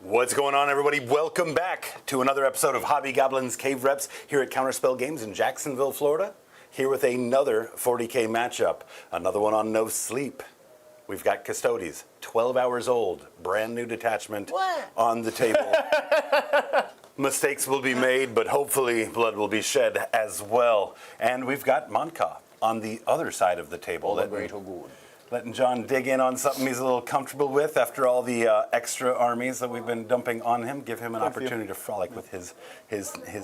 What's going on, everybody? Welcome back to another episode of Hobby Goblins Cave Reps here at Counterspell Games in Jacksonville, Florida. Here with another 40k matchup, another one on no sleep. We've got Custodes, 12 hours old, brand new detachment on the table. Mistakes will be made, but hopefully blood will be shed as well. And we've got Mont'ka on the other side of the table. Letting John dig in on something he's a little comfortable with after all the extra armies that we've been dumping on him. Give him an opportunity to frolic with his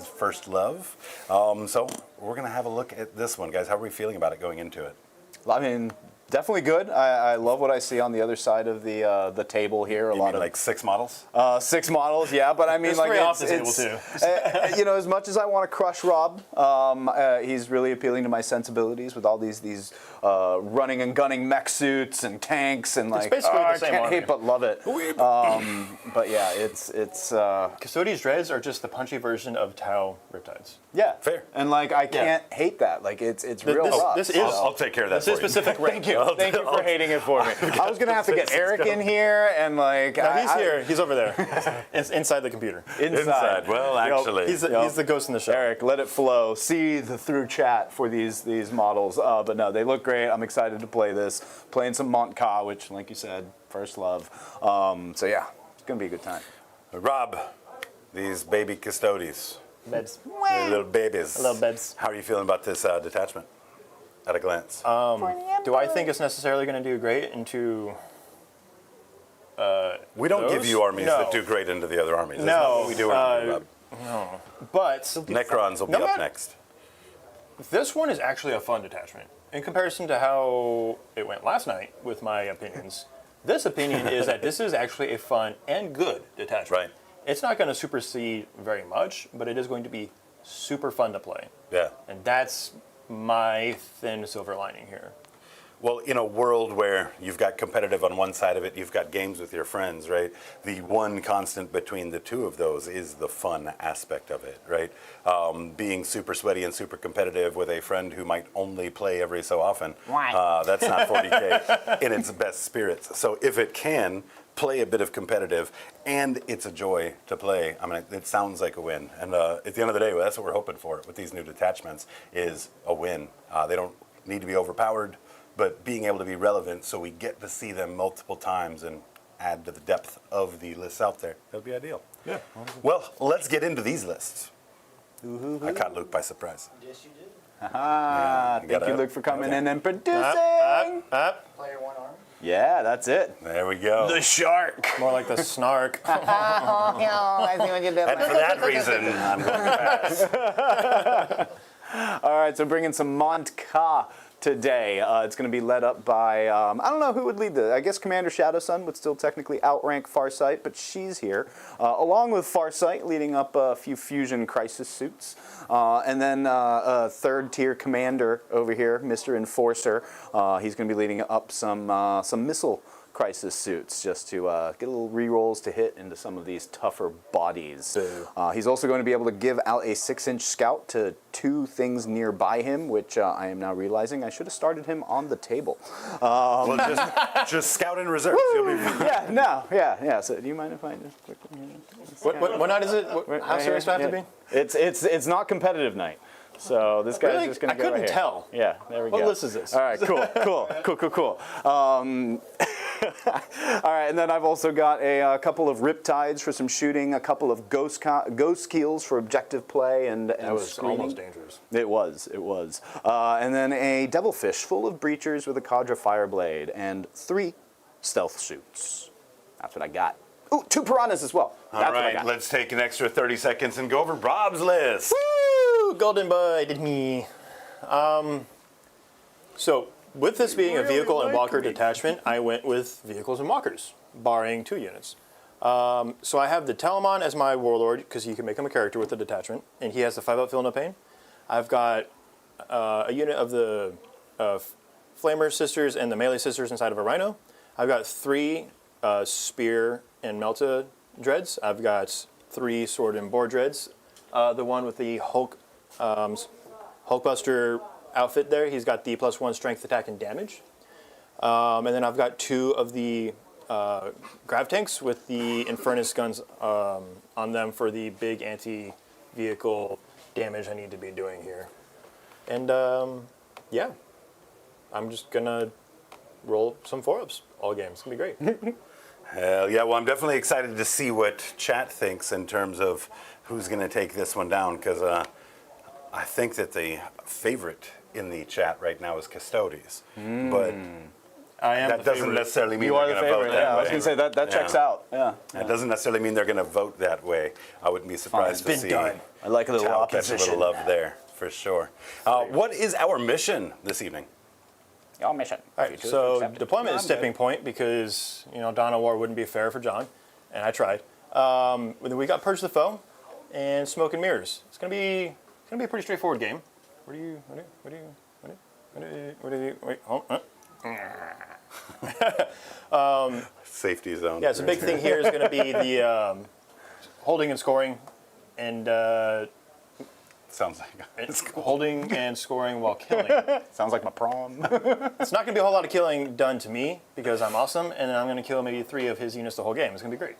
first love. So we're going to have a look at this one. Guys, how are we feeling about it going into it? I mean, definitely good. I love what I see on the other side of the table here. You mean like 6 models? 6 models, yeah. But I mean, like it's you know, as much as I want to crush Rob, he's really appealing to my sensibilities with all these running and gunning mech suits and tanks and like. It's basically the same I can't army. hate but love it. But yeah, it's. Custodes Dreads are just the punchy version of Tau Riptides. Yeah, fair. And like I can't hate that. Like it's real rough. This is. I'll take care of that. This is specific. Thank you. Thank you for hating it for me. I was gonna have to get Eric in here and like. No, he's here. He's over there. It's inside the computer. Inside. Well, actually, he's the ghost in the show. Eric, let it flow. See the through chat for these models. But no, they look great. I'm excited to play this. Playing some Mont'ka, which, like you said, first love. So yeah, it's gonna be a good time. Rob, these baby Custodes. Bebs. They're little babies. Little bebs. How are you feeling about this detachment at a glance? Do I think it's necessarily going to do great into? We don't give those? you armies No. that do great into the other armies. That's No, not what we do around here, Rob. No. But Necrons will be up next. this one is actually a fun detachment in comparison to how it went last night with my opinions. This opinion is that this is actually a fun and good detachment. Right. It's not going to supersede very much, but it is going to be super fun to play. Yeah. And that's my thin silver lining here. Well, in a world where you've got competitive on one side of it, you've got games with your friends, right? The one constant between the two of those is the fun aspect of it, right? Being super sweaty and super competitive with a friend who might only play every so often, that's not 40K in its best spirits. So if it can play a bit of competitive, and it's a joy to play. I mean, it sounds like a win. And at the end of the day, that's what we're hoping for with these new detachments is a win. They don't need to be overpowered, but being able to be relevant so we get to see them multiple times and add to the depth of the lists out there. That would be ideal. Yeah. Well, let's get into these lists. I caught Luke by surprise. Yes, you did. Thank you, Luke, for coming in and producing. Player one arm. Yeah, that's it. There we go. The shark. More like the snark. I see what you did. And for that reason, I'm going to pass. All right, so bringing some Mont'ka today. It's going to be led up by, I don't know who would lead this. I guess Commander Shadowsun would still technically outrank Farsight, but she's here. Along with Farsight, leading up a few Fusion Crisis suits. And then a third-tier commander over here, Mr. Enforcer. He's going to be leading up some Missile Crisis suits just to get a little rerolls to hit into some of these tougher bodies. He's also going to be able to give out a 6-inch scout to 2 things nearby him, which I am now realizing I should have started him on the table. Well, just scout in reserve. You'll be fine. Yeah. So do you mind if I just quickly? What night is it? How serious do I have to be? It's not competitive night. So this guy's Really? just going to go I couldn't here. tell. Yeah, there we go. What list is this? All right, cool. All right, and then I've also got a couple of Riptides for some shooting, a couple of Ghost Keels for objective play and That was screening. almost dangerous. It was. And then a Devilfish full of breachers with a Cadre Fireblade and 3 stealth suits. That's what I got. Ooh, 2 Piranhas as well. All That's what I right, got. let's take an extra 30 seconds and go over Rob's list. Woo! Golden boy, did me. So, with this being a vehicle and walker detachment, I went with vehicles and walkers, barring 2 units. So I have the Telamon as my warlord, because you can make him a character with the detachment, and he has the 5-up Feel No Pain. I've got a unit of the Flamer Sisters and the Melee Sisters inside of a Rhino. I've got 3 Spear and Melta Dreads. I've got 3 Sword and Boar Dreads. The one with the Hulkbuster outfit there, he's got the +1 strength, attack, and damage. And then I've got 2 of the grav tanks with the Infernus guns on them for the big anti-vehicle damage I need to be doing here. And yeah, I'm just gonna roll some 4-ups all game. It's gonna be great. Hell yeah, well, I'm definitely excited to see what chat thinks in terms of who's going to take this one down, because I think that the favorite in the chat right now is Custodes. But I am that the doesn't favorite. necessarily mean You are they're the going to vote favorite. that Yeah, I way. was gonna say that checks Yeah. out. Yeah. That doesn't necessarily mean they're going to vote that way. I wouldn't be surprised Fine. to see Been done. I like a little Tal catch a opposition. little love there, for sure. What is our mission this evening? Your mission. All right, so deployment is tipping point because Dawn of War wouldn't be fair for John, and I tried. We got Purge the Foe and Smoke and Mirrors. It's gonna be a pretty straightforward game. Where do you wait? Hold. Safety zone. Yeah, so the big thing here is gonna be the holding and scoring, and Sounds like it's cool. holding and scoring while killing. Sounds like my prom. It's not going to be a whole lot of killing done to me because I'm awesome, and then I'm going to kill maybe 3 of his units the whole game. It's going to be great.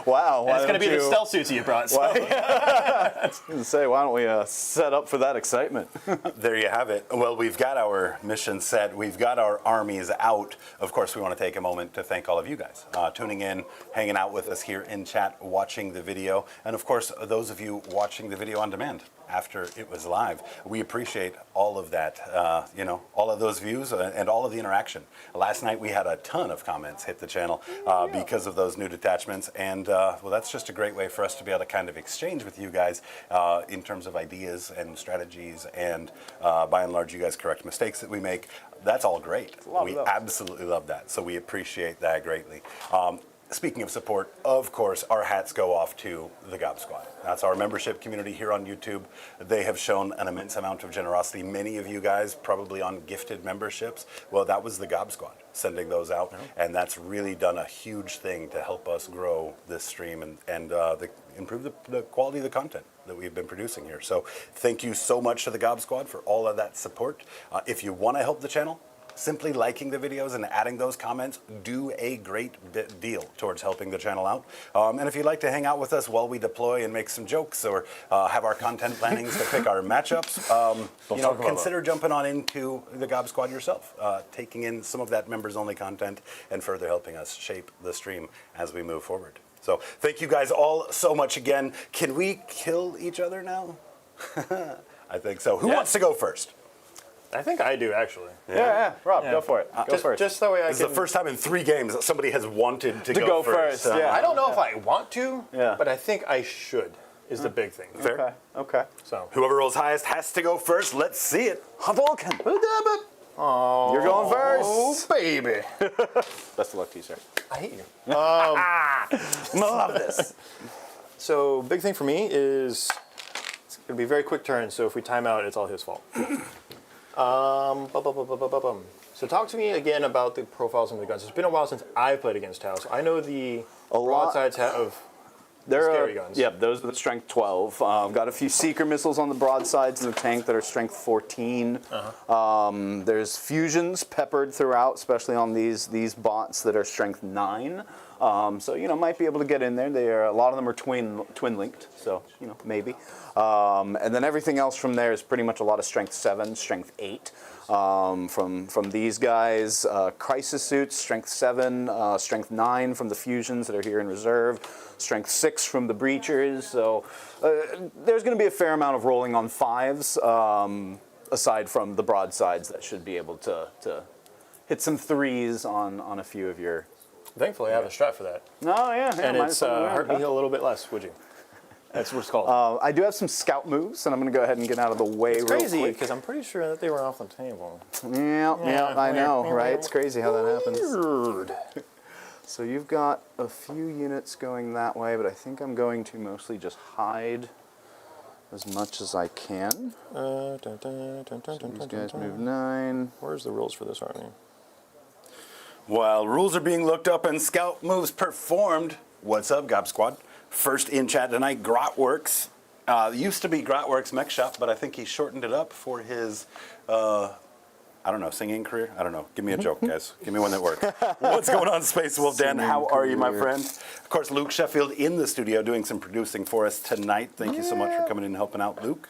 Wow. And it's going to be the stealth suits you brought. So. Say, why don't we set up for that excitement? There you have it. Well, we've got our mission set. We've got our armies out. Of course, we want to take a moment to thank all of you guys tuning in, hanging out with us here in chat, watching the video, and of course, those of you watching the video on demand after it was live. We appreciate all of that, all of those views and all of the interaction. Last night we had a ton of comments hit the channel because of those new detachments, and well, that's just a great way for us to be able to kind of exchange with you guys in terms of ideas and strategies, and by and large, you guys correct mistakes that we make. That's all great. We absolutely love that, so we appreciate that greatly. Speaking of support, of course, our hats go off to the Gob Squad. That's our membership community here on YouTube. They have shown an immense amount of generosity. Many of you guys probably on gifted memberships. Well, that was the Gob Squad sending those out, and that's really done a huge thing to help us grow this stream and improve the quality of the content that we've been producing here. So thank you so much to the Gob Squad for all of that support. If you want to help the channel, simply liking the videos and adding those comments do a great deal towards helping the channel out. And if you'd like to hang out with us while we deploy and make some jokes or have our content plannings to pick our matchups, consider jumping on into the Gob Squad yourself, taking in some of that members-only content and further helping us shape the stream as we move forward. So thank you guys all so much again. Can we kill each other now? I think so. Who wants to go first? I think I do, actually. Yeah. Rob, go for it. Go first. Just that way I This can... is the first time in 3 games that somebody has wanted to go first, yeah. I don't know if I want to, Yeah. but I think I should, is the big thing. Fair. Okay. So, Whoever rolls highest has to go first. Let's see it. Hadouken. oh, You're going first. baby. Best of luck to you, sir. I hate you. Love this. So, big thing for me is it's going to be a very quick turn, so if we time out, it's all his fault. So talk to me again about the profiles of the guns. It's been a while since I've played against Tau, so I know the broadsides have scary guns. Yep, those are the strength 12. Got a few seeker missiles on the broadsides of the tank that are strength 14. There's fusions peppered throughout, especially on these bots that are strength 9. So might be able to get in there. A lot of them are twin linked, so maybe. And then everything else from there is pretty much a lot of strength 7, strength 8. From these guys, crisis suits, strength 7, strength 9 from the fusions that are here in reserve, strength 6 from the breachers. So there's going to be a fair amount of rolling on 5s, aside from the broadsides that should be able to hit some 3s on a few of your. Thankfully, I have a strat for that. Oh yeah, And might it's as well hurt me a little bit less, would you? That's what it's called. I do have some scout moves, and I'm going to go ahead and get out of the way It's real crazy, quick. because I'm pretty sure that they were off the table. Yeah, I know, right? It's crazy how that happens. Weird. So you've got a few units going that way, but I think I'm going to mostly just hide as much as I can. These guys move 9. Where's the rules for this army? While rules are being looked up and scout moves performed, what's up, Gob Squad? First in chat tonight, Grotworks. Used to be Grotworks Mech Shop, but I think he shortened it up for his, I I don't know, singing career? I don't know. Give me a joke, guys. Give me one that works. What's going on, Space Wolf Dan? How are you, my friend? Of course, Luke Sheffield in the studio doing some producing for us tonight. Thank you so much for coming in and helping out, Luke.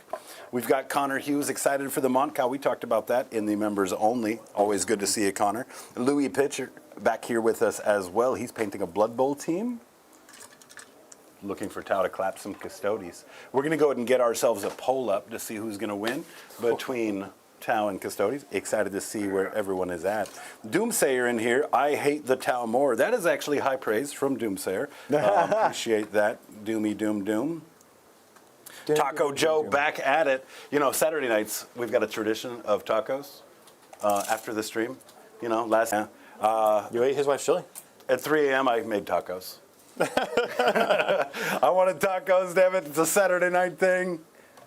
We've got Connor Hughes excited for the Mont'ka. We talked about that in the members only. Always good to see you, Connor. Louis Pitcher back here with us as well. He's painting a Blood Bowl team. Looking for Tau to clap some Custodes. We're going to go ahead and get ourselves a poll up to see who's going to win between Tau and Custodes. Excited to see where everyone is at. Doomsayer in here. I hate the Tau more. That is actually high praise from Doomsayer. Appreciate that. Doomy doom doom. Taco Joe back at it. You know, Saturday nights, we've got a tradition of tacos after the stream. You know, You ate his wife's chili? at 3 a.m. I made tacos. I wanted tacos, damn it. It's a Saturday night thing.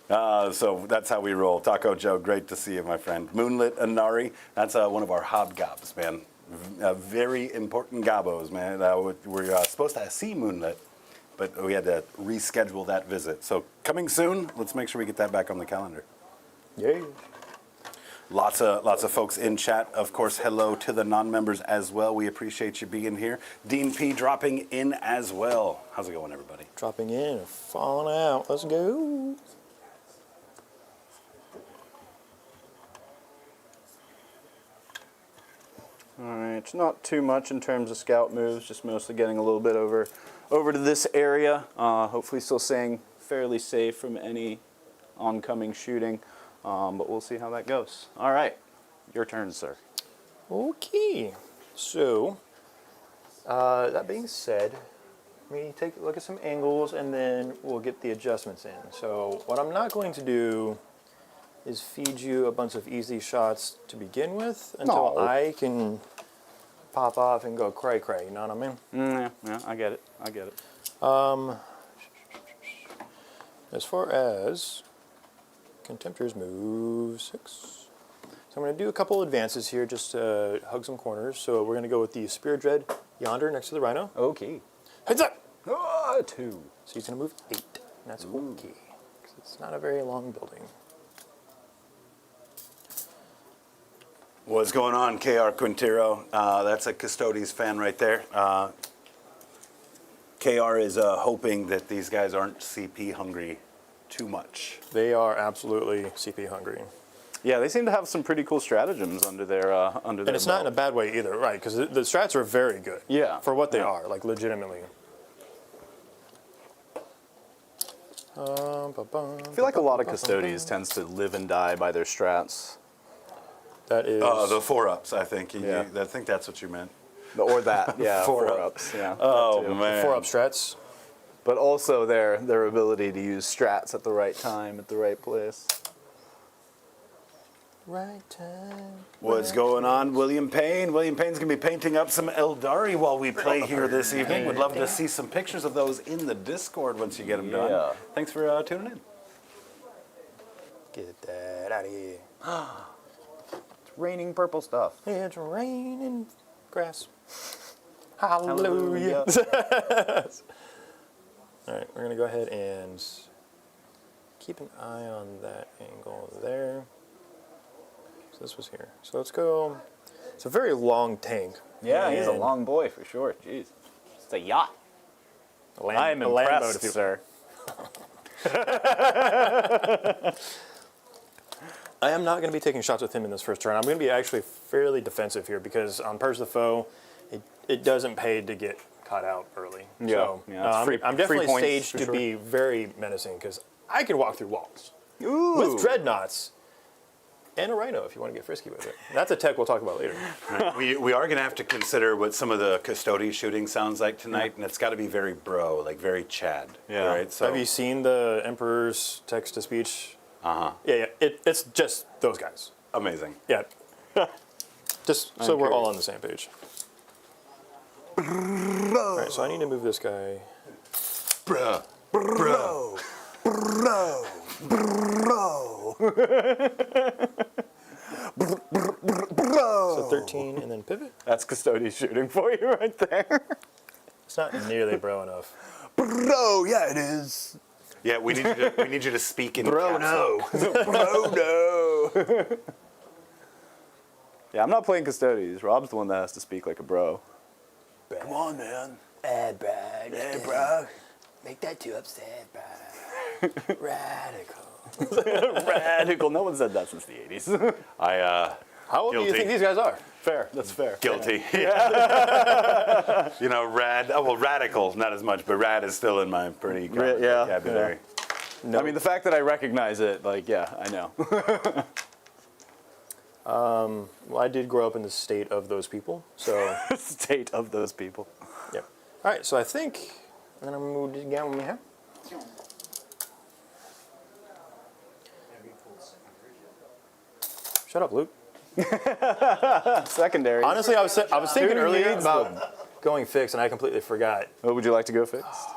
So that's how we roll. Taco Joe, great to see you, my friend. Moonlit Anari, that's one of our hobgobs, man. Very important gobos, man. We're supposed to see Moonlit, but we had to reschedule that visit. So coming soon, let's make sure we get that back on the calendar. Yay. Lots of folks in chat. Of course, hello to the non-members as well. We appreciate you being here. Dean P dropping in as well. How's it going, everybody? Dropping in and falling out. Let's go. All right, not too much in terms of scout moves, just mostly getting a little bit over to this area. Hopefully still staying fairly safe from any oncoming shooting, but we'll see how that goes. All right, your turn, sir. Okay. So, that being said, let me take a look at some angles and then we'll get the adjustments in. So, what I'm not going to do is feed you a bunch of easy shots to begin with until I can pop off and go cray cray, you know what I mean? Yeah, I get it. As far as Contemptors move 6. So I'm going to do a couple advances here just to hug some corners. So we're going to go with the Spear Dread yonder next to the Rhino. Okay. Heads up! 2. So he's going to move 8. And that's okay. Because it's not a very long building. What's going on, KR Quintero? That's a Custodes fan right there. KR is hoping that these guys aren't CP hungry too much. They are absolutely CP hungry. Yeah, they seem to have some pretty cool stratagems under their And it's not in a bad way either, right? Because the strats are very good. Yeah. For what they are, like legitimately. I feel like a lot of Custodes tends to live and die by their strats. That is... the 4-ups, I think. Yeah. I think that's what you meant. Or that, yeah, 4-up. 4-ups, yeah. Oh, that too. man. 4-up strats. But also their ability to use strats at the right time, at the right place. Right time. What's going on, William Payne? William Payne's going to be painting up some Eldari while we play here this evening. Would love to see some pictures of those in the Discord once you get them done. Thanks for tuning in. Get that out of here. It's raining purple stuff. It's raining grass. Hallelujah. All right, we're going to go ahead and keep an eye on that angle there. So this was here. So let's go. It's a very long tank. Yeah, he's a And long boy for sure. Jeez. It's a yacht. I am a Lambo, impressed, sir. I am not going to be taking shots with him in this first turn. I'm going to be actually fairly defensive here because on Purge the Foe, it doesn't pay to get caught out early. Yeah, So, yeah, it's I'm definitely free points staged for to sure. be very menacing because I can walk through walls Ooh. with dreadnoughts and a Rhino if you want to get frisky with it. That's a tech we'll talk about later. We are going to have to consider what some of the Custodes shooting sounds like tonight, and it's got to be very bro, like very Chad. Yeah. Right? So, Have you seen the Emperor's text-to-speech? Uh-huh. Yeah. It's just those guys. Amazing. Yeah. Just so we're all on the same page. All right, so I need to move this guy. Bruh. Bro. Bro. So 13 and then pivot. That's Custodes shooting for you right there. It's not nearly bro enough. Bro, yeah, it is. Yeah, we need you to speak in Bro, caps no. lock. Bro, no. Yeah, I'm not playing Custodes. Rob's the one that has to speak like a bro. Come on, man. Bad. Hey, bro. Make that 2 upset, bro. Radical. Radical. No one said that since the 80s. How old do you Guilty. think these guys are? Fair. That's fair. Guilty. You know, rad. Oh well, radical, not as much, but rad is still in my pretty common yeah, vocabulary. I mean, the fact that I recognize it, like, yeah, I know. Well, I did grow up in the state of those people, so. State of those people. Yep. All right, so I think I'm gonna move this down here. Shut up, Luke. Secondary. Honestly, I was thinking Who earlier needs about going fixed, and I completely forgot. What would you like to go fixed?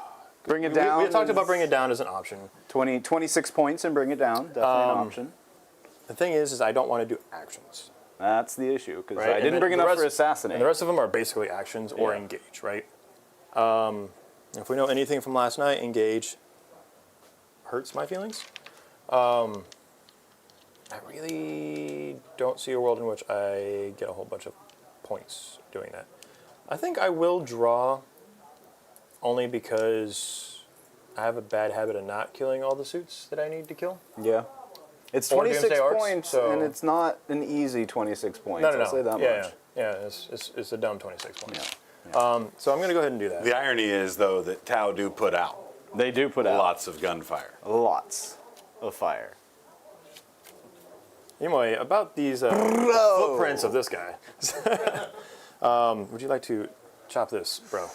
Bring it We down. talked about bringing it down as an option. 26 points and bring it down. Definitely an option. The thing is I don't want to do actions. That's the issue, because Right? I And didn't then bring the enough rest- for assassinate. And the rest of them are basically actions or Yeah. engage, right? If we know anything from last night, engage hurts my feelings. I really don't see a world in which I get a whole bunch of points doing that. I think I will draw only because I have a bad habit of not killing all the suits that I need to kill. Yeah. It's Or 26 Doomsday Arts, points, so- and it's not an easy 26 points. No, no, no. I'll say that yeah, much. yeah, it's a dumb 26 points. Yeah. So I'm going to go ahead and do that. The irony is, though, that Tau do put out They do put out lots of gunfire. lots of fire. Anyway, about these footprints of this guy. Would you like to chop this, bro?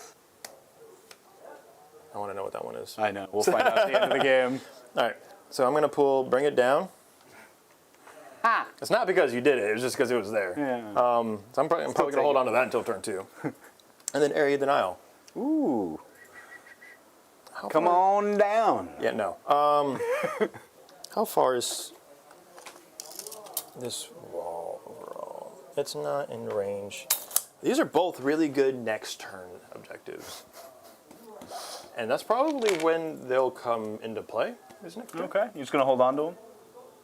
I want to know what that one is. I know. We'll find out at the end of the game. All right, so I'm going to bring it down. It's not because you did it, it's just because it was there. Yeah. So I'm probably going to hold on to that until turn 2. And then Area Denial. Ooh. How Come far- on down. Yeah, no. How far is this wall overall? It's not in range. These are both really good next turn objectives. And that's probably when they'll come into play, isn't it? Okay. You're just going to hold on to them?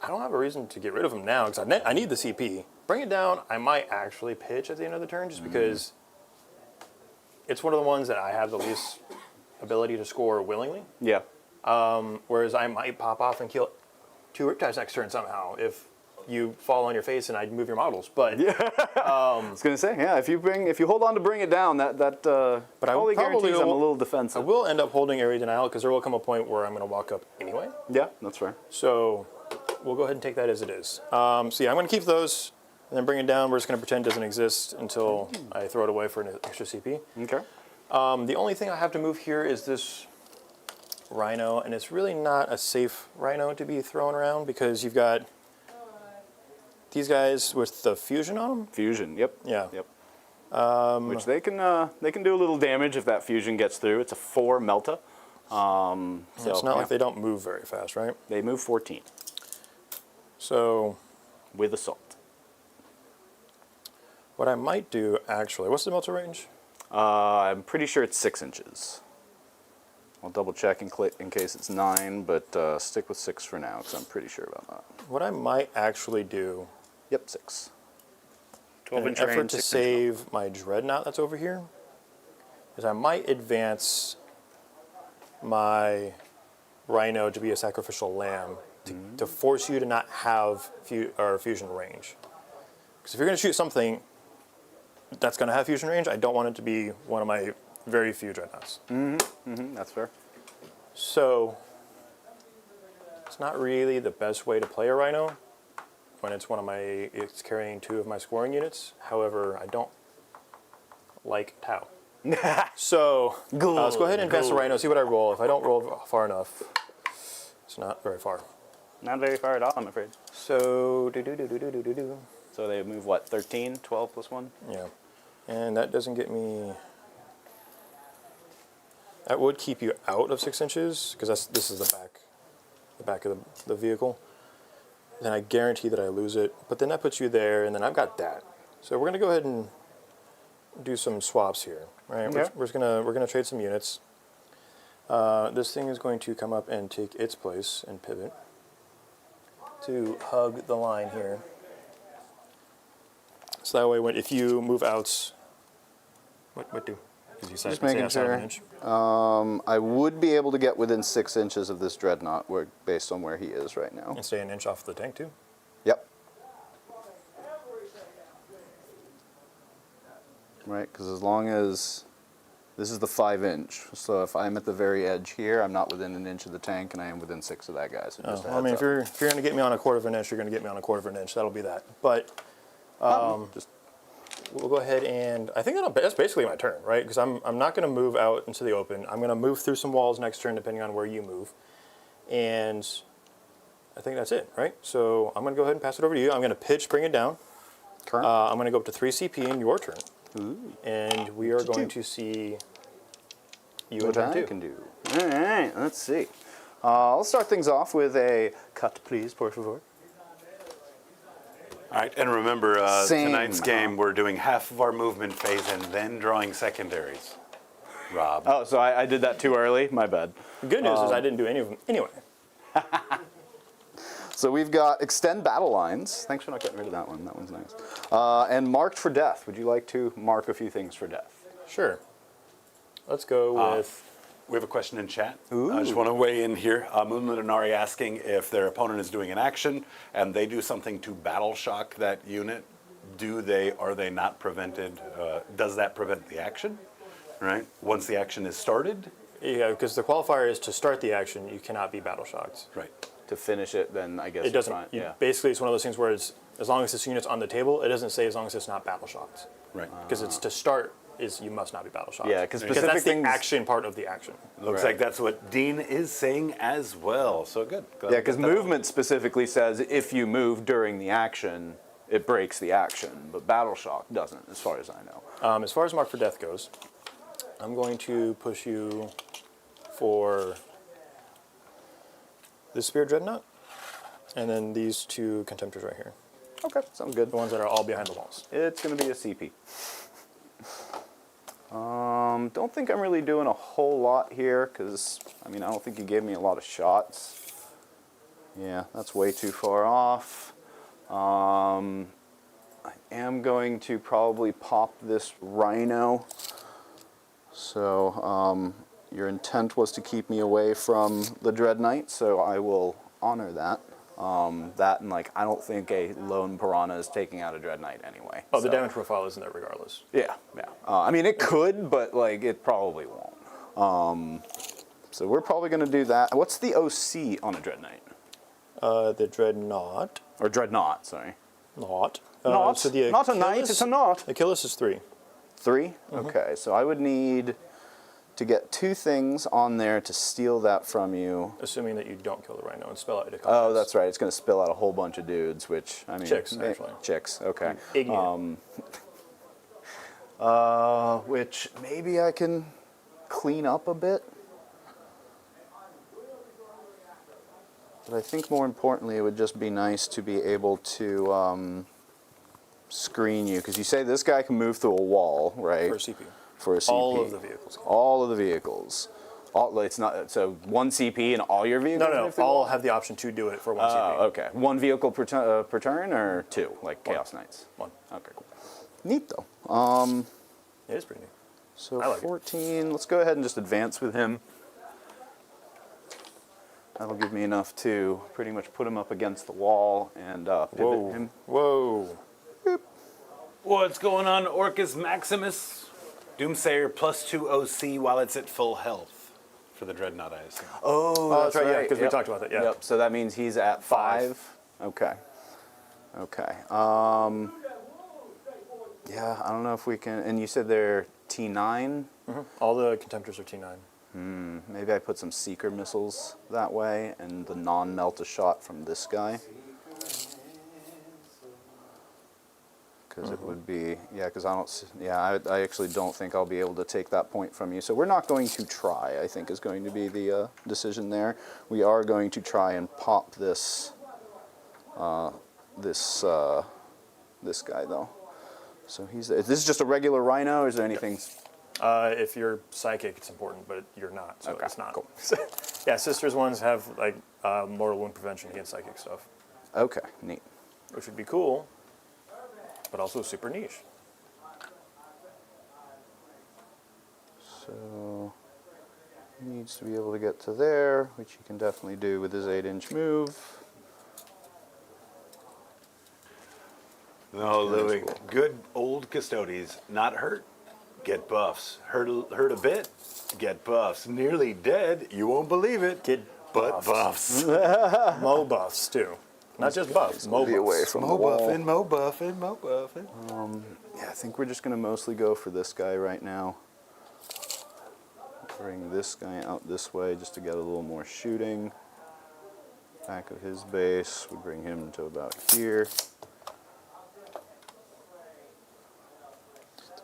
I don't have a reason to get rid of them now because I need the CP. Bring it down, I might actually pitch at the end of the turn just because it's one of the ones that I have the least ability to score willingly. Yeah. Whereas I might pop off and kill 2 Riptides next turn somehow if you fall on your face and I move your models. But I was going to say, yeah, if you hold on to bring it down, that probably guarantees I'm a little I defensive. will end up holding Area Denial because there will come a point where I'm going to walk up anyway. Yeah, that's fair. So we'll go ahead and take that as it is. So yeah, I'm going to keep those and then bring it down. We're just going to pretend it doesn't exist until I throw it away for an extra CP. Okay. The only thing I have to move here is this Rhino, and it's really not a safe Rhino to be thrown around because you've got these guys with the fusion on them. Fusion, yep. Yeah. Yep. Which they can do a little damage if that fusion gets through. It's a 4 Melta. So It's not like they don't move very fast, right? they move 14 So with assault. what I might do, actually, what's the Melta range? I'm pretty sure it's 6 inches. I'll double check in case it's 9, but stick with 6 for now because I'm pretty sure about that. What I might actually do, Yep, 6. in an 12-inch effort range, to 6-inch save my Dreadnought that's over here, is I might advance my Rhino to be a sacrificial lamb to force you to not have fusion range. Because if you're going to shoot something that's going to have fusion range, I don't want it to be one of my very few Dreadnoughts. That's fair. So it's not really the best way to play a Rhino when it's carrying 2 of my scoring units. However, I don't like Tau. So let's go ahead and advance the Rhino, see what I roll. If I don't roll far enough, it's not very far. Not very far at all, I'm afraid. So, So they move, what, 13? 12 plus 1? yeah. And that doesn't get me... That would keep you out of 6 inches, because this is the back of the vehicle. Then I guarantee that I lose it. But then that puts you there, and then I've got that. So we're going to go ahead and do some swaps here. Right? Okay. We're gonna trade some units. This thing is going to come up and take its place and pivot to hug the line here. So that way, if you move out, what do? Because you said Just making outside of sure. an inch. I would be able to get within 6 inches of this dreadnought, based on where he is right now. And stay an inch off the tank too. Yep. Right, because as long as this is the 5-inch, so if I'm at the very edge here, I'm not within an inch of the tank, and I am within 6 of that guy. So just a I mean, heads if you're going to get me on a quarter of an inch, you're going to get me on a quarter of an inch. That'll be that. But just we'll go ahead and I think that's basically my turn, right? Because I'm not going to move out into the open. I'm going to move through some walls next turn, depending on where you move, and I think that's it, right? So I'm going to go ahead and pass it over to you. I'm going to pitch, bring it down. current. I'm going to go up to 3 CP in your turn, and we are going two. to see you in What turn I 2. can do. All right, let's see. I'll start things off with a cut, please, por favor. All right, and remember, Same, tonight's game, we're doing half of our movement phase and then drawing secondaries. Rob. Oh, so I did that too early? My bad. The good news is I didn't do any of them anyway. So we've got extend battle lines. Thanks for not getting rid of that one. That one's nice. And marked for death. Would you like to mark a few things for death? Sure. Let's go with. We have a question in chat. I just want to weigh in here. Moon Luminari asking if their opponent is doing an action and they do something to battle shock that unit. Are they not prevented? Does that prevent the action? Right? Once the action is started? Yeah, because the qualifier is to start the action, you cannot be battle shocked. Right. To finish it, then I guess It doesn't. Fine. Yeah. Basically, it's one of those things where it's as long as this unit's on the table, it doesn't say as long as it's not battle shocked. Right. Because it's to start is you must not be battle shocked. Yeah, 'cause specific that's the things- action part of the action. Looks Right. like that's what Dean is saying as well. So good. Glad Yeah, we because got that one. movement specifically says if you move during the action, it breaks the action, but battle shock doesn't, as far as I know. As far as mark for death goes, I'm going to push you for this Spear Dreadnought, and then these 2 Contemptors right here. Okay, sounds good. The ones that are all behind the walls. It's going to be a CP. Don't think I'm really doing a whole lot here because, I mean, I don't think you gave me a lot of shots. Yeah, that's way too far off. I am going to probably pop this Rhino. So your intent was to keep me away from the Dread Knight, so I will honor that. That and like I don't think a lone Piranha is taking out a Dread Knight anyway. Oh, the so. damage profile isn't there regardless. Yeah, yeah. I mean, it could, but like it probably won't. So we're probably going to do that. What's the OC on a Dread Knight? The Dreadnought. Or Dreadnought, sorry. Not. Not, So the not a knight, Achilles- it's a knot. Achilles is 3. 3? Okay, so I would need to get 2 things on there to steal that from you. Assuming that you don't kill the Rhino and spell out Adeptus. Oh, that's right. It's going to spill out a whole bunch of dudes, which, I mean... Chicks, actually. Chicks, okay. Igneous. Which maybe I can clean up a bit. But I think more importantly, it would just be nice to be able to screen you. Because you say this guy can move through a wall, right? For CP. For a CP. All of the vehicles. All of the vehicles. It's not, so 1 CP and all your vehicles? No. move through the All wall? have the option to do it for 1 Oh, CP. okay. 1 vehicle per turn or 2? Like Chaos Knights? 1. Okay, cool. Neat, though. It is pretty neat. So I like it. 14, let's go ahead and just advance with him. That'll give me enough to pretty much put him up against the wall and pivot him. Whoa. What's going on, Orcus Maximus? Doomsayer +2 OC while it's at full health for the Dreadnought, I assume. Oh, that's right, yeah, because we talked about that, yeah. Yep, so that means he's at 5. Okay. Okay. Yeah, I don't know if we can, and you said they're T9? All the Contemptors are T9. Maybe I put some Seeker missiles that way and the non-melt a shot from this guy. Because it would be, yeah, because I actually don't think I'll be able to take that point from you. So we're not going to try, I think is going to be the decision there. We are going to try and pop this, this guy though. So is this just a regular Rhino or is there anything? If you're psychic, it's important, but you're not, so Okay, it's not. cool. Yeah, Sisters ones have like mortal wound prevention against psychic stuff, Okay, neat. which would be cool. but also super niche. So he needs to be able to get to there, which he can definitely do with his 8-inch move. No, Louis. cool. Good old Custodes. Not hurt, get buffs. Hurt a bit, get buffs. Nearly dead, you won't believe it. Get but buffs. Mo buffs too. Not just buffs, Mo Be away buffs. from the Mo wall. buffing, Mo buffing, Mo buffing. Yeah, I think we're just going to mostly go for this guy right now. Bring this guy out this way just to get a little more shooting. Back of his base, we bring him to about here. It's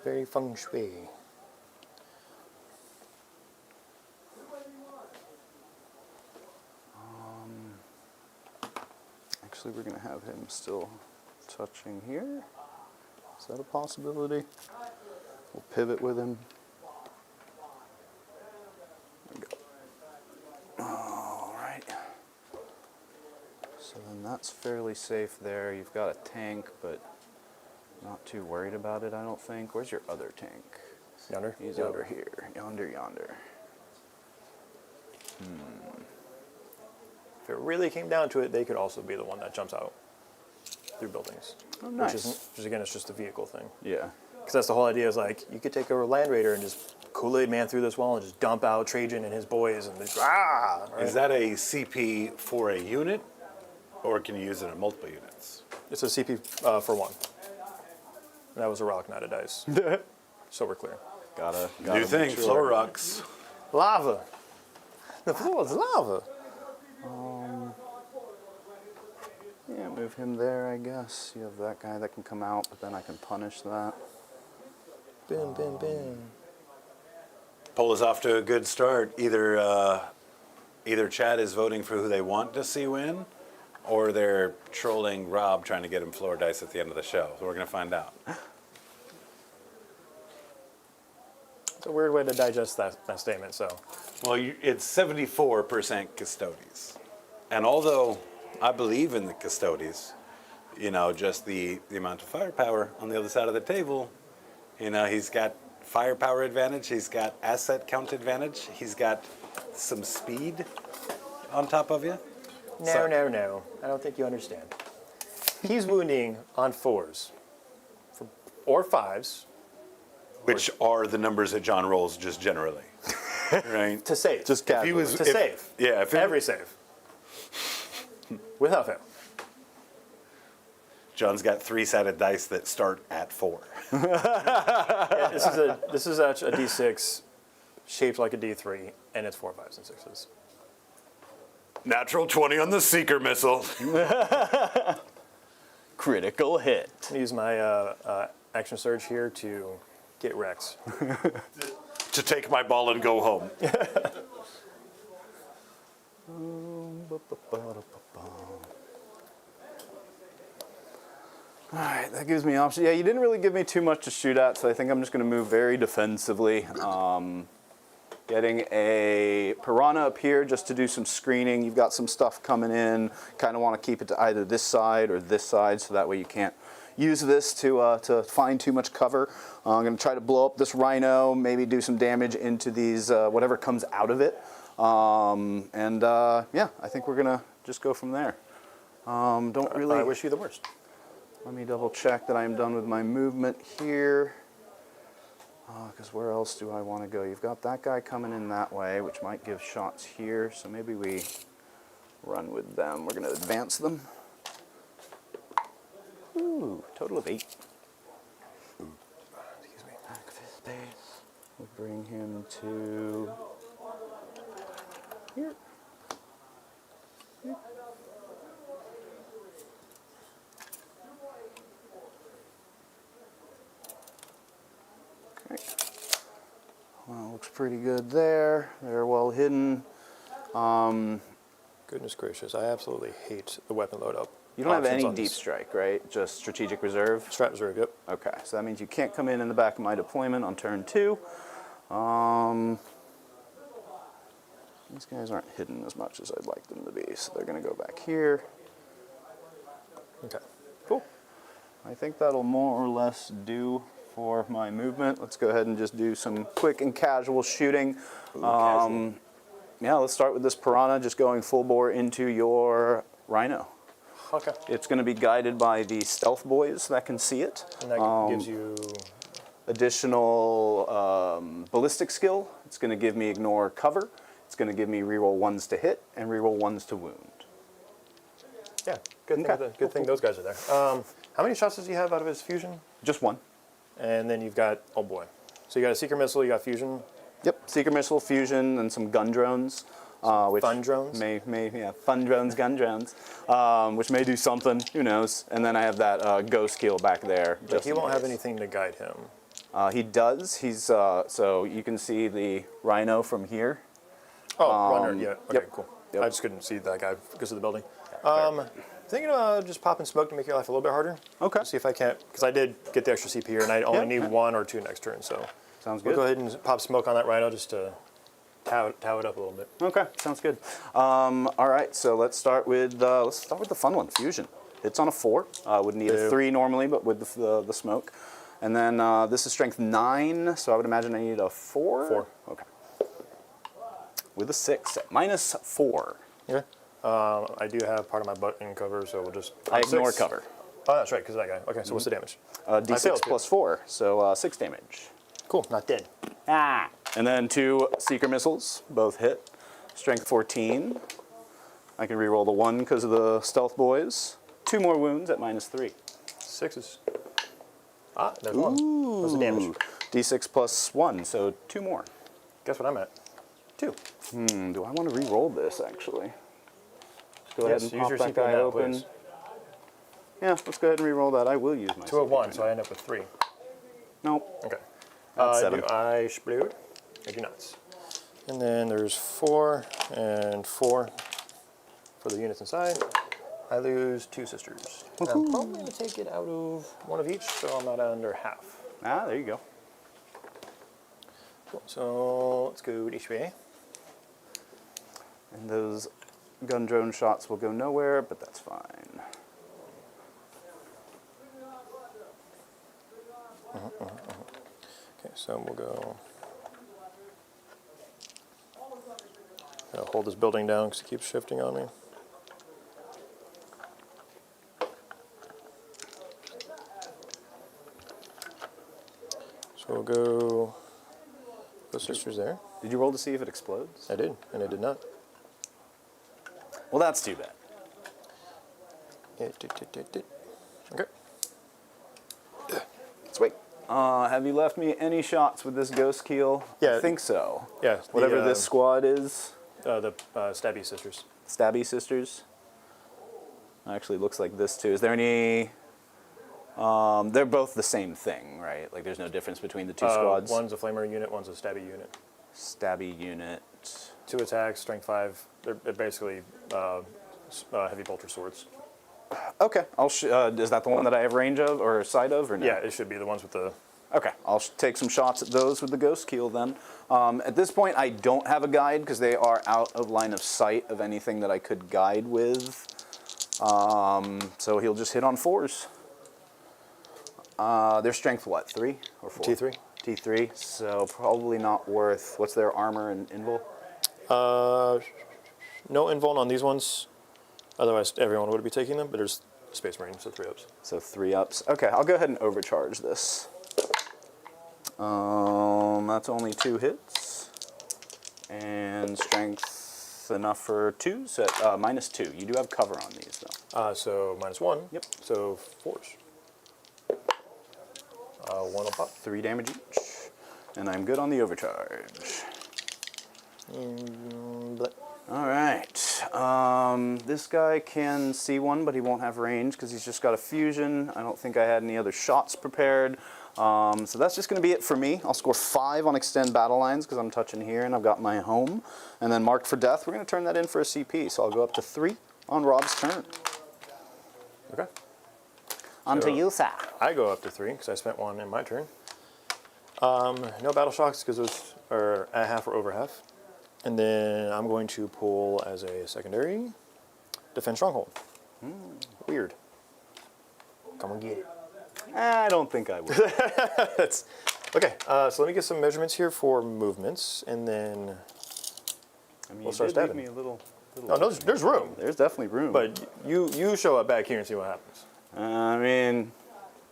very feng shui. Actually, we're going to have him still touching here. Is that a possibility? We'll pivot with him. There we go. All right. So then that's fairly safe there. You've got a tank, but not too worried about it, I don't think. Where's your other tank? Yonder? He's Yonder. over here. Yonder. If it really came down to it, they could also be the one that jumps out through buildings. Oh, nice. Which again, it's just a vehicle thing. Yeah. Because that's the whole idea is like, you could take a Land Raider and just Kool-Aid man through this wall and just dump out Trajan and his boys and just, right? Is that a CP for a unit, or can you use it in multiple units? It's a CP for one. And that was a rock, not a dice. So we're clear. Gotta New make thing, sure. floor rocks. Lava. The floor is lava. Yeah, move him there, I guess. You have that guy that can come out, but then I can punish that. Bim, bim, bim. Poll is off to a good start. Either Chad is voting for who they want to see win, or they're trolling Rob trying to get him floor dice at the end of the show. So we're going to find out. It's a weird way to digest that statement, so. Well, it's 74% Custodes. And although I believe in the Custodes, just the amount of firepower on the other side of the table, he's got firepower advantage, he's got asset count advantage, he's got some speed on top of you. No. I don't think you understand. He's wounding on 4s. Or 5s. Which are the numbers that John rolls just generally. Right? To save. Just If he was, to if- save. Yeah. If it- Every save. Without fail. John's got 3-sided dice that start at 4. Yeah, this is a D6 shaped like a D3, and it's 4, 5s, and 6s. Natural 20 on the Seeker missile. Critical hit. I'm gonna use my action surge here to get Rex. To take my ball and go home. All right, that gives me options. Yeah, you didn't really give me too much to shoot at, so I think I'm just going to move very defensively. Getting a Piranha up here just to do some screening. You've got some stuff coming in. Kind of want to keep it to either this side or this side, so that way you can't use this to find too much cover. I'm going to try to blow up this Rhino, maybe do some damage into these, whatever comes out of it. Yeah, I think we're going to just go from there. Don't really... I wish you the worst. Let me double check that I am done with my movement here. Because where else do I want to go? You've got that guy coming in that way, which might give shots here. So maybe we run with them. We're going to advance them. Ooh, total of 8. Excuse me. Back of his base. We'll bring him to here. Okay. Well, looks pretty good there. They're well hidden. Goodness gracious, I absolutely hate the weapon load up. You don't have options any on deep this. strike, right? Just strategic reserve? Strat reserve, yep. Okay, so that means you can't come in the back of my deployment on turn 2. These guys aren't hidden as much as I'd like them to be, so they're going to go back here. Okay. Cool. I think that'll more or less do for my movement. Let's go ahead and just do some quick and casual shooting. Casual. Yeah, let's start with this Piranha, just going full bore into your Rhino. Okay. It's going to be guided by the stealth boys that can see it. And that gives you... Additional ballistic skill. It's going to give me ignore cover. It's going to give me reroll 1s to hit and reroll 1s to wound. Yeah, good thing those guys are there. How many shots does he have out of his fusion? Just one. And then you've got, oh boy. So you got a Seeker Missile, you got fusion. Yep, Seeker Missile, fusion, and some gun drones. Which fun drones? Yeah, fun drones, gun drones, which may do something, who knows. And then I have that ghost kill back there. But he won't have anything to guide him. He does. He's so you can see the Rhino from here. Oh, runner, yeah. Okay, yep. cool. Yep. I just couldn't see that guy because of the building. Thinking about just popping smoke to make your life a little bit harder. Okay. See if I can't, because I did get the extra CP here, and I only need 1 or 2 next turn, so. Sounds We'll good. go ahead and pop smoke on that Rhino just to tow it up a little bit. Okay, sounds good. All right, so let's start with the fun one, fusion. It's on a 4. Would need a 3 normally, but with the smoke. And then this is strength 9, so I would imagine I need a 4. 4. Okay. With a 6 at -4. Yeah. I do have part of my butt in cover, so we'll just. I ignore 6. cover. Oh, that's right, because of that guy. Okay, so what's the damage? D6 failed, plus 4, so 6 damage. Cool, not dead. Ah. And then 2 Seeker Missiles, both hit. Strength 14. I can reroll the 1 because of the stealth boys. 2 more wounds at -3. 6s. Ah, there's 1. What's the damage? D6 plus 1, so 2 more. Guess what I'm at? 2. Do I want to re-roll this, actually? Let's go Yes, ahead and use pop your that CP guy now, open. please. Yeah, let's go ahead and re-roll that. I will use my 2 of CP 1, right so I end up with 3. now. Nope. Okay. That's 7. Do I explode? I do not. And then there's 4 and 4 for the units inside. I lose 2 sisters. I'm probably going to take it out of 1 of each, so I'm not under half. Ah, there you go. Cool. So let's go this way. And those gun drone shots will go nowhere, but that's fine. Okay, so we'll go. I'll hold this building down because it keeps shifting on me. So we'll go. Those sisters there. Did you roll to see if it explodes? I did, and it did not. Well, that's too bad. It did. Okay. Let's wait. Have you left me any shots with this ghost keel? Yeah. I think so. Yeah. Whatever this squad is. The Stabby sisters. Stabby Sisters. Actually looks like this too. Is there any... they're both the same thing, right? Like there's no difference between the two squads? One's a flamer unit, one's a stabby unit. Stabby unit. 2 attacks, strength 5. They're basically heavy bolter swords. Okay. Is that the one that I have range of or sight of or no? Yeah, it should be the ones with the... Okay, I'll take some shots at those with the ghost keel then. At this point, I don't have a guide because they are out of line of sight of anything that I could guide with. So he'll just hit on 4s. Their strength what, 3 or 4? T3. T3, so probably not worth. What's their armor and invul? No invuln on these ones. Otherwise, everyone would be taking them, but there's Space Marine, so 3 ups. So 3 ups. Okay, I'll go ahead and overcharge this. That's only 2 hits. And strength enough for 2, so -2. You do have cover on these though. So -1. Yep. So 4s. 1 will pop. 3 damage each. And I'm good on the overcharge. All right. This guy can see one, but he won't have range because he's just got a fusion. I don't think I had any other shots prepared. So that's just going to be it for me. I'll score 5 on extend battle lines because I'm touching here and I've got my home. And then mark for death, we're going to turn that in for a CP. So I'll go up to 3 on Rob's turn. Okay. On to you, sir. I go up to 3 because I spent 1 in my turn. No battle shocks because those are at half or over half. And then I'm going to pull as a secondary Defend Stronghold. Weird. Come and get it. I don't think I would. That's okay. So let me get some measurements here for movements, and then I mean, we'll you start did leave stabbing. me a little. Oh, no, there's room. There's definitely room. But you show up back here and see what happens. I mean,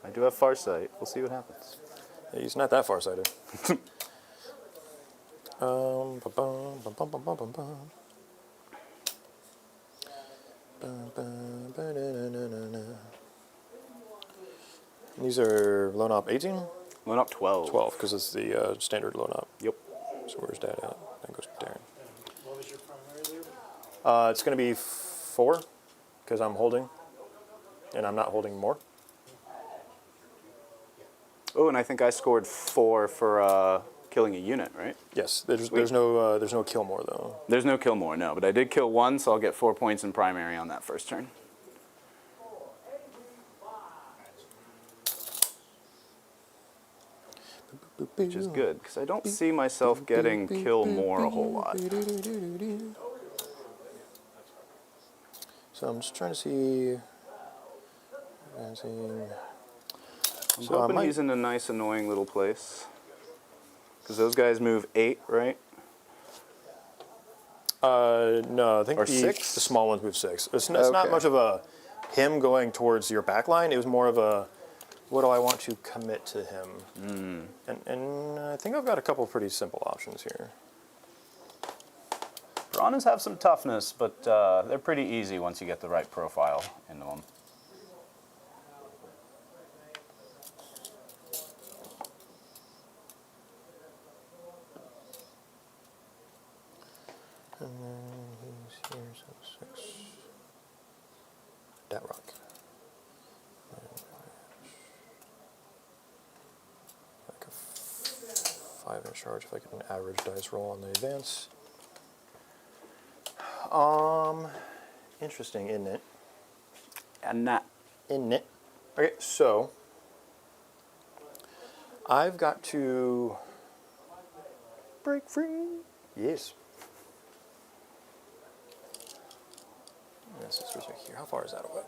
I do have Farsight. We'll see what happens. Yeah, he's not that far-sighted. Bum, bum, bum, bum, bum, bum, bum, bum. Bum, bum, ba-da-da-da-da-da. These are loan op 18? Went up 12. 12, because it's the standard loan op. Yep. So where's that at? That goes to Darren. What was your primary there? It's going to be 4, because I'm holding, and I'm not holding more. Oh, and I think I scored 4 for killing a unit, right? Yes, there's no kill more though. There's no kill more, no. But I did kill 1, so I'll get 4 points in primary on that first turn. Which is good, because I don't see myself getting kill more a whole lot. So I'm just trying to see. I'm So I hoping might- he's in a nice, annoying little place. Because those guys move 8, right? No, I think Or the 6? the small ones move 6. It's not Okay. much of a him going towards your back line. It was more of a what do I want to commit to him? And I think I've got a couple of pretty simple options here. Piranhas have some toughness, but they're pretty easy once you get the right profile into them. And then he's here, so 6. That rock. Like a 5 in charge if I get an average dice roll on the advance. Interesting, isn't it? And that. Isn't it? Okay, so I've got to break free. Yes. This is right here. How far is that away?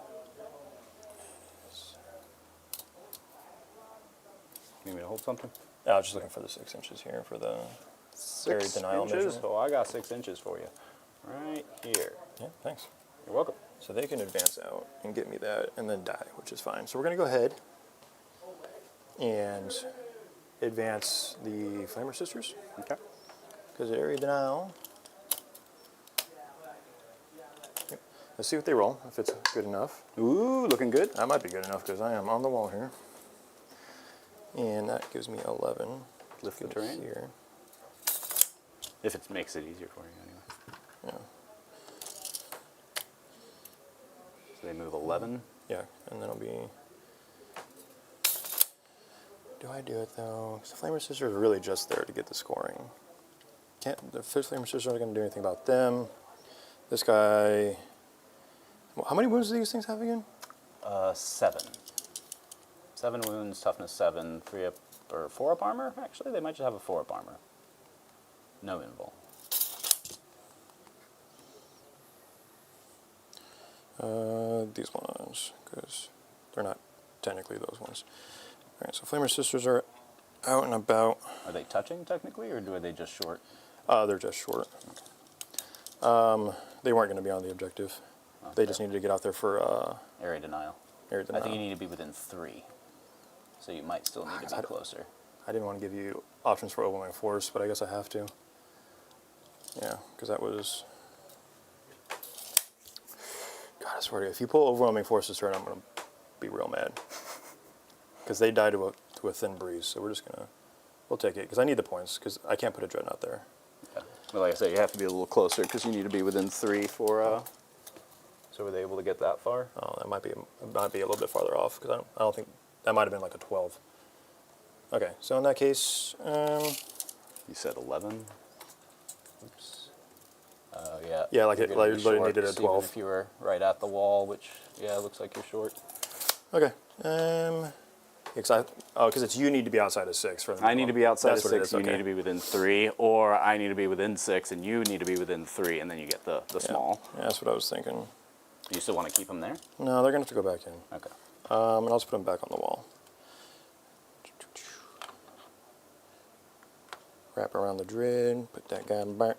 Need me to hold something? I was just looking for the 6 inches here for the area 6 denial inches? measurement. Oh, I got 6 inches for you. Right here. Yeah, thanks. You're welcome. So they can advance out and get me that and then die, which is fine. So we're going to go ahead and advance the Flamer Sisters Okay. because area denial. Yep. Let's see what they roll, if it's good enough. Ooh, looking good. That might be good enough because I am on the wall here. And that gives me 11. Lift the Let's go terrain. here. If it makes it easier for you, anyway. Yeah. So they move 11. Yeah, and then it'll be. Do I do it though? Because the Flamer Sisters are really just there to get the scoring. The Fifth Flamer Sisters aren't going to do anything about them. This guy. Well, how many wounds do these things have again? 7. 7 wounds, toughness 7, 3 up, or 4 up armor? Actually, they might just have a 4 up armor. No invul. These ones, because they're not technically those ones. All right, so Flamer Sisters are out and about. Are they touching technically, or are they just short? They're just short. They weren't going to be on the objective. They just needed to get out there for Area denial. area I denial. think you need to be within 3. So you might still need to be closer. I didn't want to give you options for overwhelming force, but I guess I have to. Yeah, because that was. God, I swear to you, if you pull overwhelming force this turn, I'm going to be real mad. Because they die to a thin breeze, so we're just going to. We'll take it, because I need the points, because I can't put a dreadnought there. Yeah. Well, like I said, you have to be a little closer because you need to be within 3 for. So were they able to get that far? Oh, that might be a little bit farther off, because I don't think. That might have been like a 12. Okay, so in that case. You said 11. Oops. Yeah. Yeah, like you're it- gonna like be literally short, needed a even 12. If you were right at the wall, which looks like you're short. Okay. Because it's you need to be outside of 6 for them. I need to be outside That's of what it 6. is, You okay. need to be within 3, or I need to be within 6, and you need to be within 3, and then you get the Yeah. small. Yeah, that's what I was thinking. You still want to keep them there? No, they're gonna have to go back in. Okay. And I'll just put them back on the wall. Wrap around the dread. Put that guy back.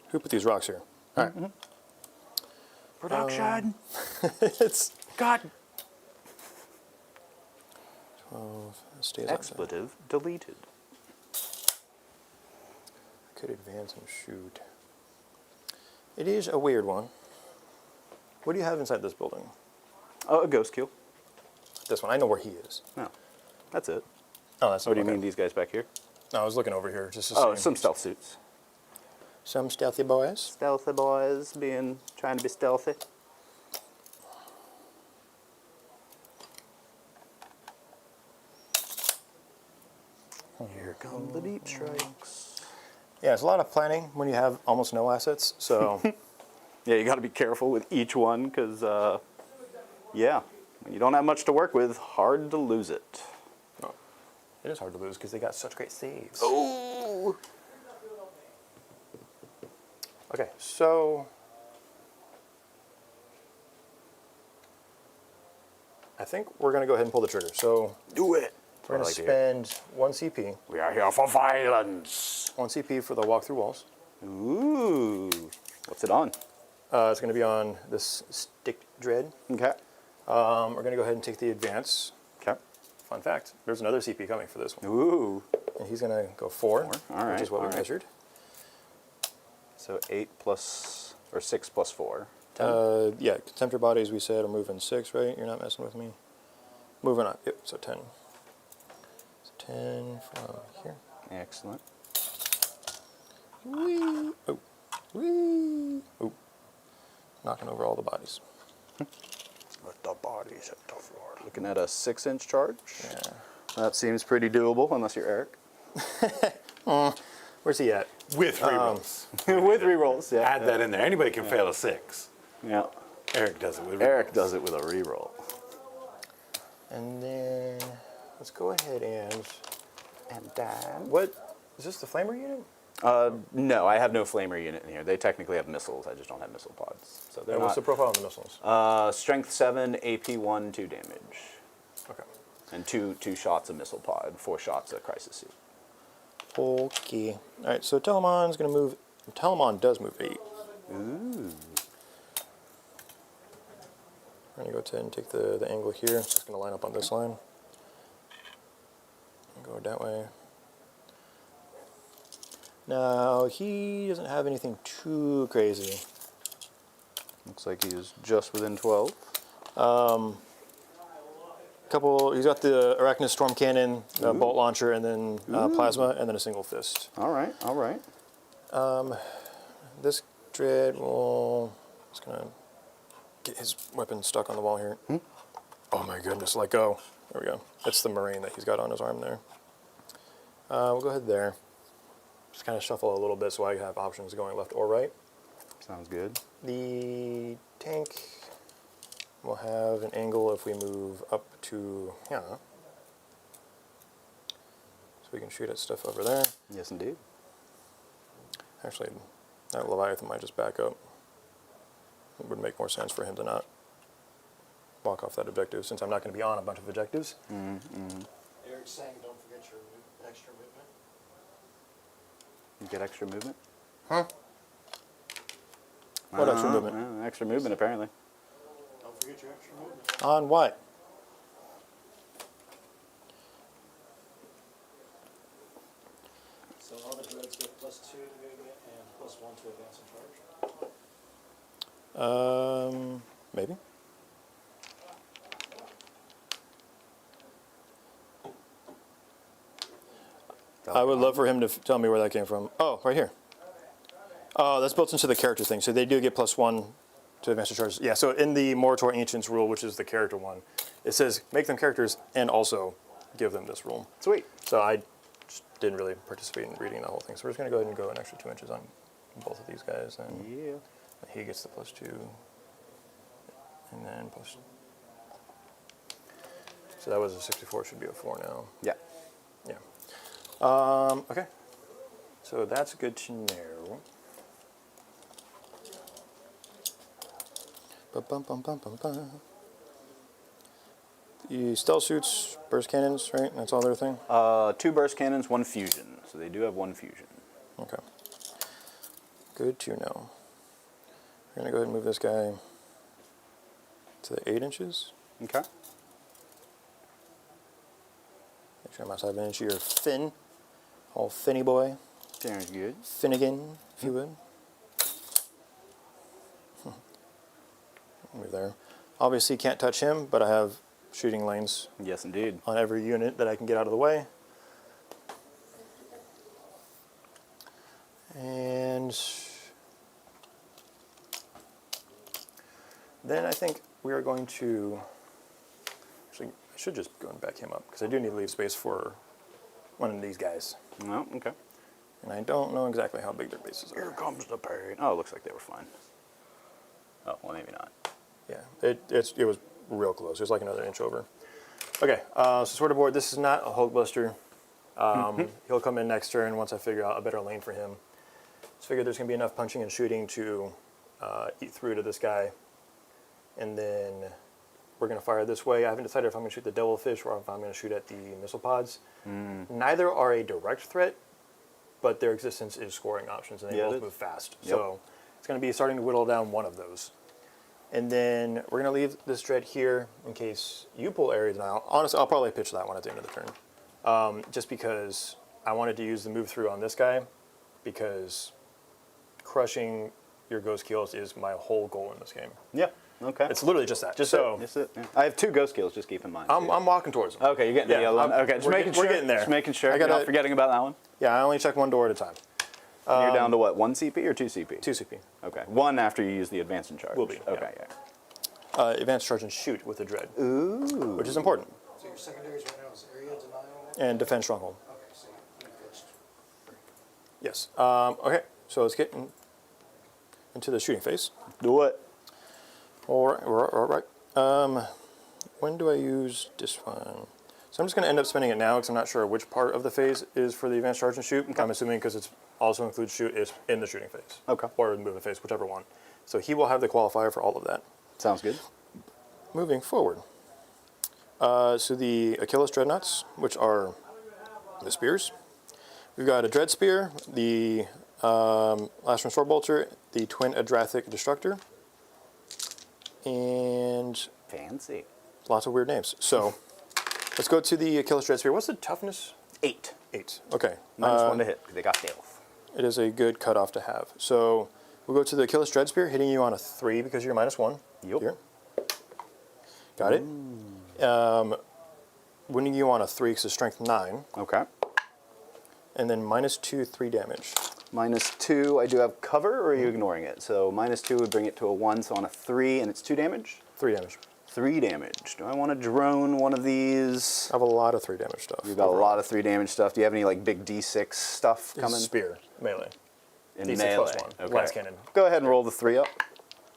Who put these rocks here? All right. Production. It's God. 12. Stays on Expletive deleted. I could advance and shoot. It is a weird one. What do you have inside this building? Oh, a ghost kill. This one. I know where he is. No, that's it. Oh, that's What do you okay. mean these guys back here? No, I was looking over here just to Oh, see. some stealth suits. Some stealthy boys. Stealthy boys trying to be stealthy. Here come the deep strikes. Yeah, it's a lot of planning when you have almost no assets. So Yeah, you got to be careful with each one because, yeah, when you don't have much to work with, hard to lose it. it is hard to lose because they got such great saves. Oh! Okay, so I think we're going to go ahead and pull the trigger. So Do it! we're going to spend 1 CP. We are here for violence. 1 CP for the walk through walls. Ooh. What's it on? It's going to be on this stick dread. Okay. We're going to go ahead and take the advance. Okay. Fun fact, there's another CP coming for this one. Ooh. And he's going to go 4, All which right, is what all we right. measured. So 6 plus 4. Yeah, contemptor bodies we said are moving 6, right? You're not messing with me. Moving on. Yep, so 10. So 10 from here. Excellent. Whee! Oh. Whee! Oh. Knocking over all the bodies. Let the bodies hit the floor. Looking at a 6-inch charge. Yeah. That seems pretty doable, unless you're Eric. Where's he at? With rerolls. With rerolls, yeah. Add that in there. Anybody can fail a 6. Yeah. Eric does it with rerolls. Eric does it with a reroll. And then let's go ahead and then? what is this the flamer unit? No, I have no flamer unit in here. They technically have missiles. I just don't have missile pods. So they're And what's the not. profile on the missiles? Strength 7, AP 1, 2 damage, Okay. and two shots a missile pod, 4 shots a crisis suit. Okay. All right. So Telemon's going to move. Telemon does move 8. Ooh. I'm going to go ahead and take the angle here. It's just going to line up on this line. And go that way. Now, he doesn't have anything too crazy. Looks like he's just within 12. He's got the Arachnid Storm Cannon, bolt launcher, and then plasma, and then a single fist. All right, all right. This dread will just gonna get his weapon stuck on the wall here. Oh my goodness, let go. There we go. That's the Marine that he's got on his arm there. We'll go ahead there. Just kind of shuffle a little bit so I have options going left or right. Sounds good. The tank will have an angle if we move up to here. So we can shoot at stuff over there. Yes, indeed. Actually, that Leviathan might just back up. It would make more sense for him to not walk off that objective since I'm not going to be on a bunch of objectives. Eric's saying don't forget your extra movement. You get extra movement? Huh? What extra movement? Extra movement, apparently. Don't forget your extra movement. On what? So all the dreads get +2 to movement and +1 to advance and charge. Maybe. I would love for him to tell me where that came from. Oh, right here. Oh, that's built into the character thing. So they do get +1 to advance and charge. Yeah, so in the Morator Ancients rule, which is the character one, it says make them characters and also give them this rule. Sweet. So I just didn't really participate in reading the whole thing. So we're just going to go ahead and go an extra 2 inches on both of these guys. And Yeah. he gets the +2. And then plus. So that was a 64, should be a 4 now. Yeah. Yeah. Okay. So that's good to know. The stealth suits, burst cannons, right? That's all their thing? 2 burst cannons, 1 fusion. So they do have 1 fusion. Okay. Good to know. We're going to go ahead and move this guy to the 8 inches. Okay. Make sure I'm outside of an inch of your fin. All finny boy. Sounds good. Finnegan, if you would. Move there. Obviously can't touch him, but I have shooting lanes Yes, indeed. on every unit that I can get out of the way. And then I think we are going to, actually I should just go and back him up because I do need to leave space for one of these guys. No, okay. And I don't know exactly how big their bases Here are. comes the pain. Oh, it looks like they were fine. Oh, well, maybe not. Yeah, it was real close. It was like another inch over. Okay, so Sword of Board, this is not a Hulkbuster. He'll come in next turn once I figure out a better lane for him. Just figure there's going to be enough punching and shooting to eat through to this guy. And then we're going to fire this way. I haven't decided if I'm going to shoot the Devilfish or if I'm going to shoot at the missile pods. Neither are a direct threat, but their existence is scoring options, and they both move fast. Yep. So it's going to be starting to whittle down one of those. And then we're going to leave this dread here in case you pull Ares now. Honestly, I'll probably pitch that one at the end of the turn. Just because I wanted to use the move through on this guy, because crushing your ghost kills is my whole goal in this game. Yeah, okay. It's literally just that. just so it. Yeah. I have 2 ghost kills, just keep in mind. I'm walking towards them. Okay, you're getting the yellow one. Okay, just making sure. We're getting there. Just making sure. I You're gotta- not forgetting about that one. Yeah, I only check one door at a time. And you're down to what, 1 CP or 2 CP? 2 CP. Okay, 1 after you use the advance and charge. Will be, yeah. Okay, yeah. Advanced charge and shoot with the dread, Ooh. which is important. So your secondaries right now is area denial? And defend stronghold. Okay, so you pitched. Yes. Okay, so let's get into the shooting phase. Do it. All right. When do I use this one? So I'm just going to end up spending it now because I'm not sure which part of the phase is for the advanced charge and shoot. I'm assuming because it also includes shoot is in the shooting phase. Okay. Or the movement phase, whichever one. So he will have the qualifier for all of that. Sounds good. Moving forward. So the Achilles Dreadnoughts, which are the spears. We've got a Dread Spear, the Last Sword Bolter, the Twin Adrathic Destructor, and Fancy. lots of weird names. So let's go to the Achilles Dread Spear. What's the toughness? 8. 8. Okay. -1 to hit, because they got stealth. It is a good cutoff to have. So we'll go to the Achilles Dread Spear, hitting you on a 3 because you're -1. Yep. Here. Got it. Winning you on a 3 because it's strength 9. Okay. And then -2, 3 damage. -2, I do have cover, or are you ignoring it? So -2 would bring it to a 1, so on a 3, and it's 2 damage? 3 damage. 3 damage. Do I want to drone one of these? I have a lot of 3 damage stuff. You've got a lot of 3 damage stuff. Do you have any like big D6 stuff This coming? is spear, melee. In D6 melee. +1, Okay. glass cannon. Go ahead and roll the 3 up.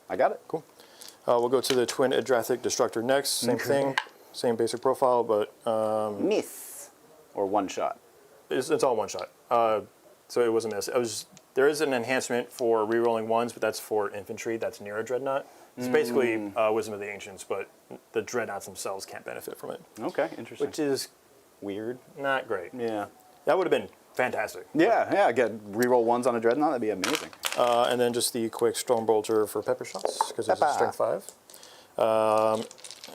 I got it. Cool. We'll go to the Twin Adrathic Destructor next. Same thing, same basic profile, but Miss. Or 1 shot. it's all one shot. So it was a miss. There is an enhancement for rerolling 1s, but that's for infantry. That's near a dreadnought. It's basically Wisdom of the Ancients, but the dreadnoughts themselves can't benefit from it, Okay, interesting. which is Weird. not great. Yeah. That would have been fantastic. Yeah, get reroll 1s on a dreadnought. That'd be amazing. And then just the quick Storm Bolter for pepper shots, because it's a Pepper. strength 5.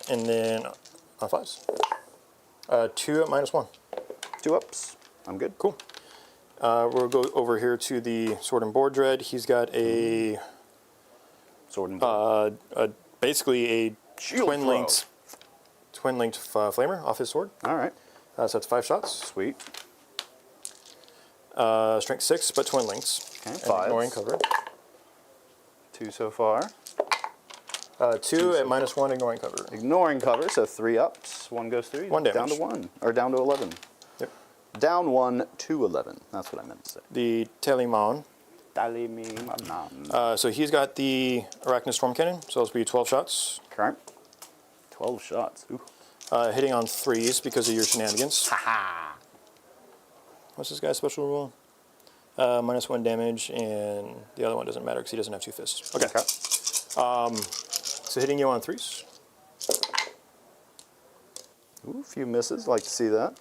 And then on 5s. 2 at -1. 2 ups. I'm good. Cool. We'll go over here to the Sword and Board Dread. He's got a Sword and board. basically a Shield twin-linked flamer off his sword. All right. So that's 5 shots. Sweet. Strength 6, but twin links. Okay, And 5s. ignoring cover. 2 so far. 2 at -1, ignoring cover. Ignoring cover, so 3 ups. 1 goes through. 1 damage. Down to 1. Or down to 11. Yep. Down 1 to 11. That's what I meant to say. The Telemon. So he's got the Arachnid Storm Cannon, so it'll be 12 shots. Okay. 12 shots. Ooh. Hitting on 3s because of your shenanigans. Ha! What's this guy's special rule? -1 damage, and the other one doesn't matter because he doesn't have 2 fists. Okay. So hitting you on 3s. Ooh, a few misses. Like to see that.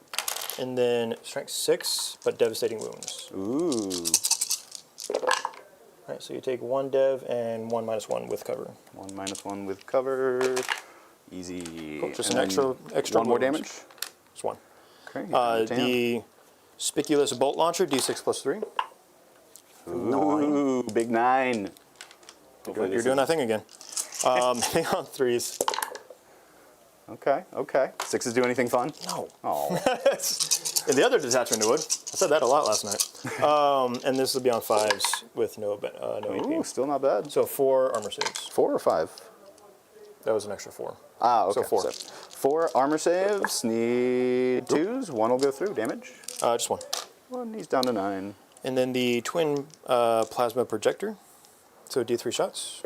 And then strength 6, but devastating wounds. Ooh. All right, so you take 1 dev and 1 -1 with cover. 1 -1 with cover. Easy. Cool, just And an then extra one more wound. damage. Just 1. Okay. get down to 10. The Spiculous Bolt Launcher, D6 + 3. Ooh, big 9. You're doing that thing again. Hang on 3s. Okay, okay. 6s do anything fun? No. Oh, In the other detachment, it would. I said that a lot last night. And this will be on 5s with no ooh, AP. still not bad. So 4 armor saves. 4 or 5? That was an extra 4. Ah, okay. So 4. 4 armor saves. Need 2s. 1 will go through. Damage. Just 1. 1. He's down to 9. And then the twin plasma projector. So D3 shots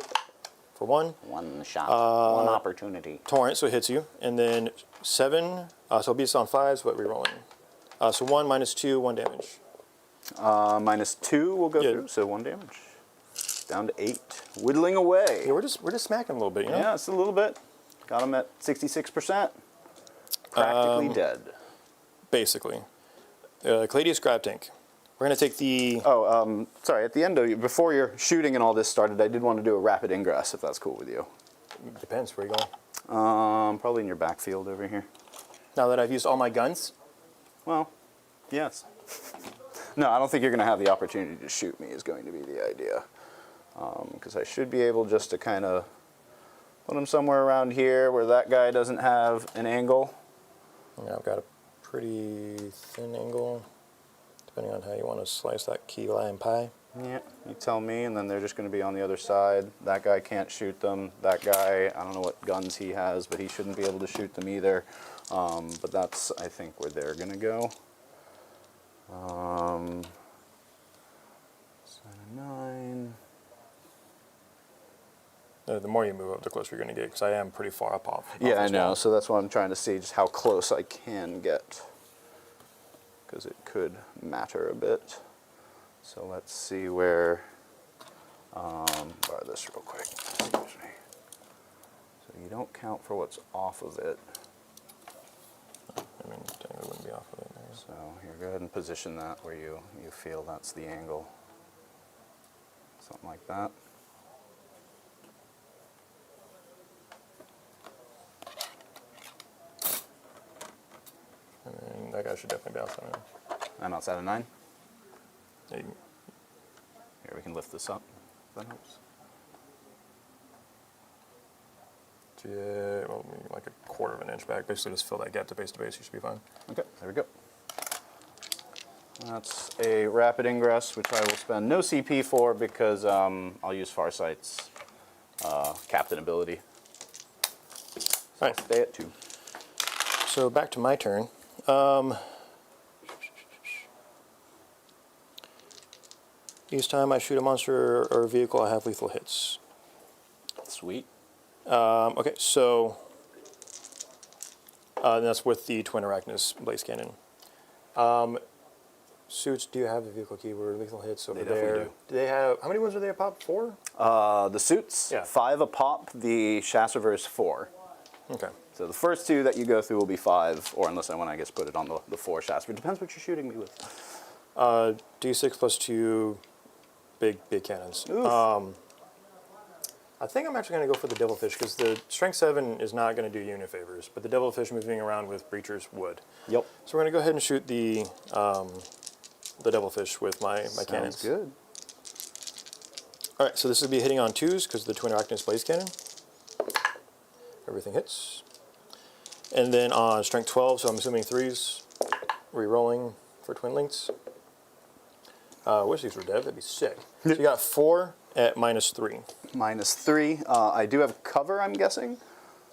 for 1. 1 shot, 1 opportunity. Torrent, so it hits you. And then 7. So it'll be on 5s, but rerolling. So 1 -2, 1 damage. -2 will go Yeah. through, so 1 damage. Down to 8. Whittling away. Yeah, we're just smacking a little bit, you know? Yeah, it's a little bit. Got him at 66%. Practically dead. Basically. Caladius Grab Tank. We're going to take the... Oh, sorry. At the end of before your shooting and all this started, I did want to do a rapid ingress, if that's cool with you. Depends, where you going? Probably in your backfield over here. Now that I've used all my guns, Well, yes. No, I don't think you're going to have the opportunity to shoot me is going to be the idea. Because I should be able just to kind of put him somewhere around here where that guy doesn't have an angle. yeah, I've got a pretty thin angle, depending on how you want to slice that key lime pie. Yeah, you tell me, and then they're just going to be on the other side. That guy can't shoot them. That guy, I don't know what guns he has, but he shouldn't be able to shoot them either. But that's, I think, where they're going to go. 9. The more you move up, the closer you're going to get, because I am pretty far up off. Yeah, I this know. wall. So that's why I'm trying to see just how close I can get, because it could matter a bit. So let's see where. Borrow this real quick. Excuse me. So you don't count for what's off of it. I mean, technically wouldn't be off of it. There. So here, go ahead and position that where you feel that's the angle. Something like that. And then that guy should definitely be outside. I'm outside of 9. Yeah, Here, we can lift this up. That helps. yeah, well, maybe like a 1/4 of an inch back. Basically, just fill that gap to base, you should be fine. Okay, there we go. That's a rapid ingress, which I will spend no CP for because I'll use Farsight's captain ability. All right. Stay at 2. So back to my turn. Each time I shoot a monster or a vehicle, I have lethal hits. Sweet. Okay, so that's with the Twin Arachnus Blaze Cannon. Suits, do you have a vehicle key where lethal hits over They definitely there? Do they have, how many ones do they pop? 4? The suits, Yeah. 5 a pop. The Chasseurs 4. Okay. So the first 2 that you go through will be 5, or unless I want to, I guess, put it on the 4 Chasseurs. It depends what you're shooting me with. D6 plus 2 big cannons. I think I'm actually going to go for the Devilfish because the Strength 7 is not going to do you any favors, but the Devilfish moving around with Breachers would. Yep. So we're going to go ahead and shoot the Devilfish with my cannons. Sounds good. All right, so this will be hitting on 2s because of the Twin Arachnus Blaze Cannon. Everything hits. And then on Strength 12, so I'm assuming 3s, re-rolling for Twin Links. Wish these were dev, that'd be sick. So you got 4 at -3. -3. I do have cover, I'm guessing.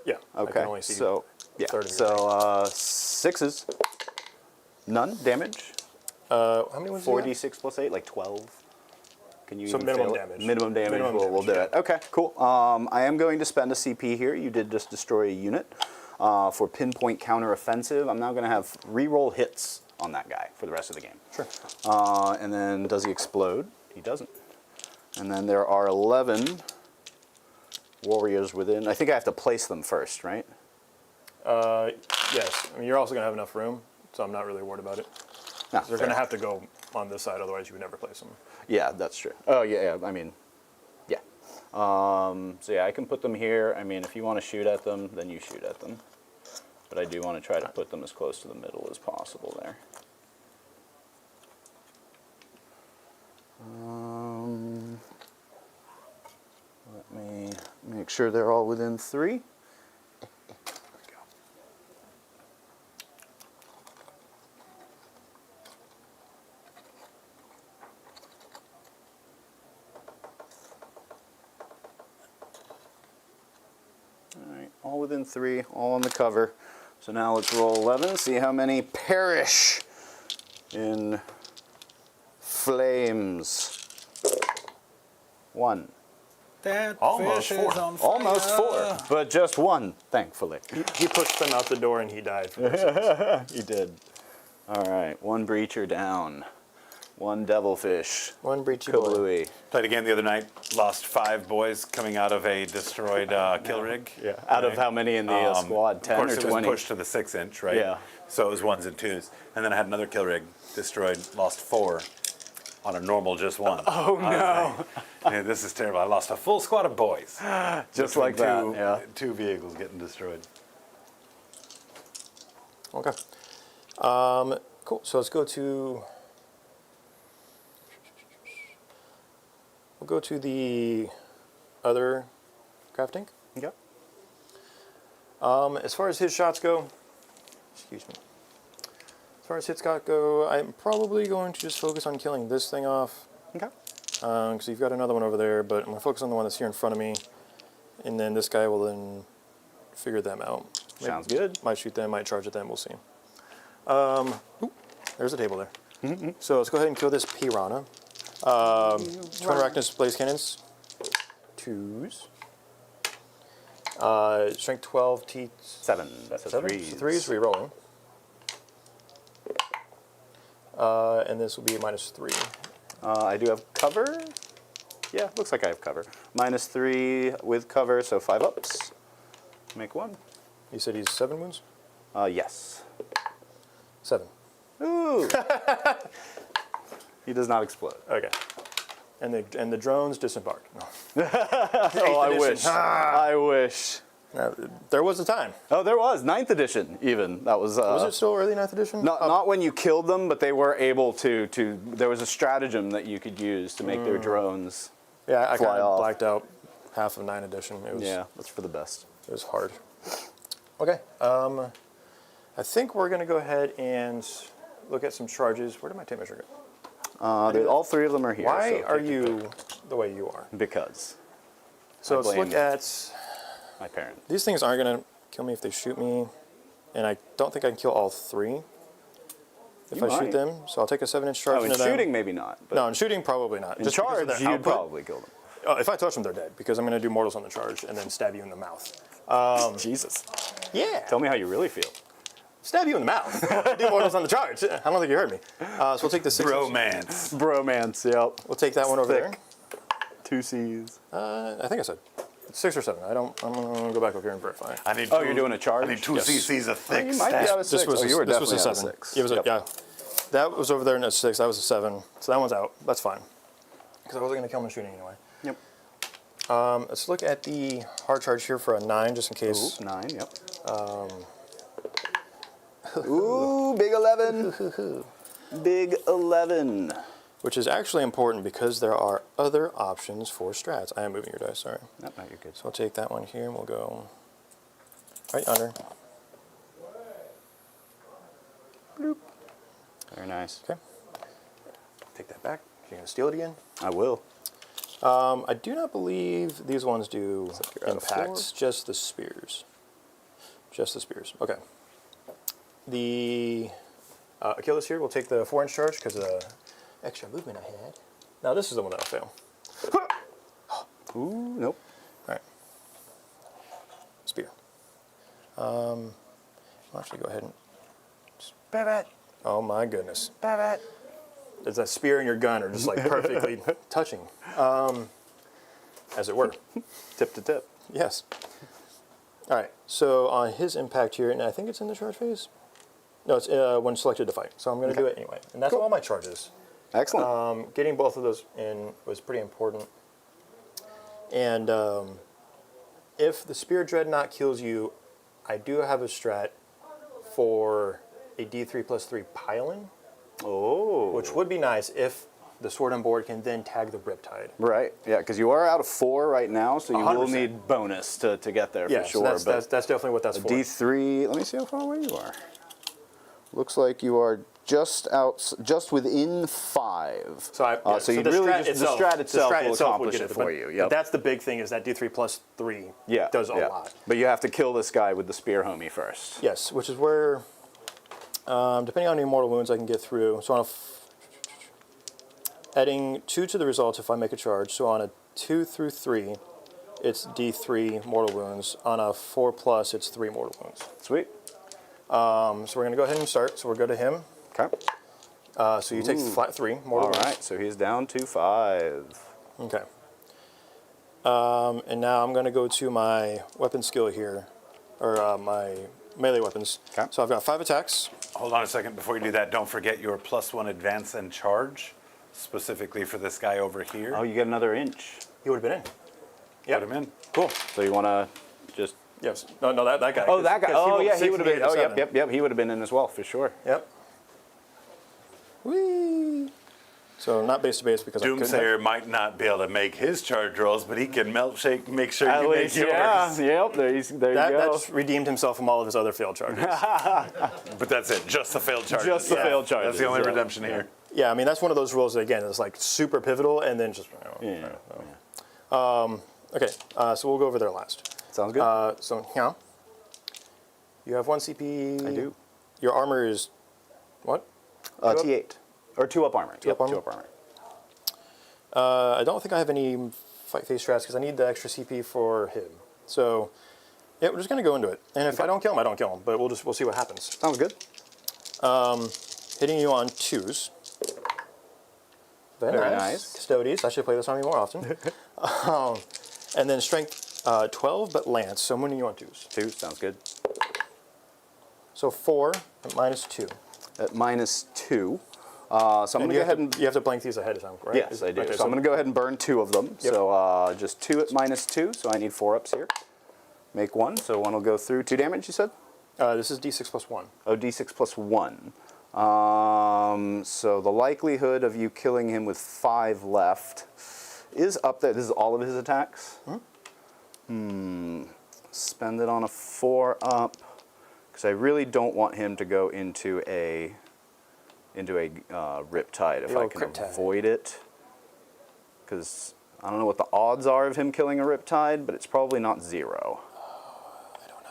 Yeah. I Okay. can only see So yeah. third of your So 6s. None damage. How many ones do you have? 4d6 plus 8, like 12. Can you So even minimum fail it? damage. Minimum damage. Minimum We'll do damage, it. Okay, cool. I am going to spend a CP here. You did just destroy a unit for pinpoint counter offensive. I'm now going to have reroll hits on that guy for the rest of the game. Sure. And then does he explode? He doesn't. And then there are 11 warriors within. I think I have to place them first, right? Yes. I mean, you're also going to have enough room, so I'm not really worried about it. Nah, They're fair. going to have to go on this side, otherwise you would never place them. Yeah, that's true. Oh, yeah, I mean, yeah. So yeah, I can put them here. I mean, if you want to shoot at them, then you shoot at them. But I do want to try to put them as close to the middle as possible there. Let me make sure they're all within 3. Alright, all within 3, all on the cover. So now let's roll 11, see how many perish in flames. 1. That Almost fish 4. is on fire. Almost 4, but just 1, thankfully. He pushed them out the door and he died for this. He did. Alright, 1 breacher down. 1 devilfish. One breachy boy. Kablooey. Played again the other night. Lost 5 boys coming out of a destroyed kill rig. Yeah. Out of how many in the squad? 10 of course, or it 20? was pushed to the 6-inch, right? Yeah. So it was 1s and 2s. And then I had another kill rig destroyed, lost 4 on a normal just 1. Oh no! Yeah, this is terrible. I lost a full squad of boys. Just Between like that. Yeah. 2 vehicles getting destroyed. Okay. Cool. So let's go to. We'll go to the other crafting. Yep. As far as his shots go, excuse me. As far as his shots go, I'm probably going to just focus on killing this thing off. Okay. Because you've got another one over there, but I'm going to focus on the one that's here in front of me. And then this guy will then figure them out. Sounds good. Might shoot them, might charge at them, we'll see. Ooh, there's a table there. So let's go ahead and kill this piranha. Twin Arachnus blaze cannons. 2s. Strength 12, T 7. That's a 7. 3. 3s, re-rolling. And this will be -3. I do have cover. Yeah, looks like I have cover. -3 with cover, so 5 ups. Make 1. You said he's 7 wounds? Yes. 7. Ooh. He does not explode. Okay. And the drones disembark. No. Oh, I wish. I wish. Now, there was a time. Oh, there was 9th edition even. That was. Was it still early 9th edition? Not when you killed them, but they were able to. There was a stratagem that you could use to make their drones. Yeah, I fly kind of off. blacked out half of 9th edition. It was, Yeah, that's for the best. It was hard. Okay. I think we're going to go ahead and look at some charges. Where did my tape measure go? All 3 of them are here. Why so are take your you pick. the way you are? Because So I let's look blame at... my parents. These things aren't going to kill me if they shoot me. And I don't think I can kill all 3 if You I shoot might. them. So I'll take a 7-inch charge Oh, in into them. shooting maybe not. But No, in shooting probably not. in Just because of charge, their you'd output. probably kill them. Oh, if I touch them, they're dead because I'm going to do mortals on the charge and then stab you in the mouth. Jesus. Yeah. Tell me how you really feel. Stab you in the mouth. Do mortals on the charge. I don't think you heard me. So we'll take the 6. Romance. Bromance, yep. We'll take that one over Thick. there. 2 C's. I think I said 6 or 7. I'm gonna go back up here and verify. I need Oh, you're doing a charge? I need 2 Yes. cc's of thick you might be stat. out of 6. This was you were this was a definitely 7. out of 6. It was Yep. yeah. That was over there in a 6. That was a 7. So that one's out. That's fine. Because I wasn't gonna kill him in shooting anyway. Yep. Let's look at the hard charge here for a 9, just in case. Ooh, 9, yep. Ooh, big 11. Big 11. Which is actually important because there are other options for strats. I am moving your dice. Sorry. No, you're good. So we'll take that one here and we'll go right under. Very nice. Okay. Take that back. You're gonna steal it again. I will. I do not believe these ones do you're out of impacts, just the spears. Just the spears. Okay. The Achilles here, we'll take the 4-inch charge because of the extra movement I had. Now this is the one that'll fail. Ooh, nope. All right. Spear. I'll actually go ahead and... Babette. Oh my goodness. Babette. Is that spear and your gun are just like perfectly touching, as it were. Tip to tip. Yes. All right, so on his impact here, and I think it's in the charge phase. No, it's when selected to fight. So I'm going to do it anyway, and that's all my charges. Excellent. Getting both of those in was pretty important. And if the Spear Dreadnought kills you, I do have a strat for a D3+3 pile-in, Oh. which would be nice if the Sword and Board can then tag the Riptide. Right, yeah, because you are out of 4 right now, so you will 100%. need bonus to get there Yeah, for sure. so that's definitely what that's for. D3, let me see how far away you are. Looks like you are just within 5. So you the really strat just the strat itself will accomplish would it get for but you. Yep. That's the big thing, is that D3+3 Yeah, does a yeah. lot. But you have to kill this guy with the spear homie first. Yes, which is where, depending on the immortal wounds I can get through, so on adding 2 to the result if I make a charge, so on a 2 through 3, it's D3 mortal wounds. On a 4+, it's 3 mortal wounds. Sweet. So we're going to go ahead and start. So we'll go to him. Okay. So you take flat 3 mortal All wounds. right, so he's down to 5. Okay. And now I'm going to go to my weapon skill here, or my melee weapons. Okay. So I've got 5 attacks. Hold on a second before you do that. Don't forget your +1 advance and charge, specifically for this guy over here. Oh, you get another inch. He would have been in. Put him in. Cool. So you want to just... Yes. No, that guy. Oh, that guy. 'cause Oh, rolled yeah, 6 he would have and been... Oh, a 7. yep. He would have been in as well, for sure. Yep. Whee! So not base to base because I couldn't have. Doomsayer might not be able to make his charge rolls, but he can milkshake, make sure At you least, make yours. yeah. Yep, there you That go. just redeemed himself from all of his other failed charges. But that's it, just the failed charges. Just the failed charges. That's the only yeah. redemption here. Yeah, I mean, that's one of those rules that, again, is like super pivotal and then just... Okay, so we'll go over there last. Sounds good. So, yeah. You have 1 CP. I do. Your armor is what? T8. Or 2 up armor. 2 up armor? 2 up armor. I don't think I have any fight phase strats because I need the extra CP for him. So, yeah, we're just going to go into it. And if I don't kill him, I don't kill him. But we'll see what happens. Sounds good. Hitting you on 2s. Very nice. Custodes. I should play this on me more often. And then strength 12, but lance. So I'm winning you on 2s. 2, sounds good. So 4 at -2. At -2. So I'm going to go ahead and... You have to blank these ahead of time, right? Yes, I do. Okay, so I'm going to go ahead and burn 2 of them. Yep. So just 2 at -2, so I need 4 ups here. Make 1, so 1 will go through. 2 damage, you said? This is D6 + 1. Oh, D6 + 1. So the likelihood of you killing him with 5 left is up there. This is all of his attacks? Spend it on a 4 up, because I really don't want him to go into a Riptide if I can avoid it. Because I don't know what the odds are of him killing a Riptide, but it's probably not 0. I don't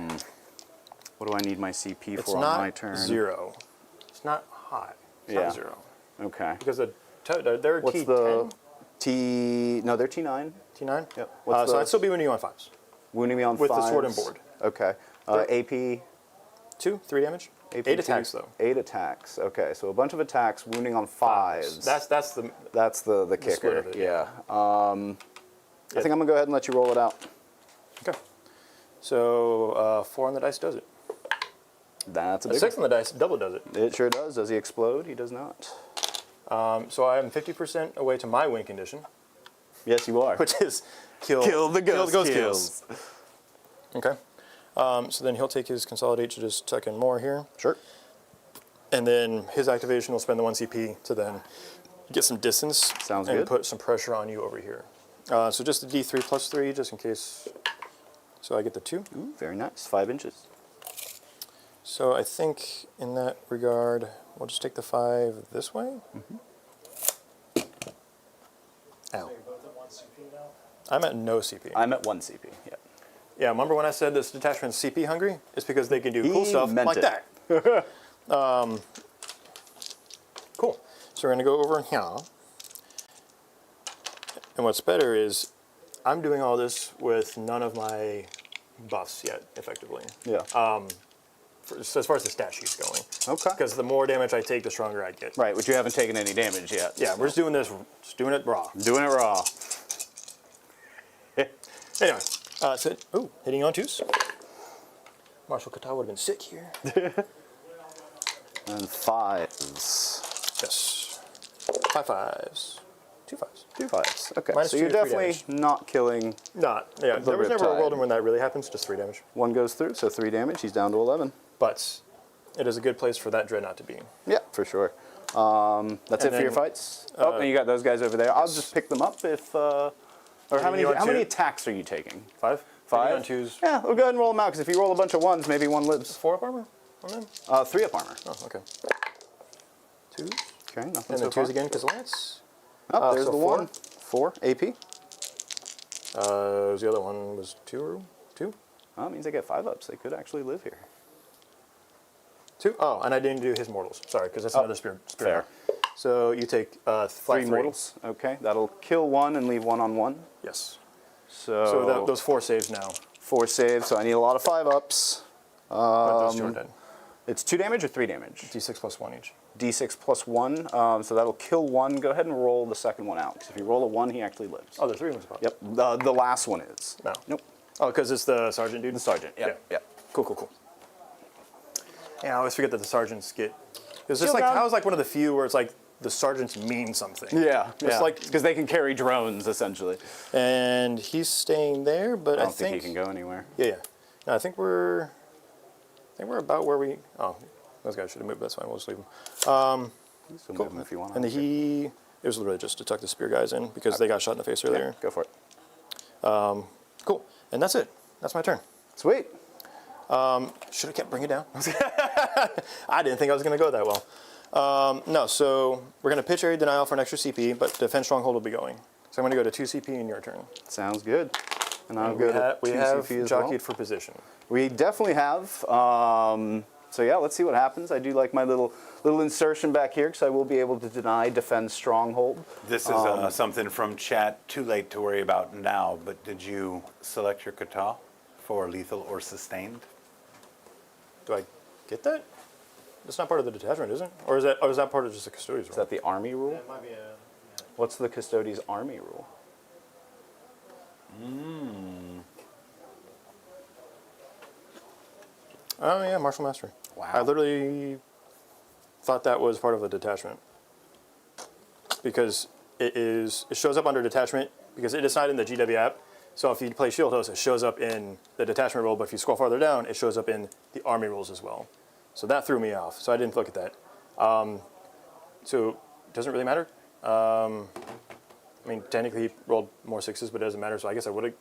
know. What do I need my CP It's for not on my turn? 0. It's not high. It's Yeah. not 0. Okay. Because they're What's T10, the T? No, they're T9. T9? Yep. So What's the- I'd still be winning you on 5s. Wounding me on With the 5s. sword and board. Okay. But- AP. 2, 3 damage. 8 attacks, though. 8 attacks. Okay, so a bunch of attacks, wounding on 5s. That's the... That's the kicker. split of it, yeah. I think I'm gonna go ahead and let you roll it out. Okay. So 4 on the dice does it. That's a A big 6 on the dice double does it. It sure does. Does he explode? He does not. So I am 50% away to my win condition, Yes, you are. which is kill the ghost kills. Okay. So then he'll take his consolidate to just tuck in more here. Sure. And then his activation will spend the 1 CP to then get some distance. Sounds and good. put some pressure on you over here. So just a D3 + 3, just in case. So I get the 2. Ooh, very nice. 5 inches. So I think in that regard, we'll just take the 5 this way. Ow. So you're both at 1 CP now? I'm at no CP. I'm at 1 CP. Yeah. Yeah, remember when I said this detachment's CP hungry? It's because they can do cool He stuff meant like it. that. Cool. So we're going to go over here. And what's better is I'm doing all this with none of my buffs yet, effectively. Yeah. So as far as the stat sheet's going. Okay. Because the more damage I take, the stronger I get. Right, which you haven't taken any damage yet. Yeah, we're just doing this, just doing it raw. Doing it raw. Anyway, Hitting on twos. Marshall Kata would have been sick here. And 5s. Yes. 5 5s. 2 5s. 2 5s. Okay, Minus so 2 you're to 3 definitely damage. not killing. Not, yeah. There was never a Riptide. world when that really happens, just 3 damage. 1 goes through, so 3 damage. He's down to 11. But it is a good place for that dreadnought to be. Yeah, for sure. That's it for your fights. And you got those guys over there. I'll just pick them up if. Or how many you on two? attacks are you taking? 5? 5 Hitting on twos. Yeah, we'll go ahead and roll them out because if you roll a bunch of 1s, maybe 1 lives. 4 up armor on them? 3 up armor. Oh, okay. 2. Okay, nothing And so then far. 2s again because Lance. Oh, there's so the 4. 1. 4 AP. The other one was 2? Oh, that means they get 5 ups. They could actually live here. 2? Oh, and I didn't do his mortals. Sorry, because that's another spear. Fair. So you take flat 3 mortals. Okay, that'll kill 1 and leave 1 on 1. Yes. So, So those 4 saves now. 4 saves, so I need a lot of 5 ups. But those 2 are dead. It's 2 damage or 3 damage? D6 plus 1 each. D6 plus 1, so that'll kill 1. Go ahead and roll the second one out, because if you roll a 1, he actually lives. Oh, there's 3 ones. Yep, the last one is. No. Nope. Oh, because it's the sergeant dude? The sergeant, yep, Yeah. yep. Cool. Yeah, I always forget that the sergeants get... It's just Shield like, down. Tao's like one of the few where it's like the sergeants mean something. Yeah, It's like... because they can carry drones, essentially. And he's staying there, but I don't think he can go anywhere. Yeah. No, I think we're about where we... Oh, those guys should have moved. That's fine. We'll just leave them. You can move him if you want. And it was literally just to tuck the spear guys in because they got shot in the face earlier. Go for it. Cool. And that's it. That's my turn. Sweet. Should have kept bringing it down. I didn't think I was going to go that well. No, so we're going to pitch area denial for an extra CP, but defense stronghold will be be going. So I'm going to go to 2 CP in your turn. Sounds good. And I'll go to We 2 have CP as jockeyed well. for position. We definitely have. So yeah, let's see what happens. I do like my little insertion back here because I will be able to deny defend stronghold. This is something from chat, too late to worry about now, but did you select your kata for lethal or sustained? Do I get that? That's not part of the detachment, is it? Or is that part of just the custodians Is rule? that the army rule? That might be a. What's the Custodes army rule? Oh yeah, martial mastery. Wow. I literally thought that was part of the detachment because it shows up under detachment because it is not in the GW app. So if you play Shield Host, it shows up in the detachment rule, but if you scroll farther down, it shows up in the army rules as well. So that threw me off. So I didn't look at that. So it doesn't really matter. I mean, technically he rolled more 6s, but it doesn't matter. So I guess I would have.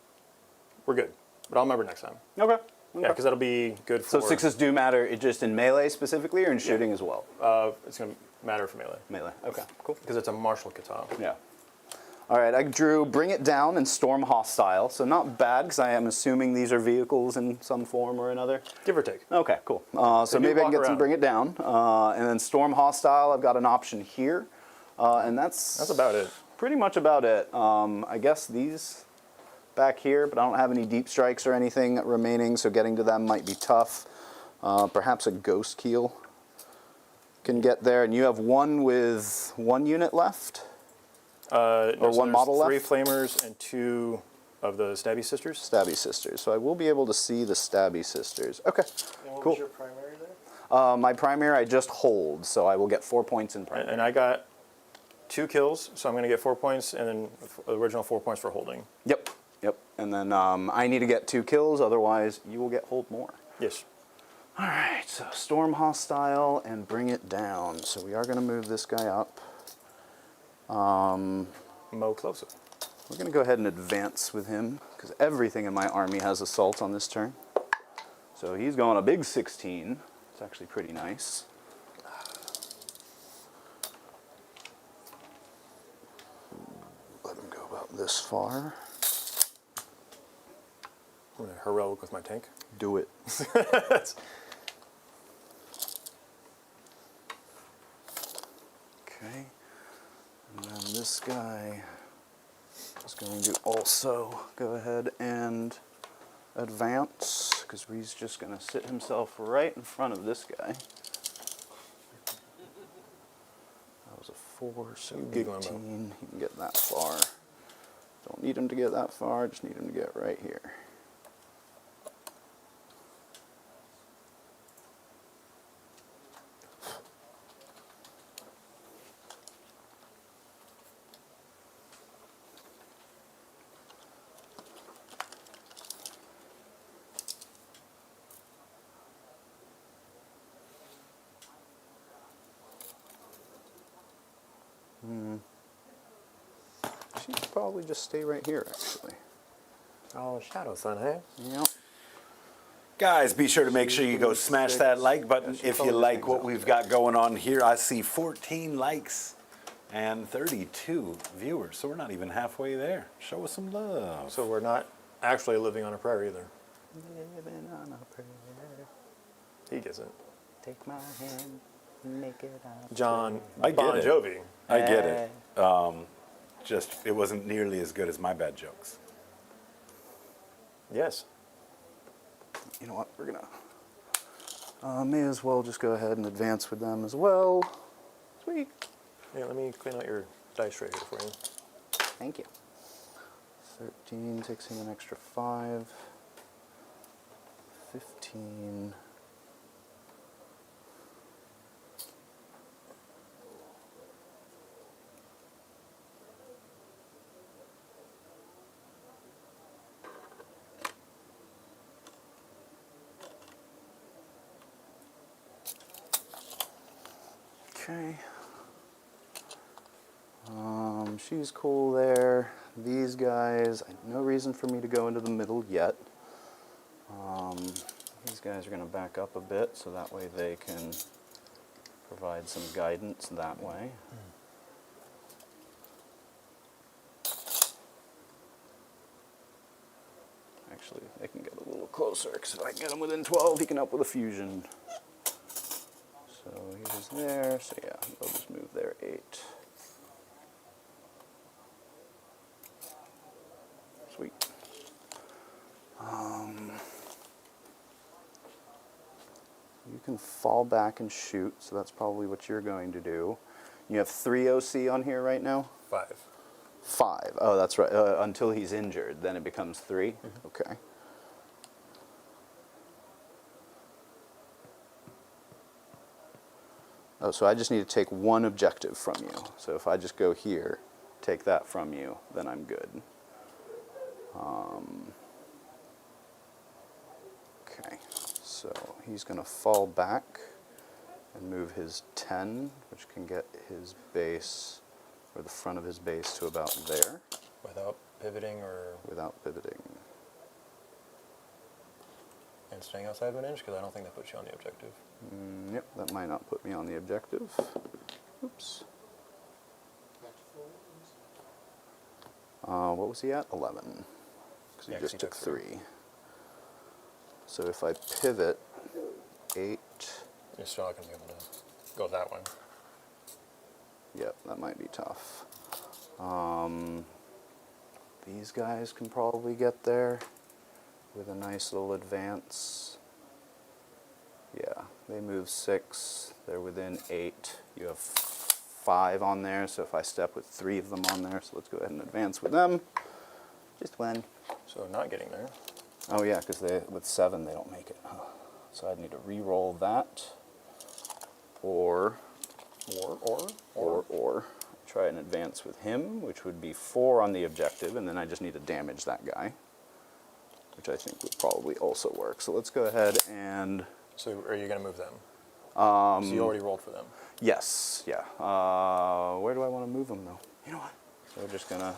We're good, but I'll remember next time. Okay. Yeah, because that'll be good for. So 6s do matter. It just in melee specifically, or in shooting as well. It's going to matter for melee Melee. Okay. Cool. because it's a martial kata. Yeah. All right. I drew Bring It Down and Storm Hostile. So not bad because I am assuming these are vehicles in some form or another. Give or take. Okay. Cool. So They do maybe I can walk get some around. Bring It Down, and then Storm Hostile. I've got an option here, and that's about it. Pretty much about it. I guess these back here, but I don't have any deep strikes or anything remaining, so getting to them might be tough. Perhaps a Ghost Keel can get there, and you have 1 with 1 unit left? No, so 1 there's model 3 left? flamers and 2 of the Stabby Sisters. Stabby Sisters. So I will be able to see the Stabby Sisters. Okay, And what cool. was your primary there? My primary I just hold, so I will get 4 points in primary. And I got 2 kills, so I'm going to get 4 points, and then the original 4 points for holding. Yep. And then I need to get 2 kills, otherwise you will get hold more. Yes. All right, so Storm Hostile and Bring It Down. So we are going to move this guy up. Mo closer. We're going to go ahead and advance with him because everything in my army has assault on this turn. So he's going a big 16. It's actually pretty nice. Let him go about this far. I'm going to heroic with my tank. Do it. Okay. And then this guy is going to also go ahead and advance because he's just going to sit himself right in front of this guy. That was a 4, so giggling about 18. He can get that far. Don't need him to get that far, just need him to get right here. probably just stay right here, actually. Oh, Shadow Sun, hey? Yep. Guys, be sure to make sure you go smash that like button if you like what we've got going on here. I see 14 likes and 32 viewers, so we're not even halfway there. Show us some love. So we're not actually living on a prayer either. Living on a prayer. He gets it. Take my hand, make it out. John I get Bon it. Jovi. I get it. Just, it wasn't nearly as good as my bad jokes. Yes. You know what? We're gonna may as well just go ahead and advance with them as well. Sweet. Yeah, let me clean out your dice tray here for you. Thank you. 13 takes in an extra 5. 15. Okay. She's cool there. These guys, no reason for me to go into the middle yet. These guys are going to back up a bit so that way they can provide some guidance that way. Actually, they can get a little closer because if I can get him within 12, he can help with a fusion. So he's there, so yeah, they'll just move there 8. Sweet. You can fall back and shoot, so that's probably what you're going to do. You have 3 OC on here right now? 5. 5. Oh, that's right. Until he's injured, then it becomes 3? Mm-hmm. Okay. Oh, so I just need to take 1 objective from you. So if I just go here, take that from you, then I'm good. Okay, so he's going to fall back and move his 10, which can get his base, or the front of his base, to about there. Without pivoting or... Without pivoting. And staying outside of an inch, because I don't think that puts you on the objective. Yep, that might not put me on the objective. Oops. Back to full, please. What was he at? 11. Because he Yeah, 'cause just he took took 3. So if I pivot 8, You're still not going to be able to go that way. yep, that might be tough. These guys can probably get there with a nice little advance. Yeah, they move 6. They're within 8. You have 5 on there, so if I step with 3 of them on there, so let's go ahead and advance with them. Just one. So not getting there. Oh yeah, because with 7 they don't make it. So I'd need to re-roll that, or try and advance with him, which would be 4 on the objective, and then I just need to damage that guy, which I think would probably also work. So let's go ahead and... So are you going to move them? So you already rolled for them. Yes, yeah. Where do I want to move them though? You know what? So we're just going to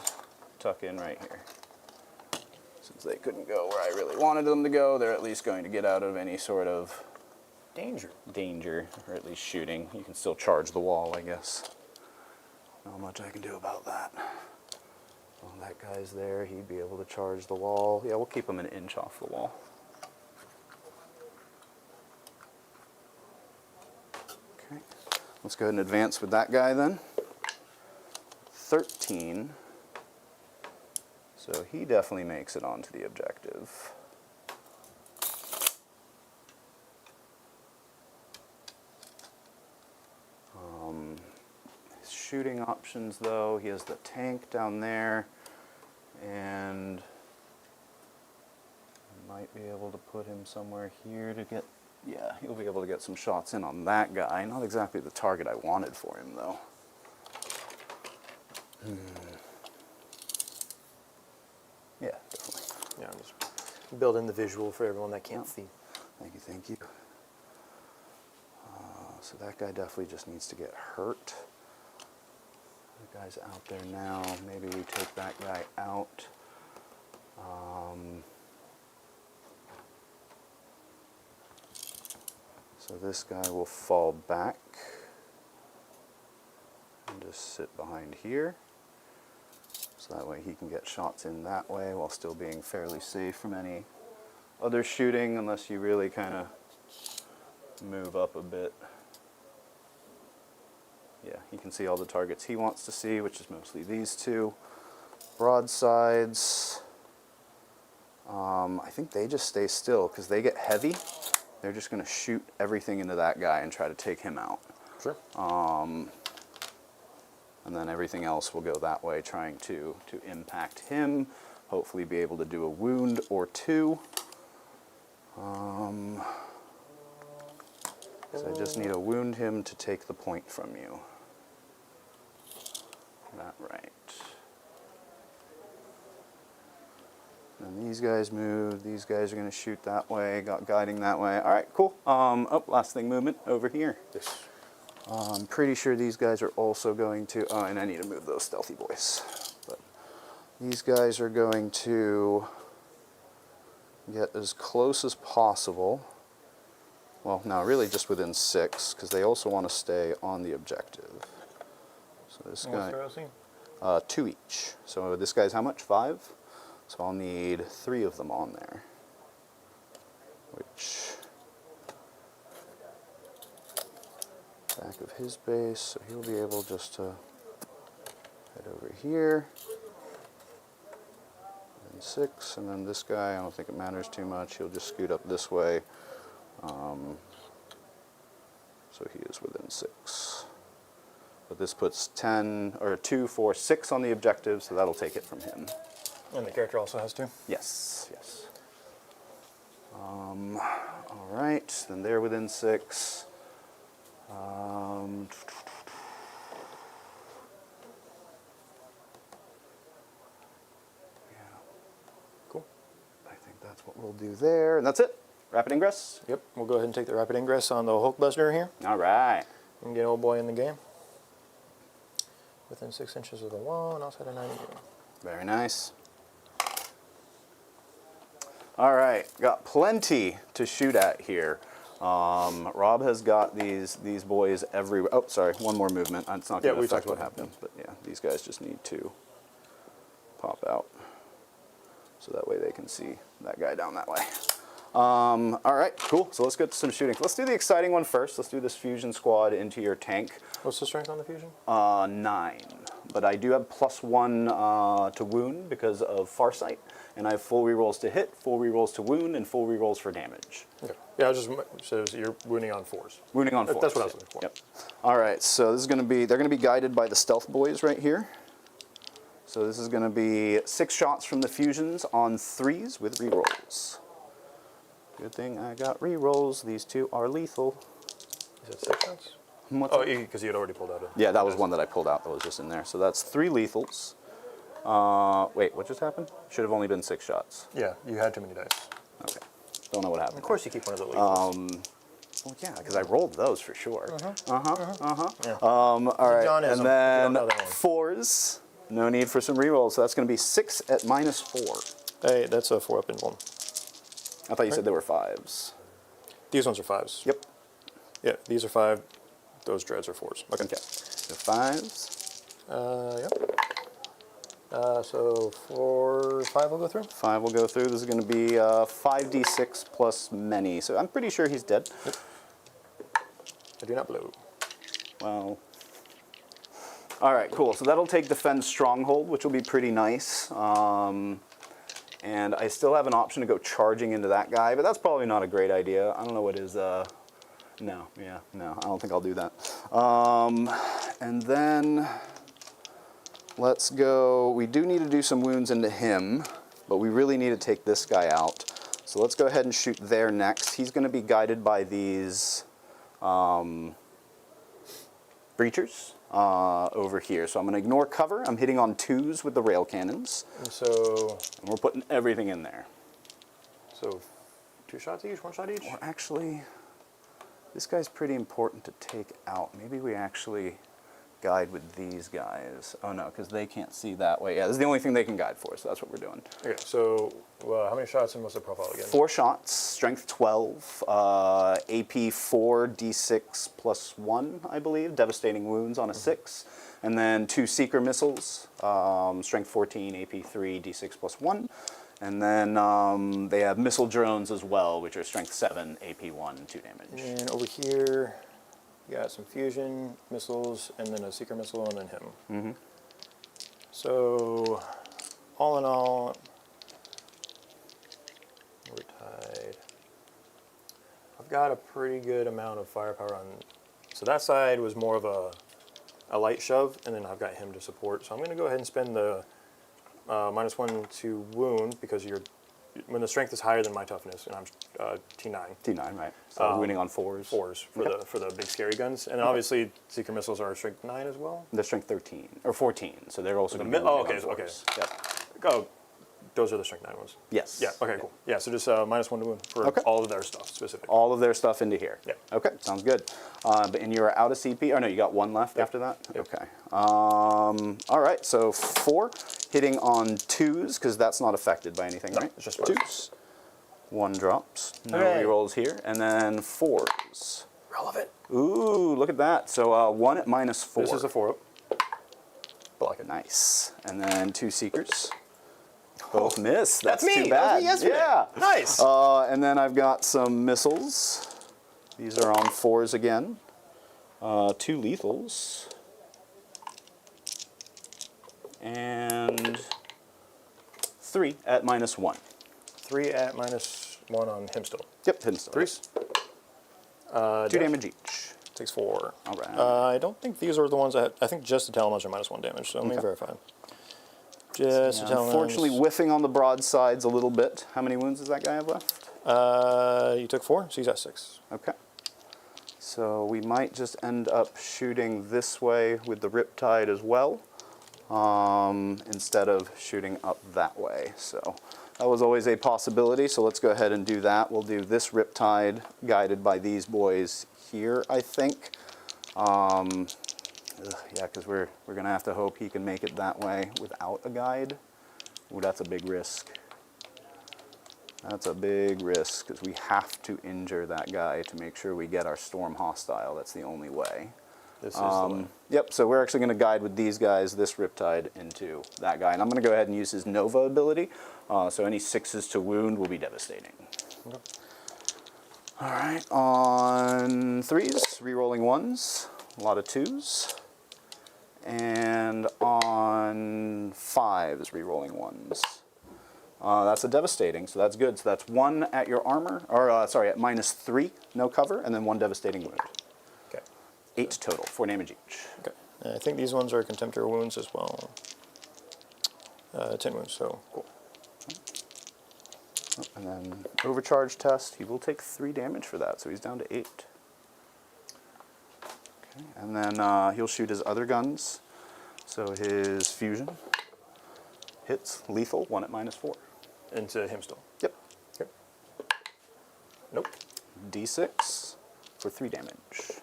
tuck in right here. Since they couldn't go where I really wanted them to go, they're at least going to get out of any sort of danger, or at least shooting. You can still charge the wall, I guess. Not much I can do about that. Well, that guy's there. He'd be able to charge the wall. Yeah, we'll keep him an inch off the wall. Okay. Let's go ahead and advance with that guy then. 13. So he definitely makes it onto the objective. His shooting options though, he has the tank down there, and I might be able to put him somewhere here to get, yeah, he'll be able to get some shots in on that guy. Not exactly the target I wanted for him though. Yeah, definitely. Yeah, I'm just building the visual for everyone that can't see. Thank you, thank you. So that guy definitely just needs to get hurt. That guy's out there now. Maybe we take that guy out. So this guy will fall back and just sit behind here. So that way he can get shots in that way while still being fairly safe from any other shooting, unless you really kind of move up a bit. Yeah, he can see all the targets he wants to see, which is mostly these two. Broadsides, I think they just stay still because they get heavy. They're just going to shoot everything into that guy and try to take him out. Sure. And then everything else will go that way, trying to impact him. Hopefully be able to do a wound or two. So I just need to wound him to take the point from you. That right. And these guys move. These guys are going to shoot that way. Got guiding that way. All right, cool. Oh, last thing, movement over here. Yes. I'm pretty sure these guys are also going to. Oh, and I need to move those stealthy boys. But these guys are going to get as close as possible. Well, no, really just within 6, because they also want to stay on the objective. So this guy, 2 each. So this guy's how much? 5? So I'll need 3 of them on there. Which, back of his base, so he'll be able just to head over here. And 6, and then this guy, I don't think it matters too much. He'll just scoot up this way. So he is within 6. But this puts 10, or 2, 4, 6 on the objective, so that'll take it from him. And the character also has to? Yes, yes. All right, then they're within 6. Yeah. Cool. I think that's what we'll do there, and that's it. Rapid ingress. Yep, we'll go ahead and take the rapid ingress on the Hulkbuster here. All right. And get old boy in the game. Within 6 inches of the wall and outside of 90 degree. Very nice. All right, got plenty to shoot at here. Rob has got these boys everywhere. Oh, sorry, one more movement. It's not going to affect what happened, but yeah, these guys just need to pop out, so that way they can see that guy down that way. All right, cool. So let's get to some shooting. Let's do the exciting one first. Let's do this fusion squad into your tank. What's the strength on the fusion? 9, but I do have +1 to wound because of Farsight, and I have full rerolls to hit, full rerolls to wound, and full rerolls for damage. Okay. Yeah, I was just so you're wounding on 4s. Wounding on 4s. That's what I was looking for. Yep. All right, so this is going to be, they're going to be guided by the stealth boys right here. So this is going to be 6 shots from the fusions on 3s with rerolls. Good thing I got rerolls. These 2 are lethal. Is that 6 shots? What's Oh, that? because you had already pulled out a... Yeah, that was one that I pulled out that was just in there. So that's 3 lethals. Wait, what just happened? Should have only been 6 shots. Yeah, you had too many dice. Okay. Don't know what happened. Of course you keep one of the lethals. Well, yeah, because I rolled those for sure. Yeah. All right, John-ism, and if you then don't know that one. 4s. No need for some rerolls. So that's going to be 6 at -4. Hey, that's a 4-up in 1. I thought you said they were 5s. These ones are 5s. Yep. Yeah, these are 5. Those dreads are 4s. Okay. Okay. So 5s. Yep. So 5 will go through? 5 will go through. This is going to be 5d6 plus many. So I'm pretty sure he's dead. Yep. I do not blow. Well. All right, cool. So that'll take Defend Stronghold, which will be pretty nice. And I still have an option to go charging into that guy, but that's probably not a great idea. I don't know what his, no, I don't think I'll do that. And then let's go, we do need to do some wounds into him, but we really need to take this guy out. So let's go ahead and shoot there next. He's going to be guided by these breachers over here. So I'm going to ignore cover. I'm hitting on 2s with the rail cannons. And we're putting everything in there. So 2 shots each, 1 shot each? Or actually, this guy's pretty important to take out. Maybe we actually guide with these guys. Oh no, because they can't see that way. Yeah, this is the only thing they can guide for, so that's what we're doing. Okay, so how many shots and what's the profile again? 4 shots, strength 12, AP 4, D6 plus 1, I believe, devastating wounds on a 6. And then 2 seeker missiles, strength 14, AP 3, D6 plus 1. And then they have missile drones as well, which are strength 7, AP 1, 2 damage. And over here, you got some fusion missiles, and then a seeker missile, and then him. Mm-hmm. So, all in all, we're tied. I've got a pretty good amount of firepower on. So that side was more of a light shove, and then I've got him to support. So I'm going to go ahead and spend the -1 to wound, because when the strength is higher than my toughness, and I'm T9. T9, right. So wounding on 4s. 4s for the big scary guns, and then obviously seeker missiles are strength 9 as well. They're strength 13 or 14, so they're also going to be. Okay. Yep. Oh, those are the strength 9 ones. Yes. Yeah. Okay. Cool. Yeah. So just -1 to wound for Okay. all of their stuff specifically. All of their stuff into here. Yeah. Okay, sounds good. And you're out of CP. Oh no, you got 1 left after that. Yep. Okay. All right. So 4 hitting on 2s, because that's not affected by anything, right? it's just 2s. 1 drops. No Hooray. rerolls here, and then 4s. Relevant. Ooh, look at that. So 1 at -4. This is a 4-up. Block it. Nice. And then 2 seekers. Both miss. That's me. too That was bad. me yesterday. Yeah. Nice. And then I've got some missiles. These are on 4s again. 2 lethals. And 3 at -1. 3 at -1 on him still. Yep, him still. 3s. 2 damage each. Takes 4. All right. I don't think these are the ones that. I think just the Telemons are -1 damage. So let me verify. Just the Telemons. Unfortunately, whiffing on the broadsides a little bit. How many wounds does that guy have left? You took 4, so he's at 6. Okay. So we might just end up shooting this way with the Riptide as well, instead of shooting up that way. So that was always a possibility, so let's go ahead and do that. We'll do this Riptide guided by these boys here, I think. Yeah, because we're going to have to hope he can make it that way without a guide. Ooh, that's a big risk. That's a big risk, because we have to injure that guy to make sure we get our Storm hostile. That's the only way. This is the way. Yep, so we're actually going to guide with these guys, this Riptide, into that guy. And I'm going to go ahead and use his Nova ability. So any 6s to wound will be devastating. Okay. All right, on 3s, re-rolling 1s, a lot of 2s. And on 5s, re-rolling 1s. That's a devastating, so that's good. So that's 1 at your armor, or sorry, at -3, no cover, and then 1 devastating wound. Okay. 8 total, 4 damage each. Okay. And I think these ones are contemptor wounds as well. 10 wounds, so cool. And then overcharge test, he will take 3 damage for that, so he's down to 8. Okay. And then he'll shoot his other guns. So his fusion hits lethal, 1 at -4. Into him still. Yep. Okay. Nope. D6 for 3 damage.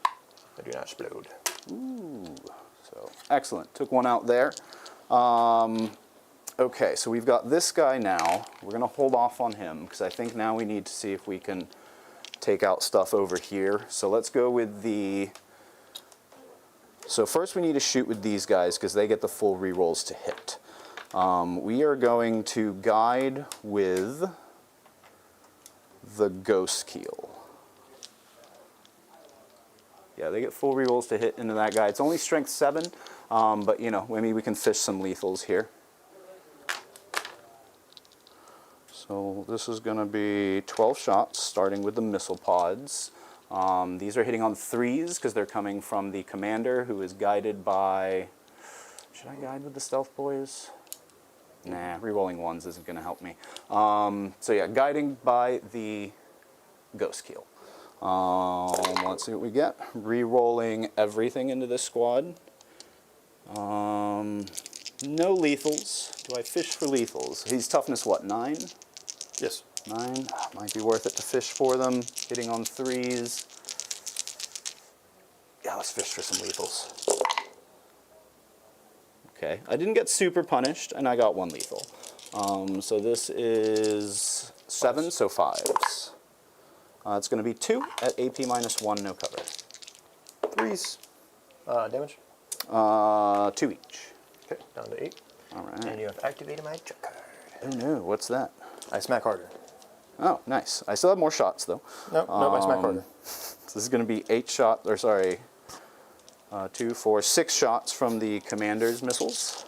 I do not explode. Ooh, so excellent. Took 1 out there. Okay, so we've got this guy now. We're going to hold off on him, because I think now we need to see if we can take out stuff over here. So let's go with the... So first we need to shoot with these guys, because they get the full rerolls to hit. We are going to guide with the Ghost Keel. Yeah, they get full rerolls to hit into that guy. It's only strength 7, but you know, maybe we can fish some lethals here. So this is going to be 12 shots, starting with the missile pods. These are hitting on 3s, because they're coming from the commander, who is guided by... Should I guide with the stealth boys? Nah, rerolling 1s isn't going to help me. So yeah, guiding by the Ghost Keel. Let's see what we get. Rerolling everything into this squad. No lethals. Do I fish for lethals? He's toughness what, 9? Yes. 9. Might be worth it to fish for them. Hitting on 3s. Yeah, let's fish for some lethals. okay. I didn't get super punished, and I got 1 lethal. So this is 7, so 5s. It's going to be 2 at AP -1, no cover. 3s. Damage. 2 each. Okay, down to 8. All right. And you have activated my check card. Oh no, what's that? I smack harder. Oh, nice. I still have more shots though. No, I smack harder. So this is going to be 8 shots, or sorry, 2, 4, 6 shots from the commander's missiles.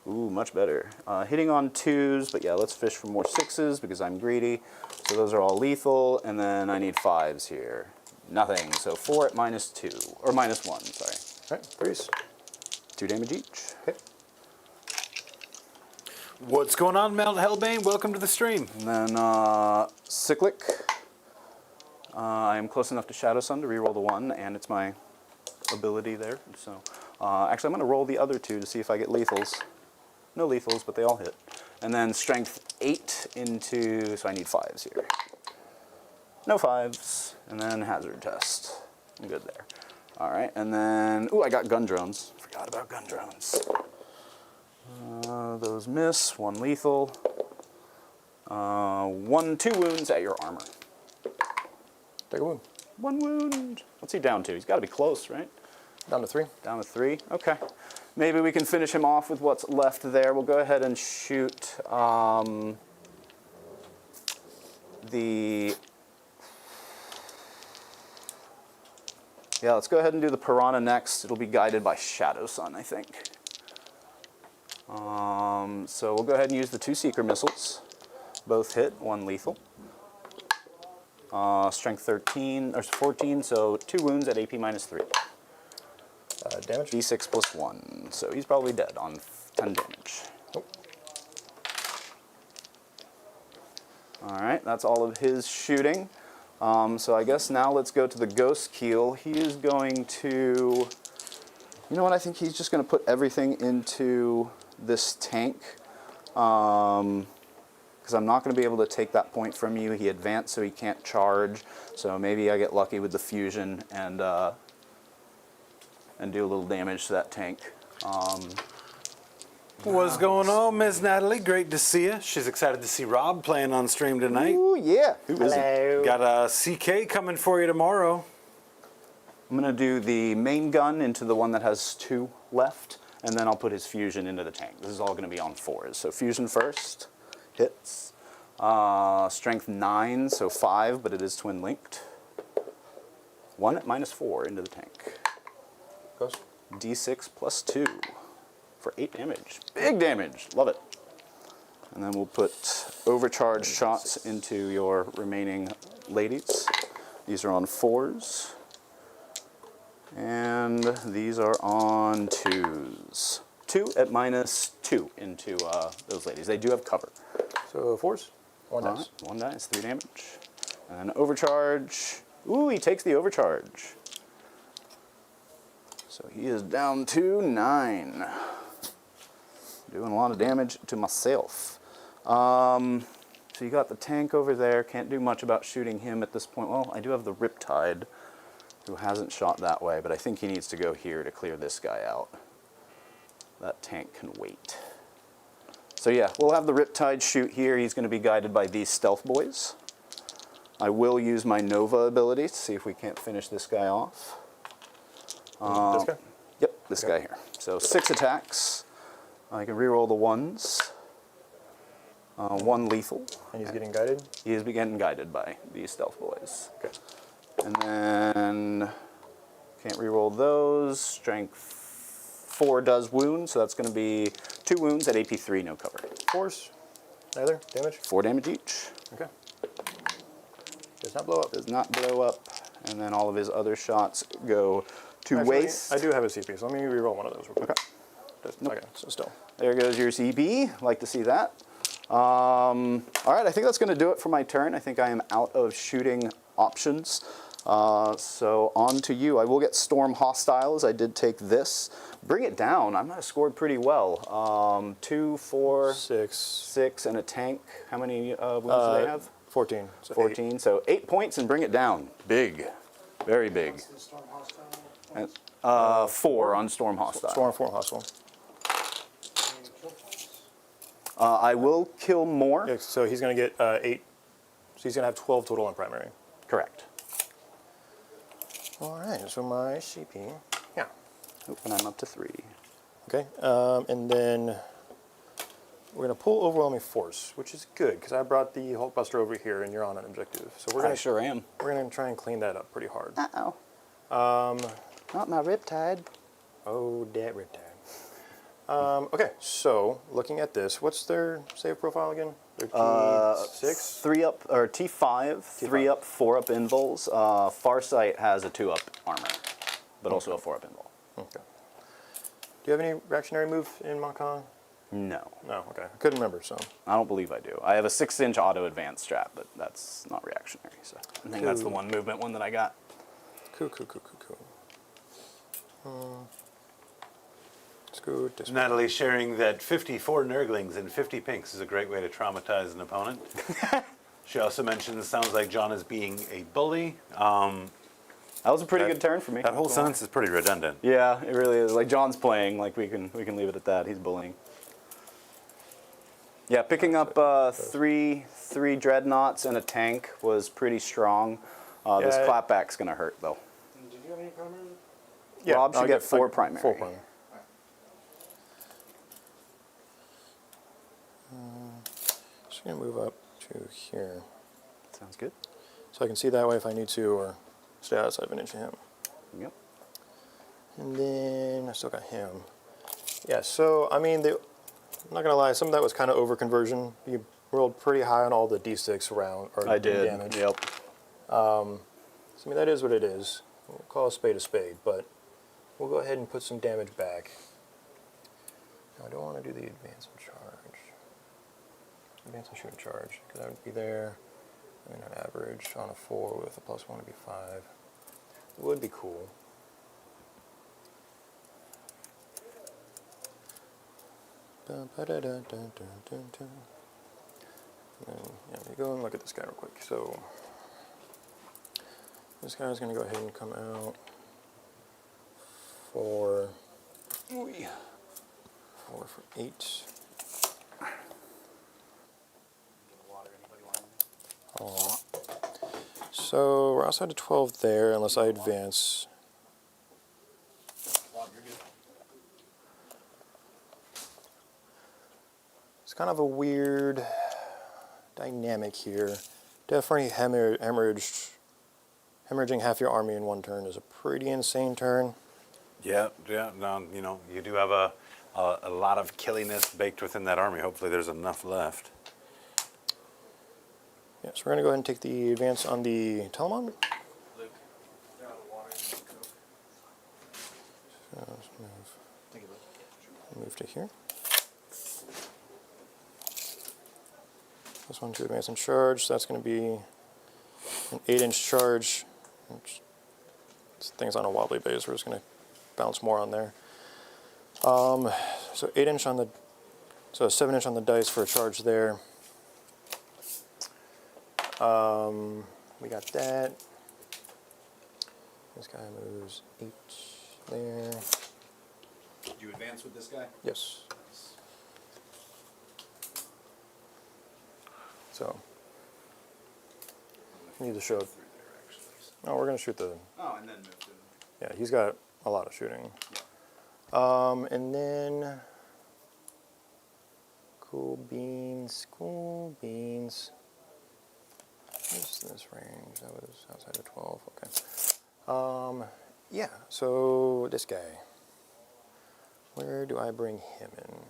Ooh, much better. Hitting on 2s, but yeah, let's fish for more 6s because I'm greedy. So those are all lethal, and then I need 5s here. Nothing, so 4 at -2, or -1, sorry. All right, 3s. 2 damage each. Okay. What's going on, Mel Hellbane? Welcome to the stream. And then Cyclic. I am close enough to Shadow Sun to reroll the 1, and it's my ability there. So actually, I'm going to roll the other 2 to see if I get lethals. No lethals, but they all hit. And then Strength 8 into, so I need 5s here. No 5s, and then Hazard Test. I'm good there. All right, and then, ooh, I got gun drones. Forgot about gun drones. Those miss, 1 lethal. 2 wounds at your armor. Take a wound. 1 wound. What's he down to? He's got to be close, right? Down to 3. Down to 3. Okay. Maybe we can finish him off with what's left there. We'll go ahead and shoot Yeah, let's go ahead and do the Piranha next. It'll be guided by Shadow Sun, I think. So we'll go ahead and use the 2 Seeker missiles. Both hit, 1 lethal. Strength 13 or 14, so 2 wounds at AP -3. Damage. D6 plus 1, so he's probably dead on 10 damage. Nope. All right, that's all of his shooting. So I guess now let's go to the Ghost Keel. He is going to, you know what, I think he's just going to put everything into this tank. Because I'm not going to be able to take that point from you. He advanced, so he can't charge. So maybe I get lucky with the fusion and do a little damage to that tank. What's going on, Ms. Natalie? Great to see you. She's excited to see Rob playing on stream tonight. Ooh, yeah. Who is it? Hello. Got a CK coming for you tomorrow. I'm going to do the main gun into the one that has 2 left, and then I'll put his fusion into the tank. This is all going to be on 4s. So fusion first. Hits. Strength 9, so 5, but it is twin linked. 1 at -4 into the tank. Goes. D6 plus 2 for 8 damage. Big damage. Love it. And then we'll put overcharge shots into your remaining ladies. These are on 4s. And these are on 2s. 2 at -2 into those ladies. They do have cover. So 4s. 1 All dice. right, 1 dice, 3 damage. And overcharge. Ooh, he takes the overcharge. So he is down to 9. Doing a lot of damage to myself. So you got the tank over there. Can't do much about shooting him at this point. Well, I do have the Riptide, who hasn't shot that way, but I think he needs to go here to clear this guy out. That tank can wait. So yeah, we'll have the Riptide shoot here. He's going to be guided by these stealth boys. I will use my Nova ability to see if we can't finish this guy off. This guy? Yep, this guy here. So 6 attacks. I can reroll the 1s. 1 lethal. And he's getting guided. He is getting guided by these stealth boys. Okay. And then can't reroll those. Strength 4 does wound, so that's going to be 2 wounds at AP3, no cover. 4s. Neither. Damage. 4 damage each. Okay. Does not blow up. Does not blow up. And then all of his other shots go to Actually, waste. I do have a CP, so let me reroll one of those real quick. Okay. Okay, so still. There goes your CP. Like to see that. All right, I think that's going to do it for my turn. I think I am out of shooting options. So on to you. I will get Storm Hostiles. I did take this. Bring it down. I might have scored pretty well. 2, 4, 6, and a tank. How many wounds do they have? 14. So 14. So 8 points and bring it down. Big. Very big. That's the Storm Hostile. 4 on Storm Hostile. Storm 4 hostile. And kill points? I will kill more. Yeah, so he's going to get 8. So he's going to have 12 total on primary. Correct. All right, so my CP. Yeah. Oop, and I'm up to 3. Okay, and then we're going to pull Overwhelming Force, which is good because I brought the Hulkbuster over here and you're on an objective. So we're I going to sure am. we're going to try and clean that up pretty hard. Uh-oh. Not my riptide. Oh, that riptide. Okay, so looking at this, what's their save profile again? Their T6? 3 up, or T5, 3 up, 4 up invols. Farsight has a 2 up armor, but also a 4 up invol. Okay. Do you have any reactionary move in Mont'ka? No, No, okay. I couldn't remember, so. I don't believe I do. I have a 6-inch auto advance strap, but that's not reactionary. So I think that's the one movement one that I got. Cool. Let's go this way. Natalie sharing that 54 Nurglings and 50 pinks is a great way to traumatize an opponent. She also mentions, sounds like John is being a bully. That was a pretty good turn for me. That whole sentence is pretty redundant. Yeah, it really is. Like John's playing, like we can leave it at that. He's bullying. Yeah, picking up 3 dreadnoughts and a tank was pretty strong. This Yeah, clapback's gonna hurt though. And did you have any primary? Rob should I'll get 4 primary. 4 primary. Just going to move up to here. Sounds good. So I can see that way if I need to, or stay outside of an inch of him. Yep. And then I still got him. Yeah, so, I mean, I'm not going to lie, some of that was kind of over-conversion. You rolled pretty high on all the d6 round, or I did. damage. Yep. So, I mean, that is what it is. We'll call a spade, but we'll go ahead and put some damage back. Now, I don't want to do the advance and charge. Advance and shoot and charge, because that would be there. I mean, an average on a 4 with a +1 would be 5. It would be cool. And yeah, you go and look at this guy real quick. So this guy's going to go ahead and come out for 8. Oh. So we're outside of 12 there, unless I advance. It's kind of a weird dynamic here. Definitely hemorrhaging half your army in one turn is a pretty insane turn. Yeah, no, you know, you do have a lot of killiness baked within that army. Hopefully there's enough left. Yeah, so we're going to go ahead and take the advance on the Telemon. Luke, they're out of water. You can go. So let's move to here. This one to advance and charge, so that's going to be an 8-inch charge. This thing's on a wobbly base, we're just going to bounce more on there. So 8-inch on the, so 7-inch on the dice for a charge there. We got that. This guy moves 8 there. Did you advance with this guy? Yes. So, I need to show. Oh, we're gonna shoot the. Oh, and then move to. Yeah, he's got a lot of shooting. And then cool beans. What's this range? That was outside of 12. Okay. Yeah. So this guy. Where do I bring him in?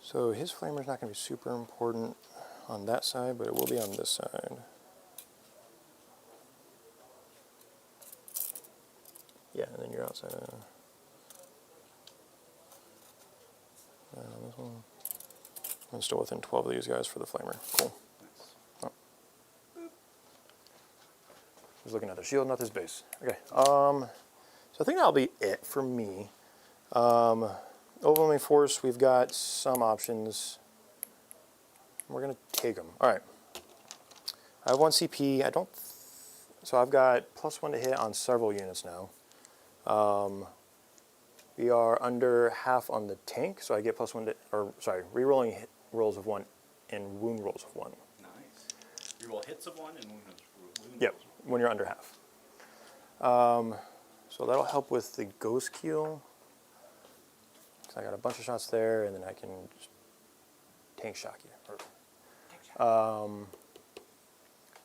So his flamer's not going to be super important on that side, but it will be on this side. Yeah, and then you're outside of... this one. I'm still within 12 of these guys for the flamer. Cool. Oh. He's looking at the shield, not his base. Okay. So I think that'll be it for me. Overwhelming Force, we've got some options. We're going to take them. All right. I have 1 CP. So I've got +1 to hit on several units now. We are under half on the tank, so I get +1 to, or sorry, rerolling hit rolls of 1 and wound rolls of 1. Nice. You roll hits of 1 and wound Yep, when you're under half. So that'll help with the ghost keel. So I got a bunch of shots there, and then I can just tank shock you.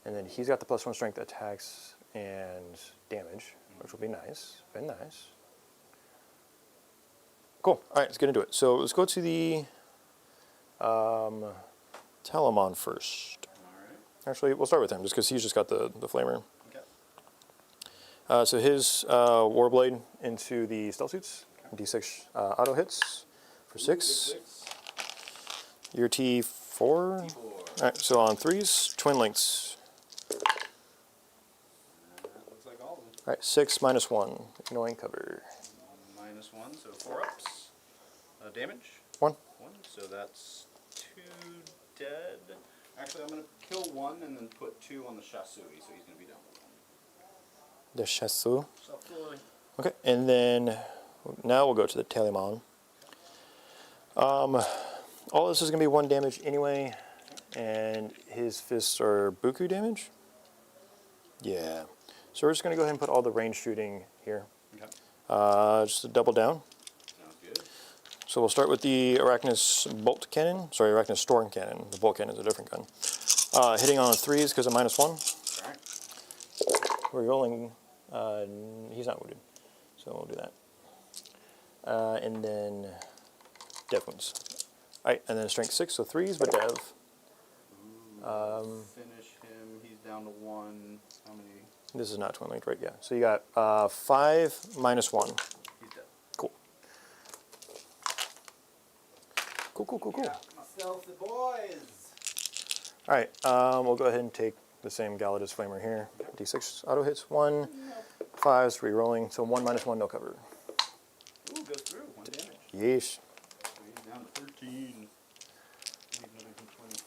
And then he's got the +1 strength attacks and damage, which will be nice. Very nice. Cool. All right, let's get into it. So let's go to the Telamon first. All right. Actually, we'll start with him, just because he's just got the flamer. Okay. So his Warblade into the stealth suits, D6 auto hits for 6. Your T4. All right, so on 3s, twin links. That looks like all of them. All right, 6 -1, ignoring cover. -1, so 4 ups. Damage? 1. 1, so that's 2 dead. Actually, I'm going to kill 1 and then put 2 on the Shasui, so he's going to be down with 1. The Shasu. Self-fully. Okay, and then now we'll go to the Telamon. All this is going to be 1 damage anyway, and his fists are Buku damage. Yeah. So we're just going to go ahead and put all the range shooting here. Okay. Just to double down. Sounds good. So we'll start with the Arachnus Bolt Cannon. Sorry, Arachnus Storm Cannon. The Bolt Cannon is a different gun. Hitting on 3s because of -1. All right. We're rolling. He's not wounded, so we'll do that. And then dev wounds. All right, and then strength 6, so 3s, but dev. Finish him. He's down to 1. How many? This is not twin linked, right? Yeah. So you got 5 -1. He's dead. Cool. Cool. Stealthy boys. All right, we'll go ahead and take the same Galladus Flamer here. D6 auto hits 1, 5s, re-rolling, so 1 -1, no cover. Ooh, goes through. 1 damage. Yeesh. So he's down to 13. Need another D20.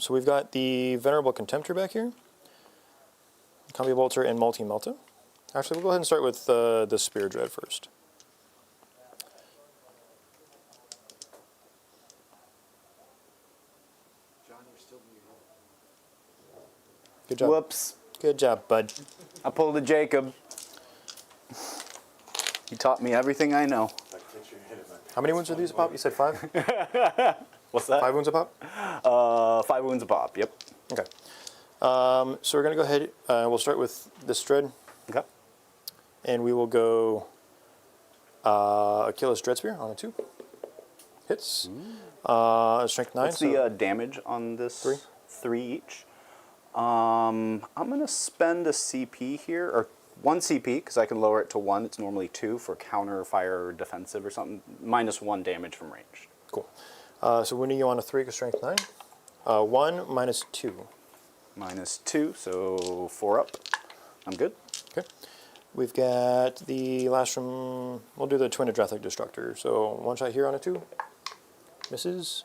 So we've got the Venerable Contemptor back here. Combi Bolter and Multi-Melta. Actually, we'll go ahead and start with the Spear Dread first. John, you're still muted. Good job. Whoops. Good job, bud. I pulled a Jacob. He taught me everything I know. How many wounds are these a pop? You said 5? What's that? 5 wounds a pop? 5 wounds a pop, yep. Okay. So we're going to go ahead, we'll start with this Dread, Okay. and we will go Achilles Dread Spear on a 2. Hits. Strength 9. What's the damage on this? 3. 3 each. I'm going to spend a CP here, or 1 CP, because I can lower it to 1. It's normally 2 for counter, fire, or defensive or something. -1 damage from range. Cool. So wounding you on a 3 because strength 9. 1 -2. -2, so 4 up. I'm good. Okay. We've got the Lastrum. We'll do the Twin Adrathic Destructor. So 1 shot here on a 2. Misses.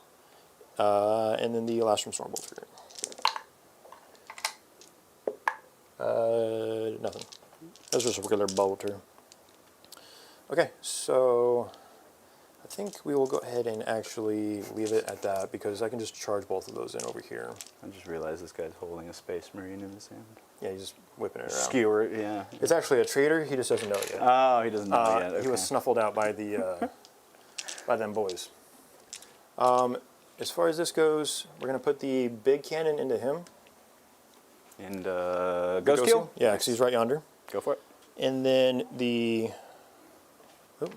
And then the Lastrum Stormbolter. Nothing. That's just a regular bolter. Okay, so I think we will go ahead and actually leave it at that because I can just charge both of those in over here. I just realized this guy's holding a Space Marine in his hand. Yeah, he's just whipping it around. Skewer it, yeah. It's actually a traitor. He just doesn't know it yet. Oh, he doesn't know yet. Okay. He was snuffled out by the by them boys. As far as this goes, we're gonna put the big cannon into him. And Ghost Kill? Yeah, because he's right yonder. Go for it. And then the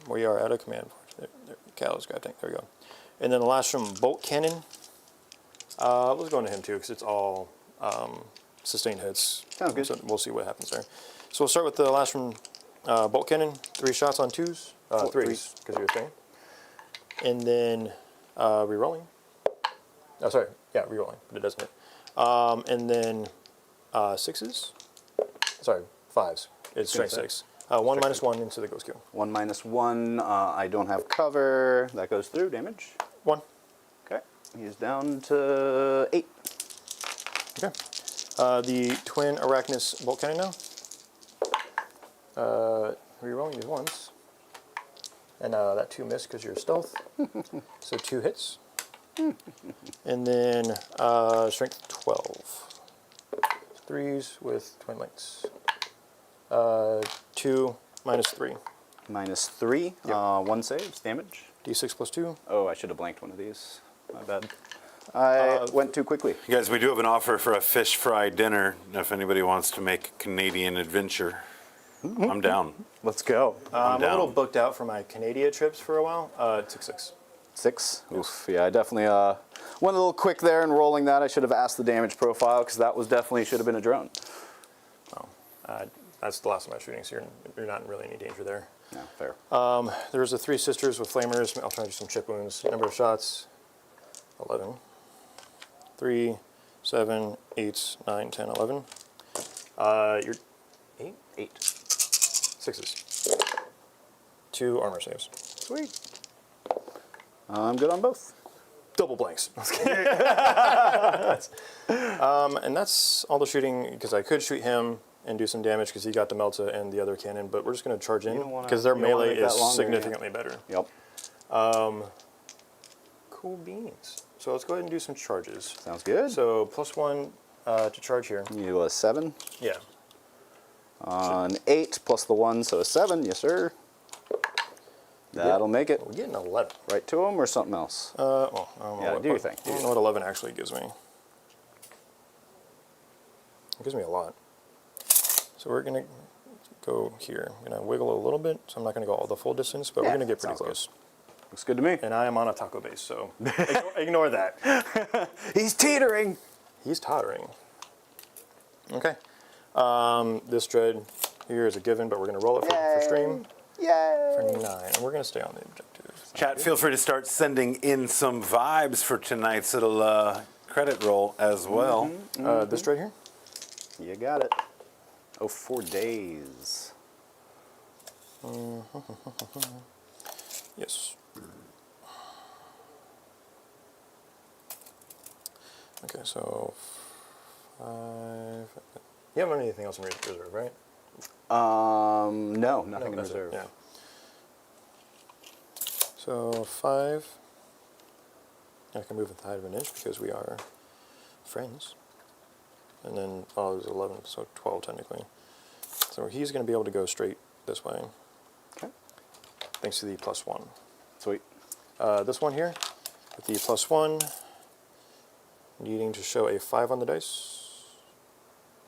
we are out of command. There, Cal's grab tank. There we go. And then the last from Bolt Cannon. Let's go into him too, because it's all sustained hits. Sounds good. So we'll see what happens there. So we'll start with the last from Bolt Cannon. 3 shots on 2s. 3s, because you were saying. And then re-rolling. Oh, sorry. Yeah, re-rolling, but it doesn't hit. And then 6s. Sorry, 5s. It's strength 6. 1 minus 1 into the ghost kill. 1 minus 1. I don't have cover. That goes through. Damage. 1. Okay. He's down to 8. Okay. The twin Arachnus bolt cannon now. Rerolling these ones. And that 2 missed because you're stealth. So 2 hits. And then strength 12. 3s with twin links. 2 minus 3. Minus 3. Yep. 1 saves. Damage. D6 plus 2. Oh, I should have blanked one of these. My bad. I went too quickly. You guys, we do have an offer for a fish fry dinner if anybody wants to make Canadian adventure. I'm down. Let's go. I'm a little down. booked out for my Canada trips for a while. 6-6. 6. Oof. Yeah, I definitely went a little quick there in rolling that. I should have asked the damage profile because that was definitely should have been a drone. That's the last of my shooting, so you're not in really any danger there. No, fair. There's the 3 sisters with flamers. I'll try to do some chip wounds. Number of shots, 11. 3, 7, 8, 9, 10, 11. You're 8? 8. 6s. 2 armor saves. Sweet. I'm good on both. Double blanks. And that's all the shooting, because I could shoot him and do some damage because he got the Melta and the other cannon, but we're just going to charge in because their melee is significantly better. Yep. Cool beans. So let's go ahead and do some charges. Sounds good. So +1 to charge here. You a 7. Yeah. An 8 plus the 1, so a 7. Yes, sir. That'll make it. We're getting 11. Right to him or something else? Well, I don't know. Yeah, do your thing. I don't know what 11 actually gives me. It gives me a lot. So we're going to go here. I'm going to wiggle a little bit, so I'm not going to go all the full distance, but we're going to get pretty sounds close. Looks good to me. And I am on a taco base, so ignore that. He's teetering. He's tottering. Okay. This dread here is a given, but we're going to roll it for stream. Yay. For 9, and we're going to stay on the objective. Chat, feel free to start sending in some vibes for tonight's little credit roll as well. This dread here? You got it. Oh, 4 days. Yes. Okay, so 5. You haven't anything else in reserve, right? No, nothing in that's it, reserve. yeah. So 5. I can move at the height of an inch because we are friends. And then, oh, there's 11, so 12 technically. So he's going to be able to go straight this way. Okay. Thanks to the +1. Sweet. This one here, with the +1, needing to show a 5 on the dice.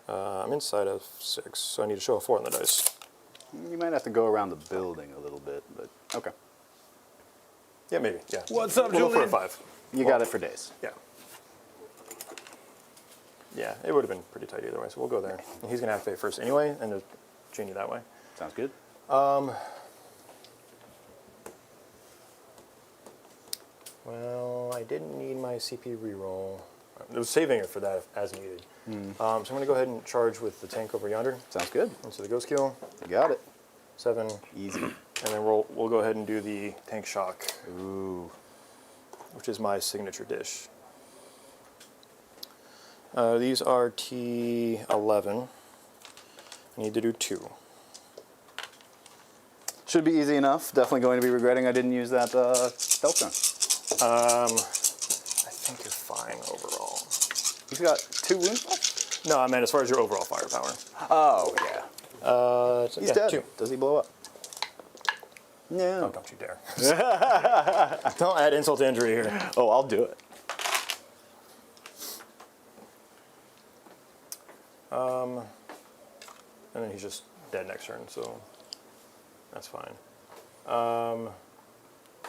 I'm inside of 6, so I need to show a 4 on the dice. You might have to go around the building a little bit, but okay. Yeah, maybe. Yeah. What's up, we'll go for a Julian? 5. You got it for days. Yeah. Yeah, it would have been pretty tight either way, so we'll go there. And he's going to have to pay first anyway, and there's Genie that way. Sounds good. Well, I didn't need my CP reroll. I was saving it for that as needed. So I'm going to go ahead and charge with the tank over yonder. Sounds good. Into the ghost kill. You got it. 7. Easy. And then we'll go ahead and do the tank shock, Ooh. which is my signature dish. These are T11. I need to do 2. Should be easy enough. Definitely going to be regretting I didn't use that stealth gun. I think you're fine overall. He's got 2 wounds left? No, I meant as far as your overall firepower. Oh, yeah. So, He's yeah, dead. 2. Does he blow up? No. Oh, don't you dare. Don't add insult to injury here. Oh, I'll do it. And then he's just dead next turn, so that's fine.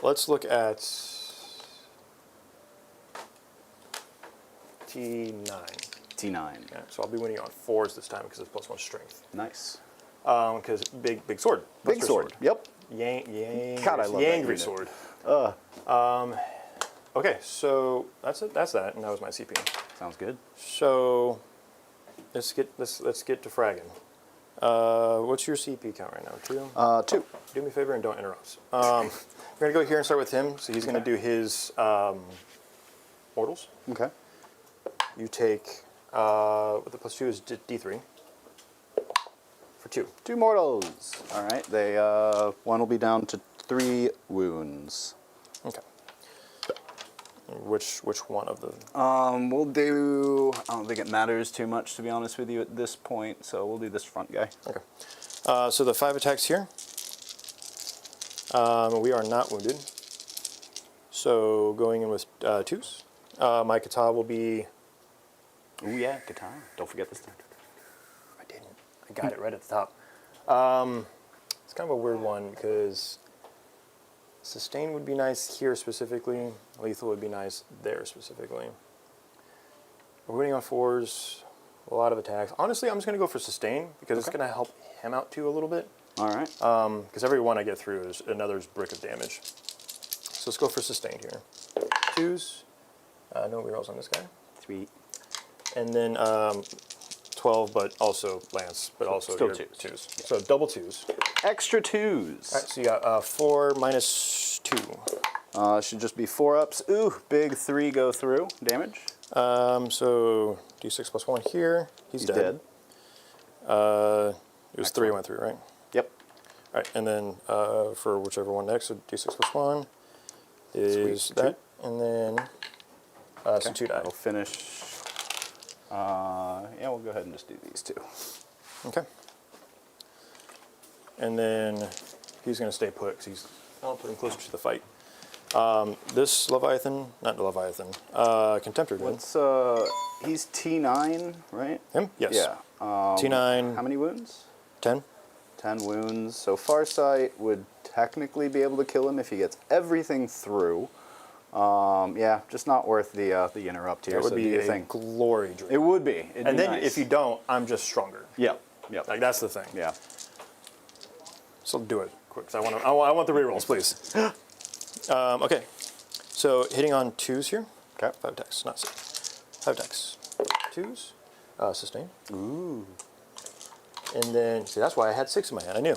Let's look at T9. T9. Yeah, so I'll be winning on 4s this time because it's +1 strength. Nice. Because big sword. Big Buster sword. Yep. God, I love that Yangry unit. sword. Okay, so that's it. That's that, and that was my CP. Sounds good. So let's get to fragging. What's your CP count right now? 2? 2. Do me a favor and don't interrupt. We're going to go here and start with him. So he's going to do his mortals. Okay. You take, with the +2 is D3. For 2. 2 mortals. All right. They one will be down to 3 wounds. Okay. Which one of the... We'll do. I don't think it matters too much, to be honest with you, at this point. So we'll do this front guy. Okay. So the 5 attacks here. We are not wounded. So going in with 2s. My kata will be... Oh yeah, guitar. Don't forget this time. I didn't. I got it right at the top. It's kind of a weird one because sustain would be nice here specifically. Lethal would be nice there specifically. We're winning on 4s. A lot of attacks. Honestly, I'm just going to go for sustain because it's going to help him out too a little bit. All right. Because every one I get through is another brick of damage. So let's go for sustain here. 2s. No rerolls on this guy. 3. And then 12, but also lance, but also still your 2s. Yeah. So double 2s. Extra 2s. All right, so you got 4 minus 2. Should just be 4-ups. Ooh, big 3 go through. Damage. So d6 plus 1 here. He's dead. It was 3 went through, right? Yep. All right, and then for whichever one next, so d6 plus 1 is Sweet. that, and then so 2 die. I'll finish. Yeah, we'll go ahead and just do these 2. Okay. And then he's going to stay put because I'll put him closer to the fight. This Leviathan, not Leviathan, Contemptor did. What's he's T9, right? Him? Yes. Yeah. T9. How many wounds? 10. 10 wounds. So Farsight would technically be able to kill him if he gets everything through. Yeah, just not worth the interrupt here. That would so be do your a thing. glory dream. It would be. It'd And be then nice. if you don't, I'm just stronger. Yep. Yep. Like that's the thing. Yeah. So do it quick because I want the rerolls, please. Okay. So hitting on 2s here. Okay. 5 attacks, not 6. 5 attacks. 2s. Sustain. Ooh. And then see that's why I had 6 in my hand. I knew.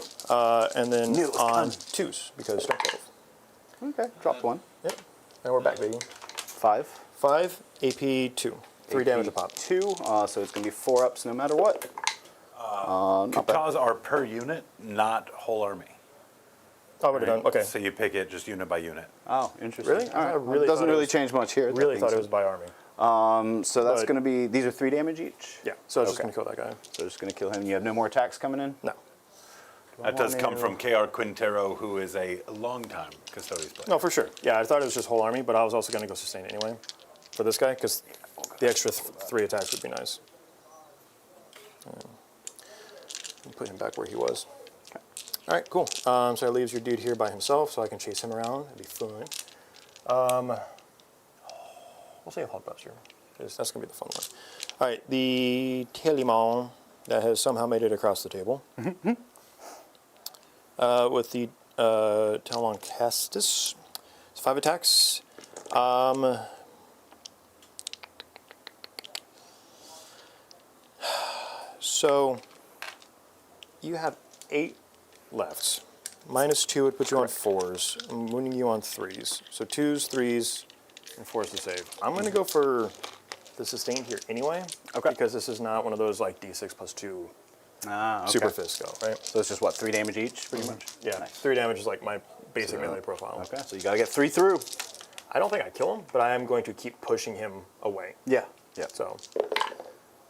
And then Knew it was on coming. 2s because strength 12. Okay. Dropped 1. Yep. And we're back, baby. 5. 5 AP 2. 3 damage a pop. 2. So it's gonna be 4-ups no matter what. Not bad. Katas are per unit, not whole army. Oh, we're done. Okay. So you pick it just unit by unit. Oh, interesting. Really? All right. I Well, really it doesn't thought it really was- change much here. Really that thought being it was by army. said. So that's but- going to be, these are 3 damage each? Yeah. So I was just Okay. gonna kill that guy. So just going to kill him. You have no more attacks coming in? No. That does come from KR Quintero, who is a long-time Custodes player. No, for sure. Yeah, I thought it was just whole army, but I was also gonna go sustain anyway for this guy because the extra 3 attacks would be nice. Put him back where he was. Okay. All right, cool. So that leaves your dude here by himself, so I can chase him around. It'd be fun. We'll say a Hogbuster, because that's gonna be the fun one. All right, the Telimon that has somehow made it across the table. With the Telimon Castus, it's 5 attacks. So you have 8 lefts. -2 would put you on 4s. I'm wounding you on 3s. So 2s, 3s, and 4s to save. I'm going to go for the sustain here anyway. Okay. Because this is not one of those like D6 plus 2 Okay. super fist go, right? So it's just what, 3 damage each, pretty much? Yeah, Nice. 3 damage is like my basic melee profile. Okay, so you got to get 3 through. I don't think I kill him, but I am going to keep pushing him away. Yeah. Yeah. So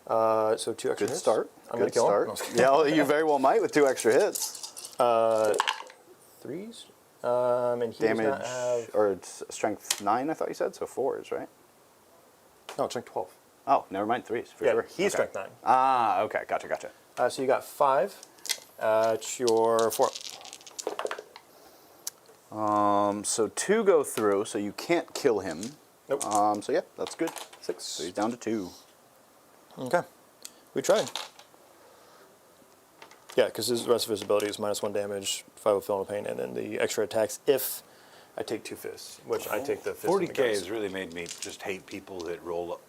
2 extra Good hits. start. I'm Good gonna kill start. him. No, I was kidding. Yeah, well, you very well might with 2 extra hits. 3s. And he does Damage, not have... or it's strength 9, I thought you said, so 4s, right? No, strength 12. Oh, never mind, 3s, for Yeah, sure. he's Okay. strength 9. Ah, okay, gotcha. So you got 5 at your 4. So 2 go through, so you can't kill him. Nope. So yeah, that's good. 6. So he's down to 2. Okay. We tried. Yeah, because the rest of his ability is -1 damage, 5 of feeling pain, and then the extra attacks if I take 2/5, which I take the fist. 40k has really made me just hate people that roll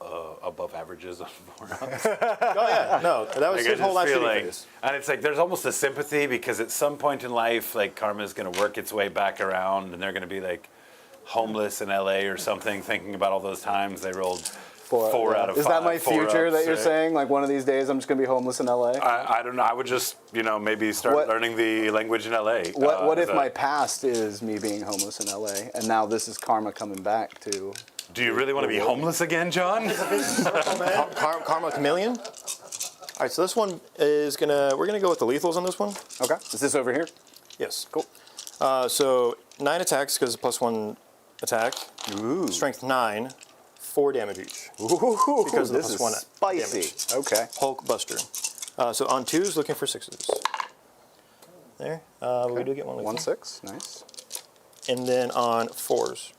above averages on morons. Oh yeah, no, that was Like, his whole last shooting like, phase. and it's like there's almost a sympathy because at some point in life, like karma is going to work its way back around, and they're going to be like homeless in LA or something, thinking about all those times they rolled four yeah. out of Is 5. that my 4 future up, that you're 6. saying? Like one of these days I'm just going to be homeless in LA? I don't know. I would just, maybe start What- learning the language in LA. What if as my past is me being homeless in LA, and now this is karma coming back to... Do you really want to be homeless again, John? Karma Chameleon. All right, so this one is we're gonna go with the lethals on this one. Okay. Is this over here? Yes. Cool. So 9 attacks because it's +1 attack. Ooh. Strength 9, 4 damage each. Ooh, Because of the this is +1 spicy. damage. Okay. Hulk Buster. So on 2s, looking for 6s. There. We do get one lethal. 1/6. Nice. And then on 4s.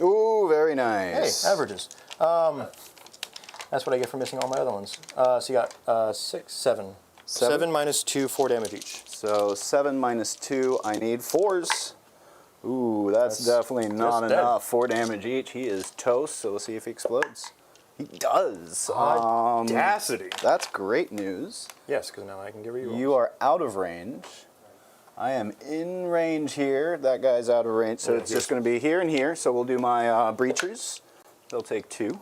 Ooh, very Hey, nice. averages. That's what I get for missing all my other ones. So you got 6, 7. 7 minus 2, 4 damage each. So 7 minus 2, I need 4s. Ooh, that's definitely not just dead. enough. 4 damage each. He is toast, so let's see if he explodes. He does. Audacity. That's great news. Yes, because now I can give you You are out of range. I am in range here. That guy's out of range, so Yeah, it's just going to be here and here. So we'll do my breachers. They'll take 2.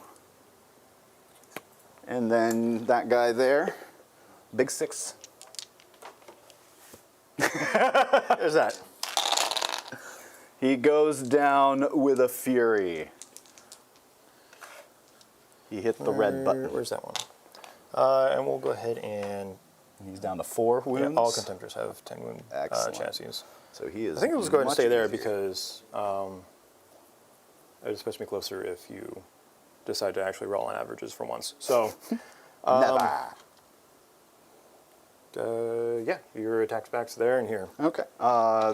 And then that guy there, big 6. There's that. He goes down with a fury. He hit the red button. Where's that one? And we'll go ahead and He's down to 4 wounds. all contemptors have 10 wound Excellent. chassis. So he is. I think we'll just go ahead and much stay there easier. because it's supposed to be closer if you decide to actually roll on averages for once. So, Never. yeah, your attack back's there and here. Okay.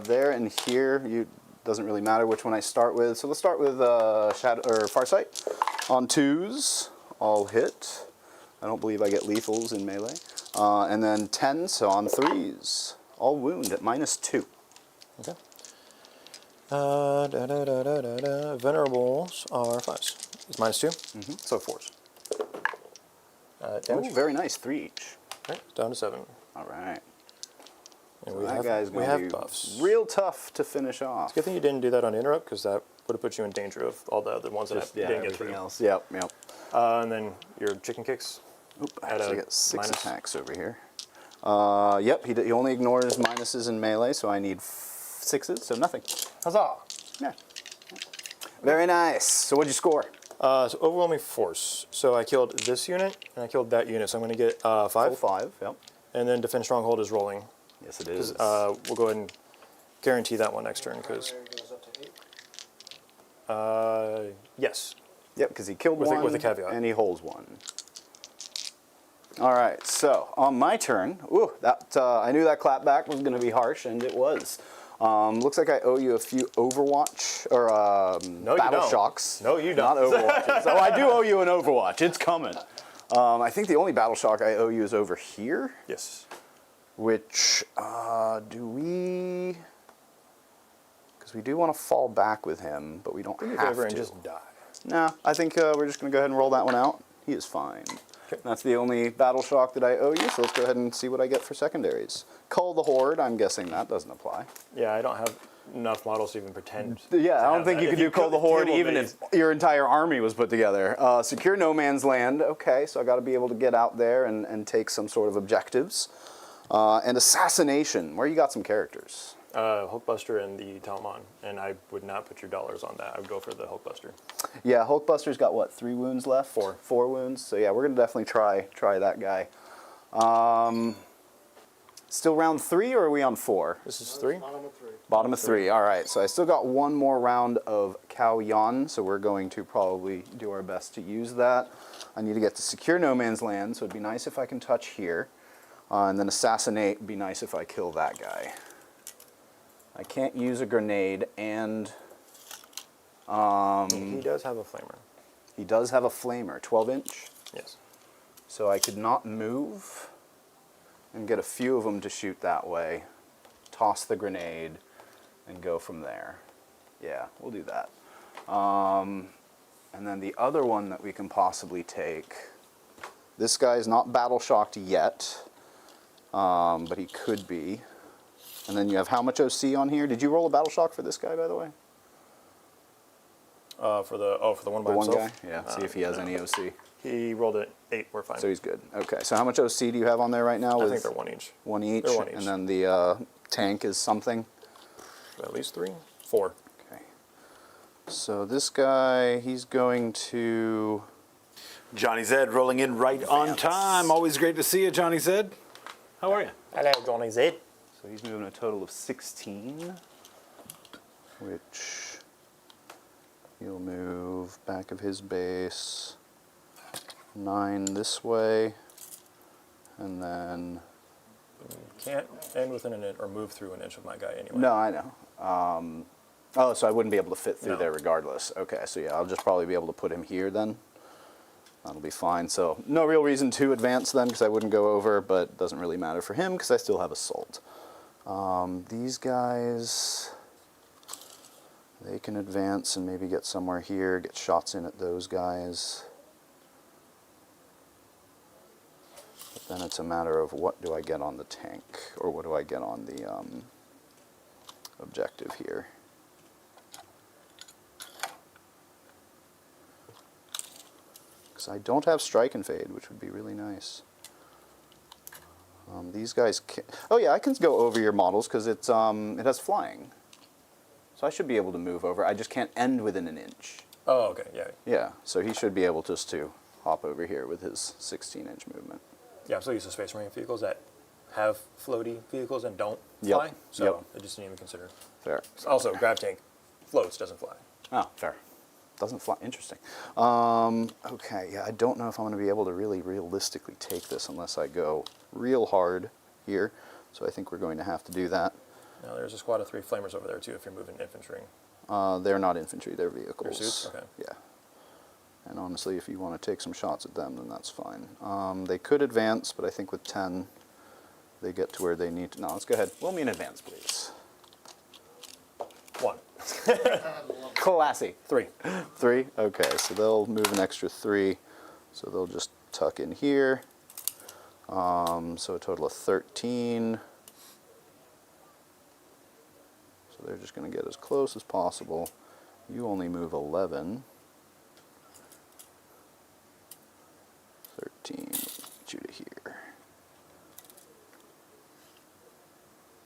There and here, doesn't really matter which one I start with. So let's start with Shadow or Farsight on 2s. All hit. I don't believe I get lethals in melee. And then 10, so on 3s. All wound at -2. Okay. Venerables are 5s. It's -2. So 4s. Damage. Ooh, very nice. 3 each. Right, down to 7. All right. And So we that have, guy's we going have to be buffs. real tough to finish off. Good thing you didn't do that on interrupt because that would have put you in danger of all the other ones that I Yeah, didn't get everything through. else. Yep. And then your chicken kicks. Oop, I At actually a got 6 minus. attacks over here. Yep, he only ignores minuses in melee, so I need 6s, so nothing. Huzzah! Yeah. Very nice. So what'd you score? So overwhelming force. So I killed this unit and I killed that unit. So I'm going to get 5. Full 5, yep. And then defend stronghold is rolling. Yes, it is. We'll go ahead and guarantee that one next turn because There goes up to 8. yes. Yep, because he killed with a- one with a caveat. and he holds 1. All right, so on my turn, I knew that clapback was going to be harsh, and it was. Looks like I owe you a few Overwatch or No, you Battle don't. Shocks. No, you Not don't. Overwatch. So I do owe you an Overwatch. It's coming. I think the only Battle Shock I owe you is over here, Yes. which do we? Because we do want to fall back with him, but we don't Do me a have favor to. and just die. No, I think we're just going to go ahead and roll that one out. He is fine. Okay. That's the only Battle Shock that I owe you, so let's go ahead and see what I get for secondaries. Cull the Horde, I'm guessing that doesn't apply. Yeah, I don't have enough models to even pretend. Yeah, I don't have think that. you If could do Cull the Horde table even made- if your entire army was put together. Secure No Man's Land, okay, so I got to be able to get out there and take some sort of objectives. And Assassination, where you got some characters. Hulkbuster and the Talmon, and I would not put your dollars on that. I would go for the Hulkbuster. Yeah, Hulkbuster's got what, 3 wounds left? 4. 4 wounds. So yeah, we're gonna definitely try that guy. Still round 3, or are we on 4? This is 3. Bottom of 3. Bottom of 3. All right. So I still got one more round of Cow Yon, so we're going to probably do our best to use that. I need to get to Secure No Man's Land, so it'd be nice if I can touch here, and then Assassinate would be nice if I kill that guy. I can't use a grenade, and He does have a flamer. he does have a flamer, 12-inch. Yes. So I could not move and get a few of them to shoot that way, toss the grenade, and go from there. Yeah, we'll do that. And then the other one that we can possibly take, this guy's not battle shocked yet, but he could be. And then you have how much OC on here? Did you roll a battle shock for this guy, by the way? For the one by The one himself? guy? Yeah, see if he has any OC. He rolled an 8. We're fine. So he's good. Okay, so how much OC do you have on there right now? I think they're one each. One each? They're one each. And then the tank is something? At least 3? 4. Okay. So this guy, he's going to... Johnny Zed rolling in right on time. Always great to see you, Johnny Zed. How are you? Hello, Johnny Z. So he's moving a total of 16, which he'll move back of his base 9 this way, and then... Can't end within an inch or move through an inch of my guy anyway. No, I know. Oh, so I wouldn't be able to fit through No. there regardless. Okay, so yeah, I'll just probably be able to put him here then. That'll be fine. So no real reason to advance then, because I wouldn't go over, but it doesn't really matter for him because I still have assault. These guys, they can advance and maybe get somewhere here, get shots in at those guys. But then it's a matter of what do I get on the tank, or what do I get on the objective here. Because I don't have strike and fade, which would be really nice. These guys can... Oh yeah, I can go over your models because it's it has flying. So I should be able to move over. I just can't end within an inch. Oh, okay, yeah. Yeah, so he should be able just to hop over here with his 16-inch movement. Yeah, I'm so used to Space Marine vehicles that have floaty vehicles and don't Yep, fly. So yep. I just didn't even consider. Fair. Also, Grav Tank floats, doesn't fly. Oh, fair. Doesn't fly. Interesting. Okay, yeah, I don't know if I'm going to be able to really realistically take this unless I go real hard here. So I think we're going to have to do that. Now, there's a squad of 3 flamers over there, too, if you're moving infantry. They're not infantry, they're vehicles. They're suits? Okay. Yeah. And honestly, if you want to take some shots at them, then that's fine. They could advance, but I think with 10, they get to where they need to. No, let's go ahead. Roll me an advance, please. 1. Classy. 3. 3? Okay, so they'll move an extra 3. So they'll just tuck in here. So a total of 13. So they're just going to get as close as possible. You only move 11. 13. Get you to here.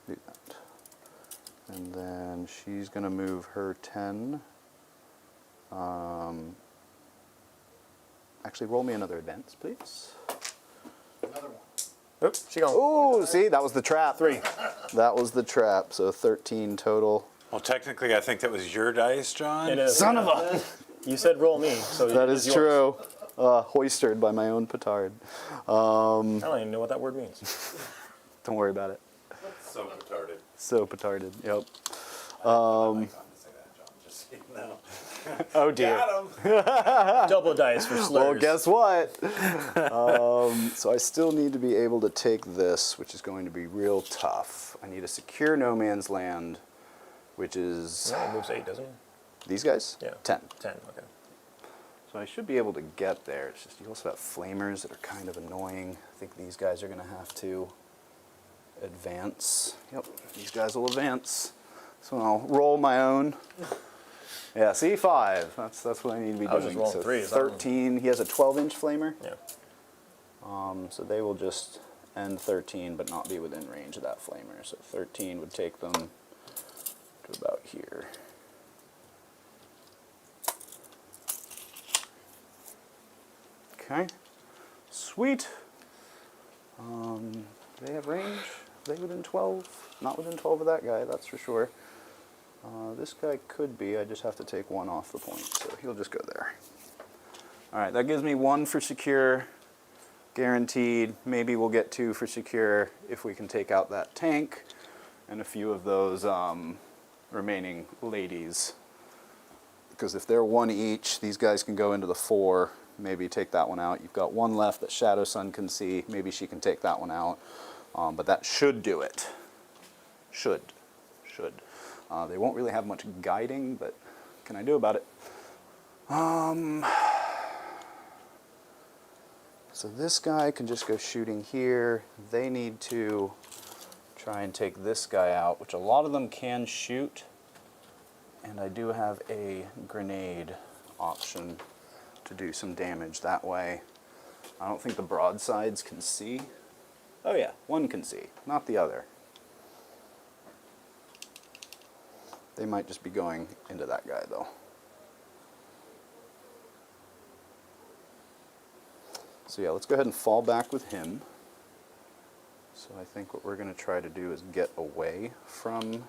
Do that. And then she's going to move her 10. Actually, roll me another advance, please. Another one. Oops, she gone. Oh, see, that was the trap. 3. That was the trap. So 13 total. Well, technically, I think that was your dice, John. It is. Son of a... You said roll me, so That it's is yours. true. Hoisted by my own petard. I don't even know what that word means. Don't worry about it. So retarded. So petarded. Yep. Just so you know. Oh dear. Got him. Double dice for slurs. Well, guess what? So I still need to be able to take this, which is going to be real tough. I need a secure no man's land, which is No, it moves 8, doesn't it? these guys? Yeah. 10. 10, okay. So I should be able to get there. It's just you also have flamers that are kind of annoying. I think these guys are going to have to advance. Yep, these guys will advance. So I'll roll my own. Yeah, see, 5. That's what I need to be I was doing. just rolling So 3s. 13. He has a 12-inch flamer. Yeah. So they will just end 13, but not be within range of that flamer. So 13 would take them to about here. Okay, sweet. Do they have range? Are they within 12? Not within 12 of that guy, that's for sure. This guy could be. I just have to take 1 off the point, so he'll just go there. All right, that gives me 1 for secure, guaranteed. Maybe we'll get 2 for secure if we can take out that tank and a few of those remaining ladies. Because if they're 1 each, these guys can go into the 4. Maybe take that one out. You've got 1 left that Shadow Sun can see. Maybe she can take that one out. But that should do it. Should. They won't really have much guiding, but what can I do about it? So this guy can just go shooting here. They need to try and take this guy out, which a lot of them can shoot. And I do have a grenade option to do some damage that way. I don't think the broadsides can see. Oh yeah, one can see, not the other. They might just be going into that guy though. So yeah, let's go ahead and fall back with him. So I think what we're going to try to do is get away from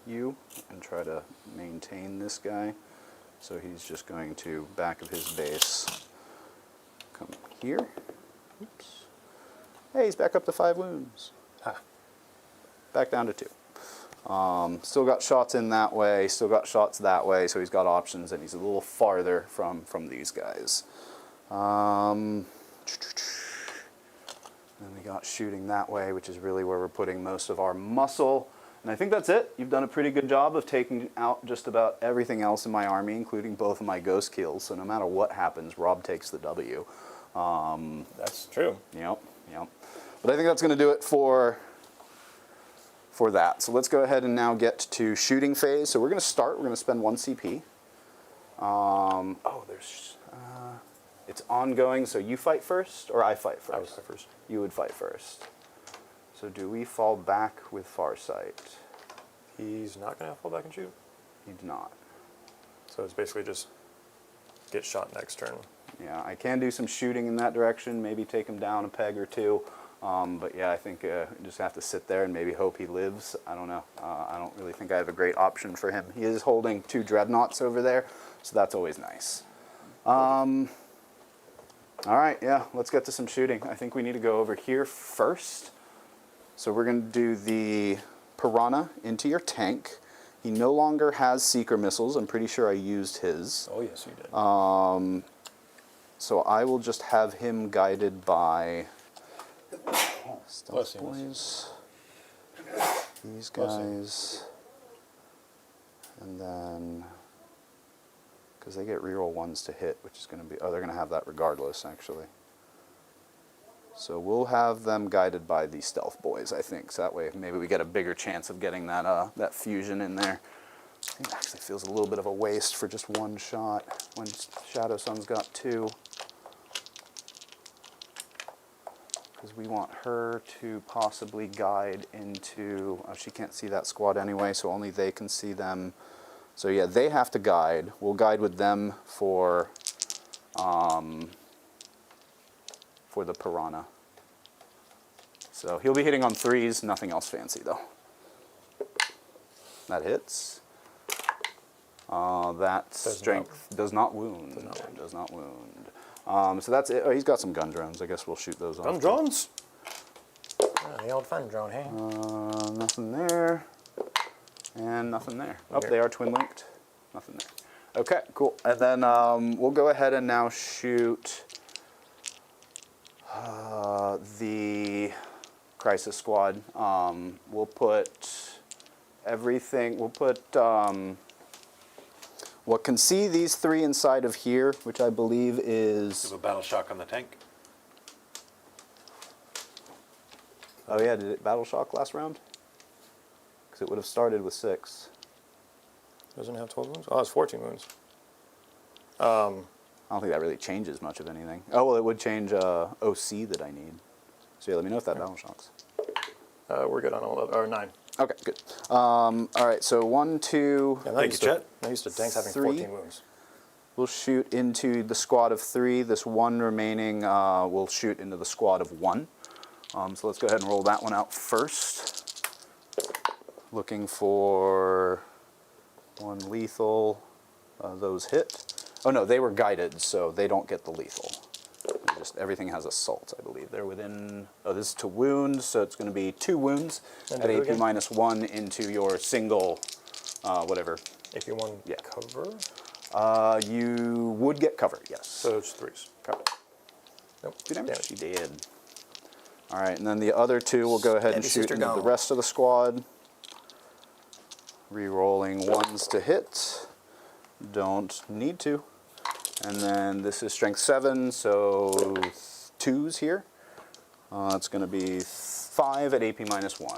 you and try to maintain this guy. So he's just going to back of his base come here. Oops. Hey, he's back up to 5 wounds. Back down to 2. Still got shots in that way, still got shots that way, so he's got options, and he's a little farther from these guys. Then we got shooting that way, which is really where we're putting most of our muscle. And I think that's it. You've done a pretty good job of taking out just about everything else in my army, including both of my ghost kills. So no matter what happens, Rob takes the W. That's true. Yep. But I think that's going to do it for that. So let's go ahead and now get to shooting phase. So we're going to start. We're going to spend 1 CP. It's ongoing, so you fight first, or I fight first? I would fight first. You would fight first. So do we fall back with Farsight? He's not going to fall back and shoot. He's not. So it's basically just get shot next turn. Yeah, I can do some shooting in that direction, maybe take him down a peg or 2. But yeah, I think you just have to sit there and maybe hope he lives. I don't know. I don't really think I have a great option for him. He is holding 2 dreadnoughts over there, so that's always nice. All right, yeah, let's get to some shooting. I think we need to go over here first. So we're going to do the Piranha into your tank. He no longer has seeker missiles. I'm pretty sure I used his. Oh, yes, you did. So I will just have him guided by Stealth Bless you. Boys, these guys, and then, because they get reroll 1s to hit, which is going to be, oh, they're going to have that regardless, actually. So we'll have them guided by the Stealth Boys, I think. So that way maybe we get a bigger chance of getting that, that fusion in there. I think it actually feels a little bit of a waste for just 1 shot when Shadow Sun's got 2. Because we want her to possibly guide into, oh, she can't see that squad anyway, so only they can see them. So yeah, they have to guide. We'll guide with them for the Piranha. So he'll be hitting on 3s, nothing else fancy though. That hits. That strength does not wound. Does not wound. So that's it. Oh, he's got some gun drones. I guess we'll shoot those off. Gun drones? The old fun drone, hey? Nothing there. And nothing there. Oh, they are twin linked. Nothing there. Okay, cool. And then we'll go ahead and now shoot the Crisis Squad. We'll put everything. We'll put what can see these 3 inside of here, which I believe is. You have a battle shock on the tank. Oh yeah, did it battle shock last round? Because it would have started with 6. Doesn't have 12 wounds? Oh, it's 14 wounds. I don't think that really changes much of anything. Oh, well, it would change OC that I need. So yeah, let me know if that battle shocks. We're good on 11, or 9. Okay, good. All right, so 1, 2, Yeah, Thank you, Chet. I'm used to tanks having 3. 14 wounds. We'll shoot into the squad of 3. This 1 remaining will shoot into the squad of 1. So let's go ahead and roll that one out first. Looking for 1 lethal. Those hit. Oh no, they were guided, so they don't get the lethal. Just everything has assault, I believe. They're within. Oh, this is to wound, so it's going to be 2 wounds And at do it AP again? -1 into your single, whatever. If you want Yeah. cover, You would get cover, yes. so it's 3s. Cover. Nope. 2 damage. Damage. She did. All right, and then the other 2 will go ahead and Steady shoot sister into the gone. rest of the squad. Re-rolling 1s to hit. Don't need to. And then this is strength 7, so 2s here. It's going to be 5 at AP minus 1.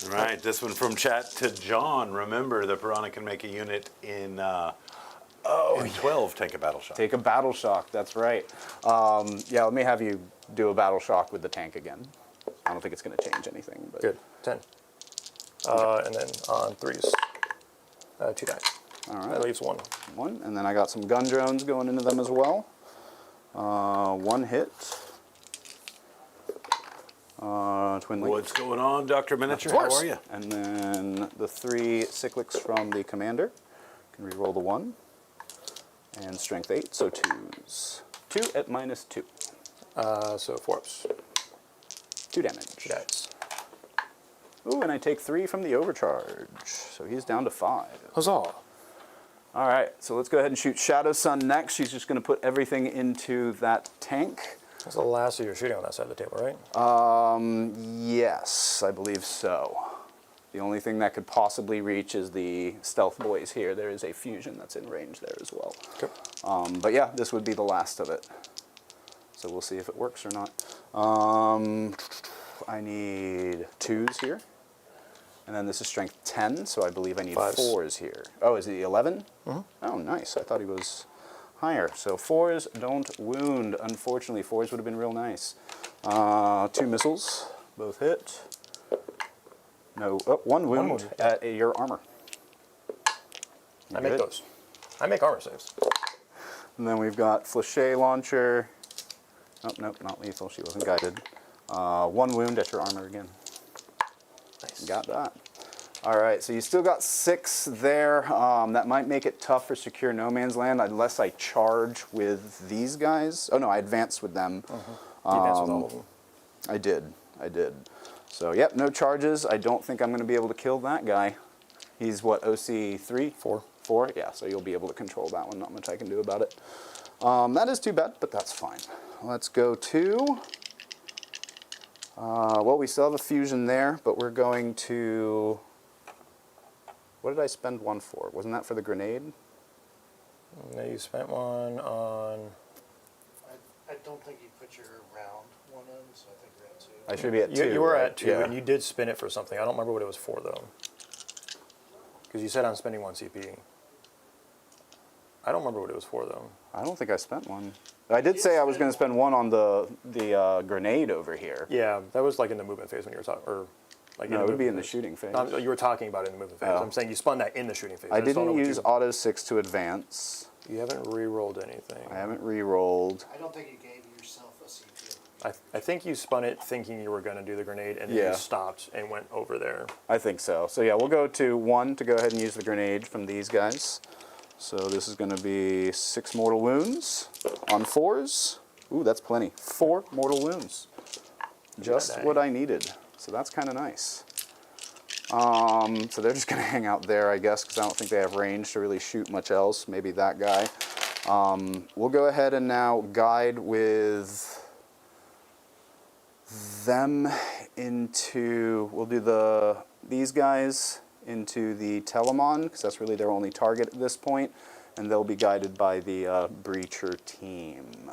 All right, this one from chat to John. Remember, the Piranha can make a unit in 12 take a battle shock. Take a battle shock, that's right. Yeah, let me have you do a battle shock with the tank again. I don't think it's going to change anything. But Good. 10. And then on 3s, 2 dice. All right. That leaves 1. 1, and then I got some gun drones going into them as well. 1 hit. Twin link. What's going on, Dr. Miniature? How are you? And then the 3 cyclics from the commander. Can re-roll the 1. And strength 8, so 2s. 2 at minus 2. So 4 ups. 2 damage. 2 dice. Ooh, and I take 3 from the overcharge. So he's down to 5. Huzzah. All right, so let's go ahead and shoot Shadow Sun next. She's just going to put everything into that tank. That's the last of your shooting on that side of the table, right? Yes, I believe so. The only thing that could possibly reach is the stealth boys here. There is a fusion that's in range there as well. Okay. But yeah, this would be the last of it. So we'll see if it works or not. I need 2s here. And then this is strength 10, so I believe I need 5s. 4s here. Oh, is he 11? Oh, nice. I thought he was higher. So 4s don't wound. Unfortunately, 4s would have been real nice. 2 missiles, both hit. No, oh, 1 wound wound, at your armor. I make those. I make armor saves. And then we've got Flechet Launcher. Oh, nope, not lethal. She wasn't guided. 1 wound at your armor again. Nice. Got that. All right, so you still got 6 there. That might make it tough for Secure No Man's Land unless I charge with these guys. Oh, no, I advanced with them. You advance with all of them. I did. So, yep, no charges. I don't think I'm going to be able to kill that guy. He's, what, OC 3? 4. 4? Yeah, so you'll be able to control that one. Not much I can do about it. That is too bad, but that's fine. Let's go to... well, we still have a fusion there, but we're going to... What did I spend 1 for? Wasn't that for the grenade? No, you spent 1 on... I don't think you put your round one in, so I think you're at 2. I should be at 2. You were right? at 2, Yeah. and you did spin it for something. I don't remember what it was for, though. Because you said I'm spending 1 CP. I don't remember what it was for, though. I don't think I spent 1. I did say I was going to spend 1 on the grenade over here. Yeah, that was like in the movement phase when you were talking, or like No, it would be in the phase. shooting phase. No, you were talking about it in the movement phase. Oh. I'm saying you spun that in the shooting phase. I just don't know didn't what use you, auto 6 to advance. you haven't re-rolled anything. I haven't re-rolled. I don't think you gave yourself a CP. I think you spun it thinking you were going to do the grenade, and then Yeah. you stopped and went over there. I think so. So yeah, we'll go to 1 to go ahead and use the grenade from these guys. So this is going to be 6 mortal wounds on 4s. Ooh, that's plenty. 4 mortal wounds. Just Yeah, what I needed. So that's kind of nice. So they're just going to hang out there, I guess, because I don't think they have range to really shoot much else. Maybe that guy. We'll go ahead and now guide with them into, we'll do these guys into the Telemon, because that's really their only target at this point, and they'll be guided by the Breacher team.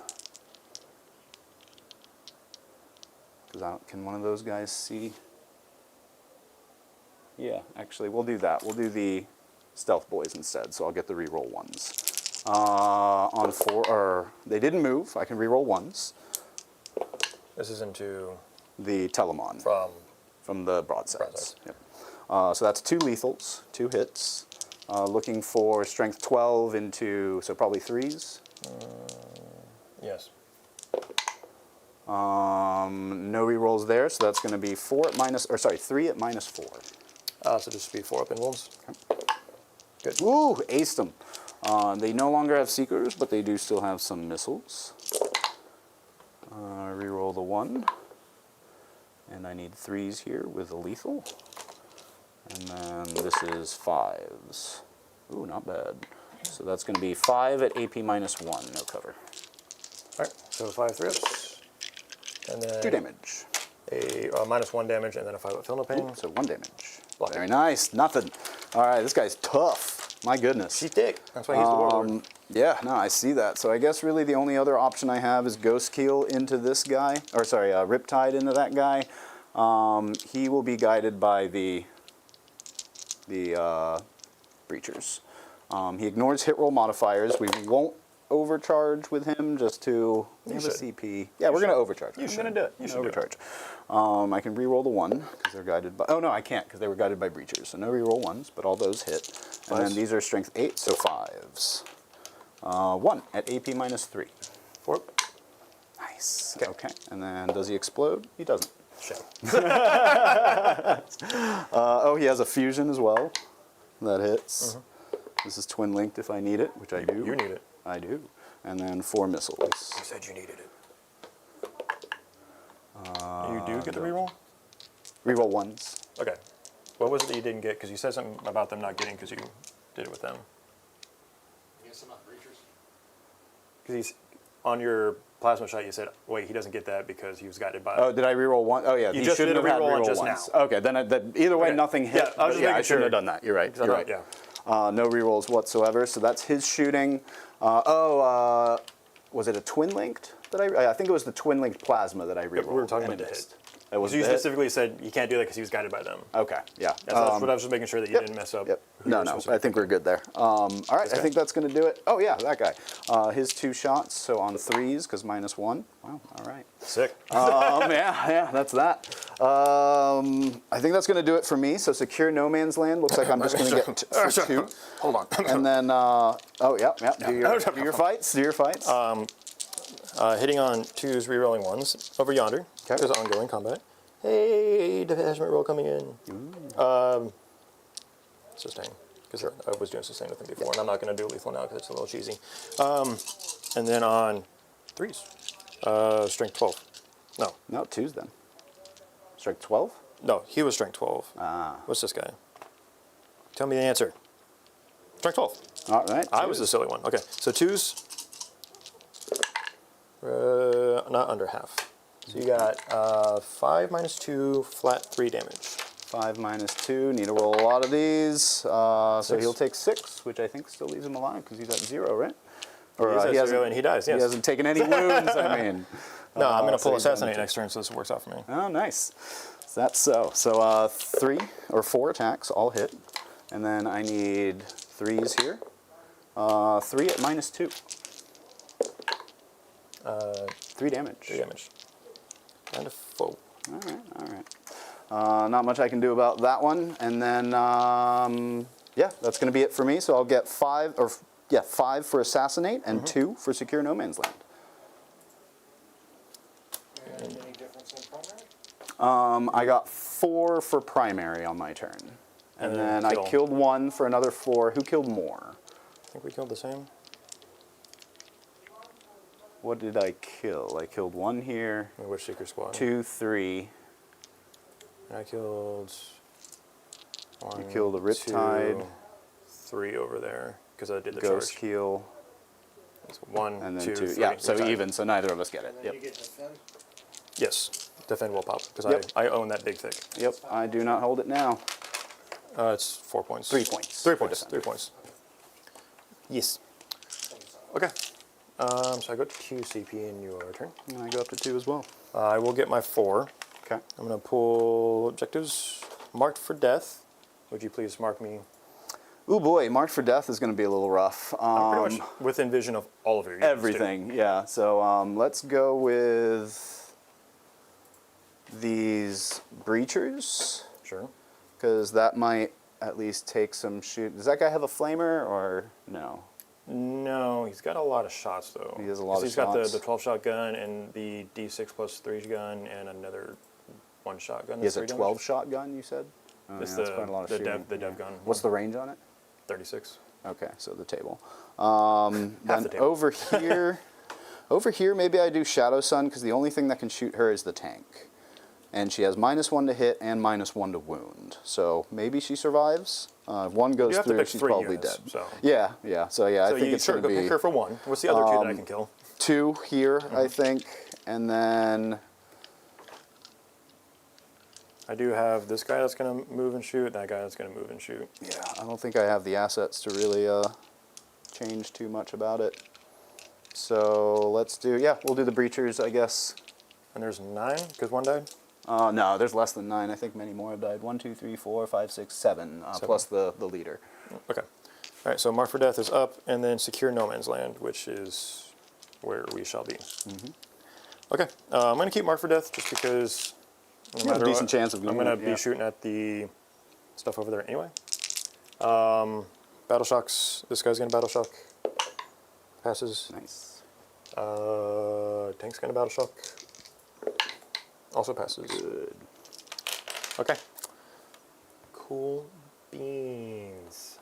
Can one of those guys see? Yeah, actually, we'll do that. We'll do the Stealth Boys instead, so I'll get the reroll 1s. On 4, or they didn't move. I can reroll 1s. This is into The Telemon from the broadsides. broadsides. Yep. So that's 2 lethals, 2 hits. Looking for strength 12 into, so probably 3s. Yes. No rerolls there, so that's going to be 3 at minus 4. So just be 4 up in wolves. Good. Ooh, aced them. They no longer have Seekers, but they do still have some missiles. Reroll the 1. And I need 3s here with a lethal. And then this is 5s. Ooh, not bad. So that's going to be 5 at AP minus 1, no cover. All right, so 5 3 ups. And then 2 damage. a -1 damage, and then a 5 up Feel No Pain. So 1 damage. Block it. Very nice. Nothing. All right, this guy's tough. My goodness. She's thick. That's why he's the Warlord. Yeah, no, I see that. So I guess really the only other option I have is Ghost Keel into this guy, or sorry, Riptide into that guy. He will be guided by the Breachers. He ignores hit roll modifiers. We won't overcharge with him just to have a CP. Yeah, we're going to overcharge. I'm going to do it. You should overcharge. I can re-roll the 1 because they're guided by. Oh no, I can't because they were guided by Breachers. So no re-roll 1s, but all those hit. And then these are strength 8, so 5s. 1 at AP -3. 4. Nice. Okay. And then does he explode? He doesn't. Shame. Oh, he has a fusion as well. That hits. This is twin linked if I need it, which I do. You need it. I do. And then 4 missiles. You said you needed it. You do get the reroll? Reroll 1s. Okay. What was it that you didn't get? Because you said something about them not getting because you did it with them. I guess I'm not breachers. Because he's on your plasma shot. You said, "Wait, he doesn't get that because he was guided by." Oh, did I reroll 1? Oh yeah, You he just shouldn't did a have had reroll reroll just ones. now. Okay, then either way, Okay. nothing hit. Yeah, I was but just yeah, making I shouldn't have sure. done that. You're right. I You're thought- right. yeah. No rerolls whatsoever. So that's his shooting. Was it a twin linked that I think it was the twin linked plasma that I rerolled. we were talking and about it the missed. hit. It was So you the hit? specifically said you can't do that because he was guided by them. Okay, yeah. That's what I was just making sure that you Yep. didn't mess up. Yep. who you No, were no. supposed to I be. think we're good there. All right, I guy. think that's going to do it. Oh, yeah, that guy. His 2 shots, so on 3s, because -1. Wow, all right. Sick. Yeah, that's that. I think that's going to do it for me. So secure no man's land. Looks like I'm just going to get for 2. Hold on. And then, oh, yeah. Do your fights. Do your fights. Hitting on 2s, rerolling 1s over yonder. Okay. There's ongoing combat. Hey, detachment roll coming in. Sustain. Because I was doing sustain with him before, and I'm not going to do lethal now because it's a little cheesy. And then on 3s, strength 12. No, No, 2s then. Strike 12? no, he was strength 12. What's this guy? Tell me the answer. Strength 12. All right. I was the silly one. Okay, so 2s, not under half. So you got 5 -2, flat 3 damage. 5 -2. Need to roll a lot of these. So 6. he'll take 6, which I think still leaves him alive because he's at 0, right? Or He's at 0 hasn't- and he dies, He yes. hasn't taken any wounds, I mean. No, I'm going to so pull he's down Assassinate to next turn, so this works out for me. Oh, nice. That's so. So 3 or 4 attacks, all hit. And then I need 3s here. 3 at -2. 3 damage. 3 damage. And a foe. All right. Not much I can do about that one. And then, yeah, that's going to be it for me. So I'll get 5 for Assassinate and 2 for Secure No Man's Land. And any difference in primary? I got 4 for primary on my turn. And then I kill. killed 1 for another 4. Who killed more? I think we killed the same. What did I kill? I killed 1 here, Which Seeker Squad? 2, 3. And I killed 1. You killed a Riptide. 3 over there because I did the Ghost charge. Keel, It's 1, and then 2, 2. 3. Yeah, so Riptide. even. So neither of us get it. And then you Yep. get defend. Yes, defend will pop because Yep. I own that big thick. Yep. I do not hold it now. It's 4 points. 3 points. 3 for points. defense. 3 points. Yes. Okay. So I got 2 CP in your turn. And I go up to 2 as well. I will get my 4. Okay. I'm going to pull objectives marked for death. Would you please mark me? Ooh boy, Marked for Death is going to be a little rough. I'm pretty much within vision of all of your units, too. Everything, yeah. So let's go with these Breachers, Sure. because that might at least take some shoot. Does that guy have a flamer or no? No, he's got a lot of shots though. He has a lot 'Cause of he's got shots. the 12-shot gun and the D6 plus 3 gun and another 1-shot gun. He has a that's 3 12 damage. shotgun, you said? Oh, It's yeah, that's quite a lot of the shooting. dev gun. What's the range on it? 36. Okay, so the table. Half Then the table. over here, maybe I do Shadow Sun because the only thing that can shoot her is the tank, and she has -1 to hit and -1 to wound. So maybe she survives. If 1 goes You have to through, pick she's 3 probably units, dead. so. Yeah. So yeah, I So think you it's sure going go to pick be her for 1. What's the other 2 that I can kill? 2 here, Mm-hmm. I think, and then I do have this guy that's going to move and shoot, that guy that's going to move and shoot. Yeah, I don't think I have the assets to really change too much about it. So let's do, yeah, we'll do the breachers, I guess. And there's 9, because 1 died? No, there's less than 9. I think many more have died. 1, 2, 3, 4, 5, 6, 7, plus the leader. Okay. All right, so Mark for Death is up, and then Secure No Man's Land, which is where we shall be. Okay, I'm going to keep Mark for Death just because You have a decent chance of I'm getting going to it, be yeah. shooting at the stuff over there anyway. Battle Shocks, this guy's going to Battle Shock. Passes. Nice. Tank's going to Battle Shock. Also passes. Good. Okay. Cool beans.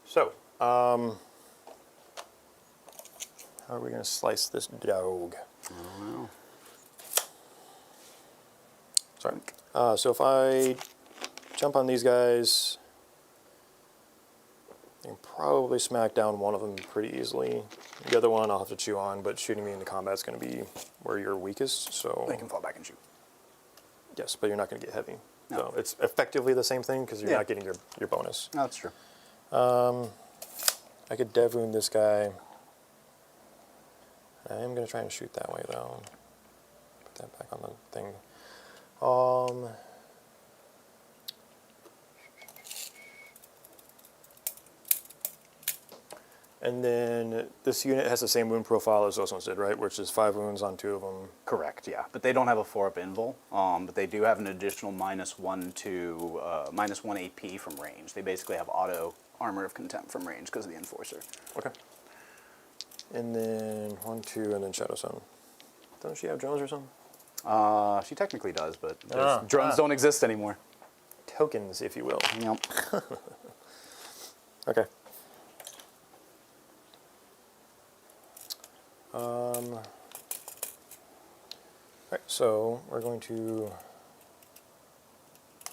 So, how are we going to slice this dog? I don't know. Sorry. So if I jump on these guys, I can probably smack down one of them pretty easily. The other one I'll have to chew on, but shooting me into combat is going to be where you're weakest. So They can fall back and shoot. yes, but you're not going to get heavy. No. So it's effectively the same thing because you're Yeah. not getting your bonus. No, that's true. I could dev wound this guy. I am going to try and shoot that way though. Put that back on the thing. And then this unit has the same wound profile as those ones did, right? Which is 5 wounds on 2 of them. Correct, yeah. But they don't have a 4-up invul, but they do have an additional -1 to -1 AP from range. They basically have auto Armor of Contempt from range because of the Enforcer. Okay. And then 1, 2, and then Shadow Sun. Doesn't she have drones or something? She technically does, but drones don't exist anymore. Tokens, if you will. Yep. Okay. Alright, so we're going to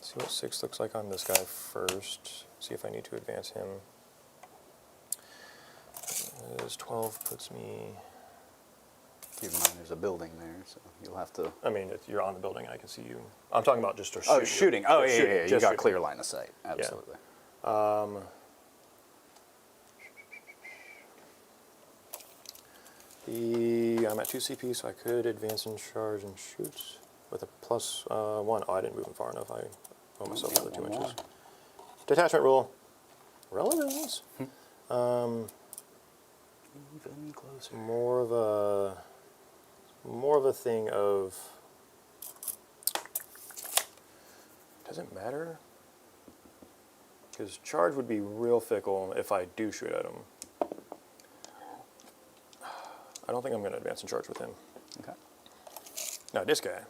see what 6 looks like on this guy first. See if I need to advance him. This 12 puts me... Keep in mind there's a building there, so you'll have to... I mean, you're on the building, I can see you. I'm talking about just to shoot. Oh, shooting. Oh, yeah, yeah. You just got shooting. clear line of sight. Absolutely. I'm at 2 CP, so I could advance and charge and shoot with a +1. Oh, I didn't move him far enough. I owe myself another 2 inches. Detachment rule. Relevance. Even closer. More of a thing of. Does it matter? Because charge would be real fickle if I do shoot at him. I don't think I'm going to advance and charge with him. Okay. Now this guy.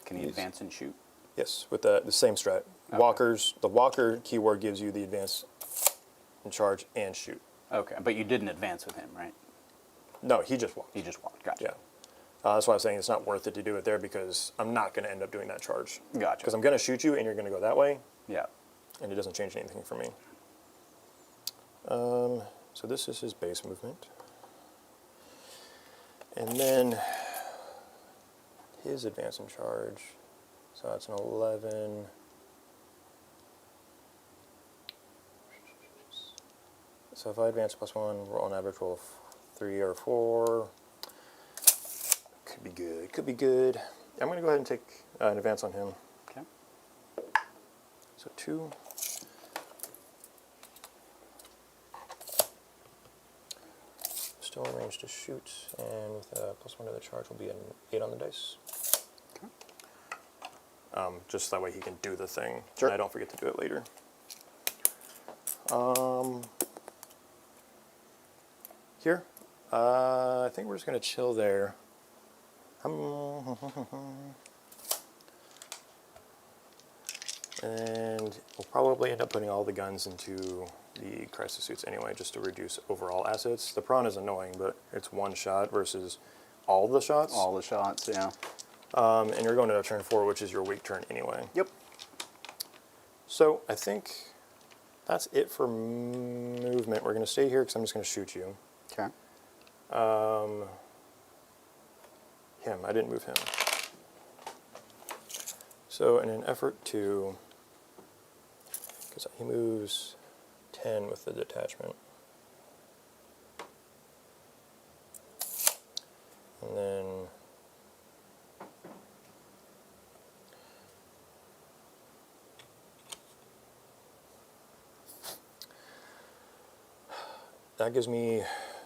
Can you advance and shoot? Yes, with the same strat. Okay. Walkers. The walker keyword gives you the advance and charge and shoot. Okay, but you didn't advance with him, right? No, he just walked. He just walked. Gotcha. Yeah. That's why I was saying it's not worth it to do it there because I'm not going to end up doing that charge. Gotcha. Because I'm going to shoot you and you're going to go that way, Yeah. and it doesn't change anything for me. So this is his base movement. And then his advance and charge. So that's an 11. So if I advance +1, roll on average roll of 3 or 4. Could be good. Could be good. I'm going to go ahead and take an advance on him. Okay. So 2. Still in range to shoot, and with a +1 to the charge will be an 8 on the dice. Okay. Just that way he can do the thing, Sure. and I don't forget to do it later. Here, I think we're just going to chill there. And we'll probably end up putting all the guns into the crisis suits anyway, just to reduce overall assets. The prawn is annoying, but it's 1 shot versus all the shots. All the shots, yeah. And you're going to turn 4, which is your weak turn anyway. Yep. So I think that's it for movement. We're going to stay here because I'm just going to shoot you. Okay. Him, I didn't move him. So in an effort to, because he moves 10 with the detachment. And then that gives me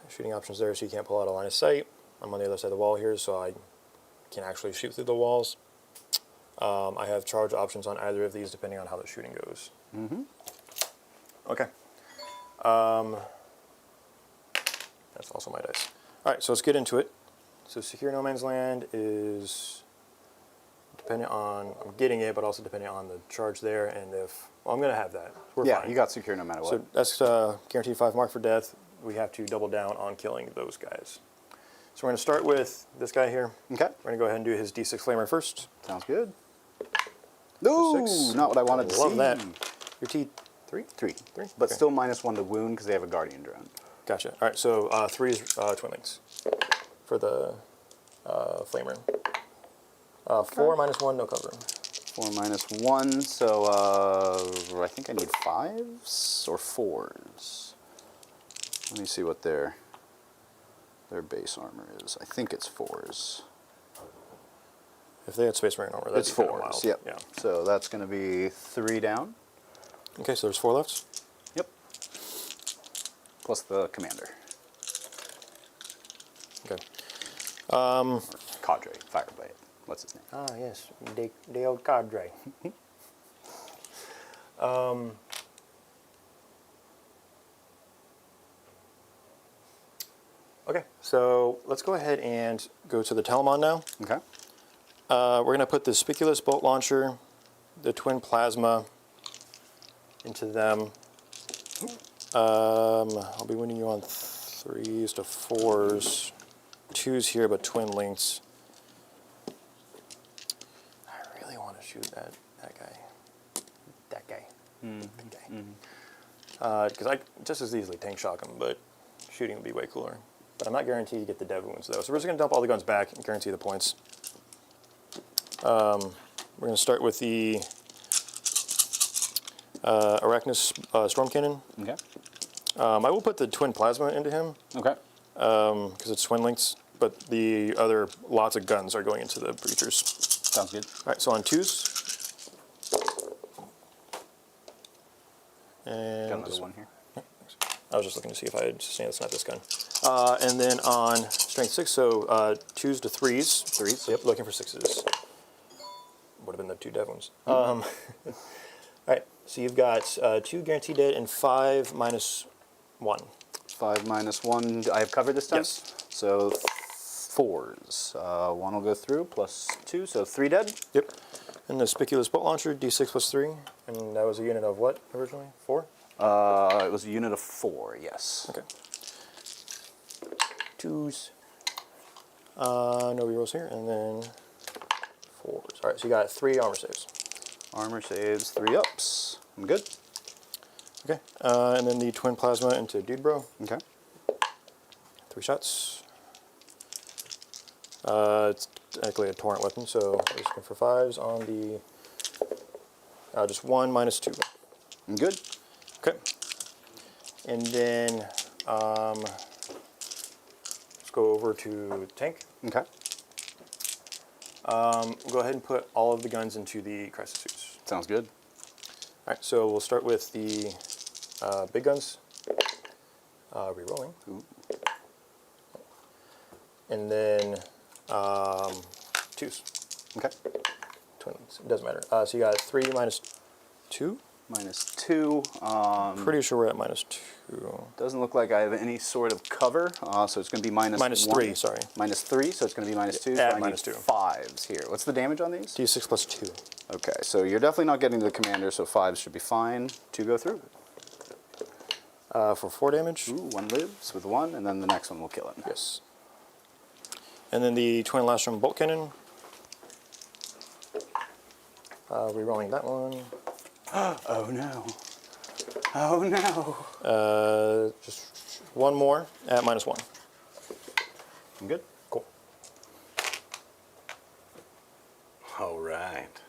shooting options there, so you can't pull out a line of sight. I'm on the other side of the wall here, so I can actually shoot through the walls. I have charge options on either of these depending on how the shooting goes. Okay. That's also my dice. All right, so let's get into it. So secure no man's land is depending on, I'm getting it, but also depending on the charge there, and if, well, I'm going to have that. We're Yeah, fine. you got secure no matter what. So that's guaranteed 5 mark for death. We have to double down on killing those guys. So we're going to start with this guy here. Okay. We're going to go ahead and do his D6 flamer first. Sounds good. No, Six. not what I wanted to Love see. that. Your T3? Three. Three? But Okay. still -1 to wound because they have a guardian drone. Gotcha. All right, so 3 is twin links for the flamer. 4 -1, no cover. 4 -1, so I think I need 5s or 4s. Let me see what their base armor is. I think it's 4s. If they had Space Marine armor, that'd It's be kinda 4s, wild. yep. Yeah. So that's going to be 3 down. Okay, so there's 4 left. Yep. Plus the commander. Okay. Cadre, Fireblade. What's his name? Ah, yes, the old cadre. Okay, so let's go ahead and go to the Telemon now. Okay. We're going to put the Spiculous Bolt Launcher, the Twin Plasma into them. I'll be winning you on 3s to 4s. 2s here, but twin links. I really want to shoot that guy. That guy. That guy. Because I just as easily tank shock him, but shooting would be way cooler. But I'm not guaranteed to get the dev wounds though. So we're just going to dump all the guns back and guarantee the points. We're going to start with the Arachnus Storm Cannon. Okay. I will put the Twin Plasma into him Okay. because it's twin links, but the other lots of guns are going into the breachers. Sounds good. All right, so on 2s. And Got another one here. I was just looking to see if I had sustained. It's not this gun. And then on strength 6, so 2s to 3s. 3s. Yep, looking for 6s. Would have been the 2 dev ones. All right, so you've got 2 guaranteed dead and 5 -1. 5 -1. I have covered this time? Yes. So 4s. 1 will go through, plus 2, so 3 dead. Yep. And the Spiculous Bolt Launcher, D6 plus 3. And that was a unit of what originally? 4? It was a unit of 4, yes. Okay. 2s. No rerolls here. And then 4s. All right, so you got 3 armor saves. Armor saves, 3 ups. I'm good. Okay. And then the Twin Plasma into Dude Bro. Okay. 3 shots. It's technically a torrent weapon, so we're just looking for 5s on the just 1 -2. I'm good. Okay. And then let's go over to tank. Okay. We'll go ahead and put all of the guns into the crisis suits. Sounds good. All right, so we'll start with the big guns. Rerolling. Ooh. And then 2s. Okay. Twins. It doesn't matter. So you got 3 -2. -2. Pretty sure we're at -2. Doesn't look like I have any sort of cover, so it's going to be -1. -3, sorry. -3, so it's going to be -2. At so I need -2. 5s here. What's the damage on these? D6 plus 2. Okay, so you're definitely not getting to the commander, so 5s should be fine. 2 go through. For 4 damage. Ooh, 1 lives with 1, and then the next one will kill it. Yes. And then the Twin Lastrum Bolt Cannon. Rerolling that one. Oh no. Oh no. Just 1 more at -1. I'm good. Cool. All right.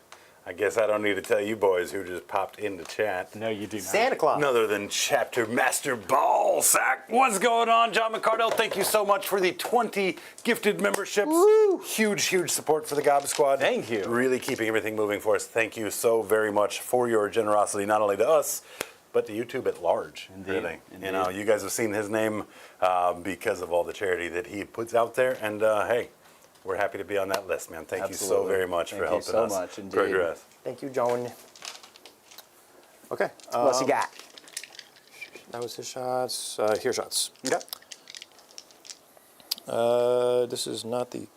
I guess I don't need to tell you boys who just popped into chat. No, you do not. Santa Claus. None other than Chapter Master Ballsack. What's going on, John McCardell? Thank you so much for the 20 gifted memberships. Woo! Huge, huge support for the Gob Squad. Thank you. Really keeping everything moving for us. Thank you so very much for your generosity, not only to us, but to YouTube at large. Indeed. Really. Indeed. You know, you guys have seen his name because of all the charity that he puts out there. And hey, we're happy to be on that list, man. Thank you so Absolutely. very much for helping Thank you us. so much, indeed. Progress. Thank you, John. Okay. What's you got? That was his shots. Here shots. Okay. This is not the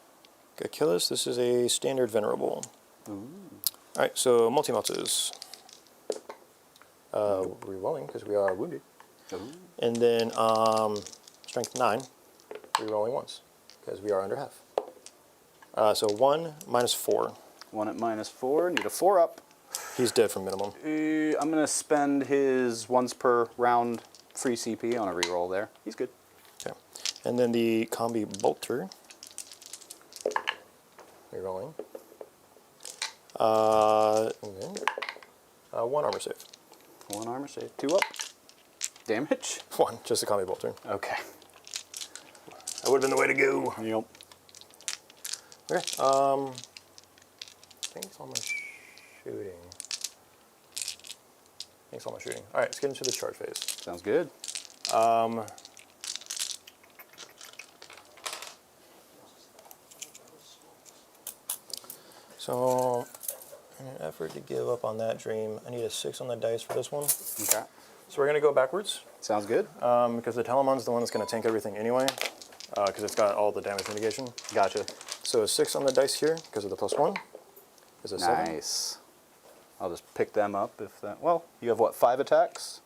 Achilles. This is a standard venerable. All right. So multi-melts. Rerolling because we are wounded. And then strength 9. Rerolling once because we are under half. So 1 minus 4. 1 at -4. Need a 4 up. He's dead from minimum. I'm going to spend his once per round free CP on a reroll there. He's good. Okay. And then the combi bolter. Rerolling. And then 1 armor save. 1 armor save. 2 up. Damage. 1, just a combi bolter. Okay. That would have been the way to go. Yep. Okay. Thanks all my shooting. Thanks all my shooting. All right, let's get into the charge phase. Sounds good. So, in an effort to give up on that dream, I need a 6 on the dice for this one. Okay. So we're gonna go backwards Sounds good. because the Telemon's the one that's gonna tank everything anyway, because it's got all the damage mitigation. Gotcha. So a 6 on the dice here because of the +1 is a 7. Nice. I'll just pick them up if that. Well, you have what, 5 attacks?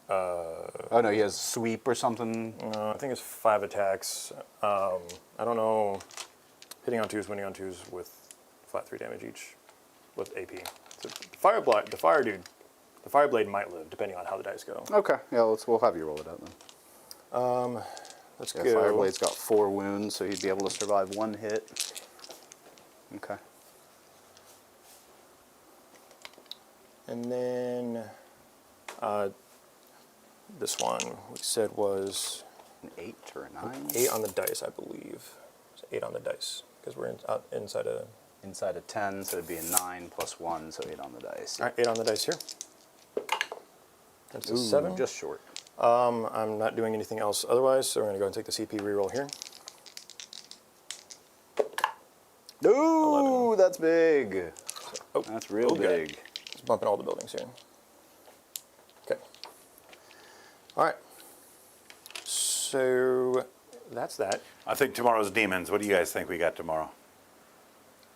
Oh no, he has sweep or something. I think it's 5 attacks. I don't know. Hitting on 2s, winning on 2s with flat 3 damage each with AP. So the fire blade might live depending on how the dice go. Okay. Yeah, we'll have you roll it out then. Let's Yeah, go. Fireblade's got 4 wounds, so he'd be able to survive 1 hit. Okay. And then this one we said was An 8 or a 9? 8 on the dice, I believe. It's 8 on the dice because we're inside a. Inside a 10, so it'd be a 9 plus 1, so 8 on the dice. All right, 8 on the dice here. That's a Ooh, 7. just short. I'm not doing anything else otherwise, so we're going to go and take the CP reroll here. Ooh, that's big. Oh, That's real okay. big. Just bumping all the buildings here. Okay. All right. So that's that. I think tomorrow's demons. What do you guys think we got tomorrow?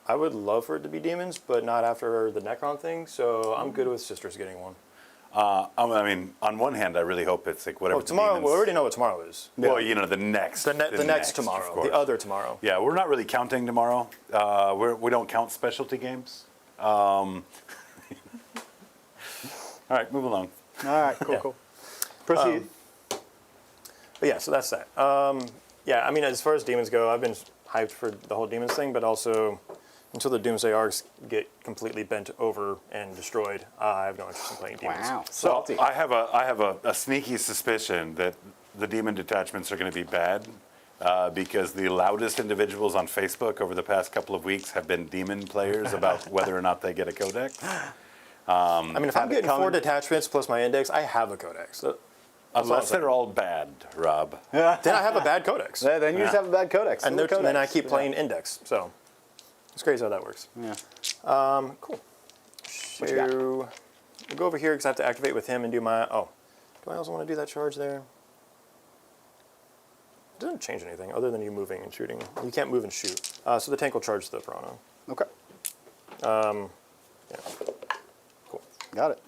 I would love for it to be demons, but not after the Necron thing, so I'm good with Sisters getting one. I mean, on one hand, I really hope it's like whatever. Oh, tomorrow, the we already know what tomorrow is. Well, you know, the next. The next of tomorrow, course. the other tomorrow. Yeah, we're not really counting tomorrow. We don't count specialty games. All right, move along. All right, cool, Yeah. cool. Proceed. But yeah, so that's that. Yeah, I mean, as far as demons go, I've been hyped for the whole demons thing, but also until the Doomsday Arcs get completely bent over and destroyed, I have no interest in playing demons. Wow. So Salty. I have a sneaky suspicion that the demon detachments are going to be bad because the loudest individuals on Facebook over the past couple of weeks have been demon players about whether or not they get a codex. I mean, if I'm Have it getting 4 coming. detachments plus my index, I have a codex. Unless they're all bad, Rob. Then I have a bad codex. Yeah, then you just have a bad codex. And Still a then I codex. keep playing index. So it's crazy how that works. Yeah. Cool. What you got? So we'll go over here because I have to activate with him and do my. Oh, do I also want to do that charge there? It doesn't change anything other than you moving and shooting. You can't move and shoot. So the tank will charge the Piranha. Okay. Yeah. Cool. Got it.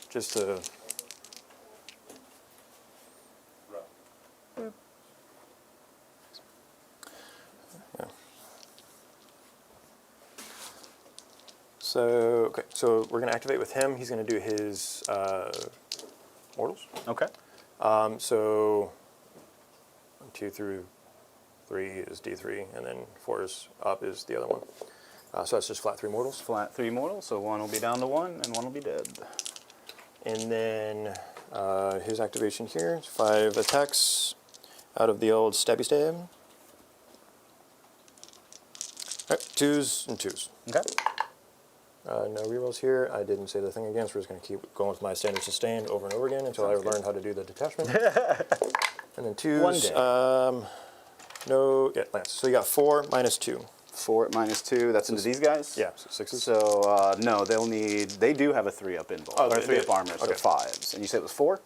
Just to. Yeah. So, okay, so we're going to activate with him. He's going to do his mortals. Okay. So 1, 2 through 3 is D3, and then 4 is up is the other one. So that's just flat 3 mortals. Flat 3 mortals, so one will be down to 1 and one will be dead. And then his activation here is 5 attacks out of the old stabby stab. All right, 2s and 2s. Okay. No rerolls here. I didn't say the thing again, so we're just going to keep going with my standard sustained over and over again until I learn how to do the detachment. And then 2s. One day. No, yeah, lance. So you got 4 minus 2. 4 minus 2, that's into these guys? Yeah, so 6s. So, no, they do have a 3 up invul, Oh, or they 3 do. up armor, so Okay. 5s. And you said it was 4?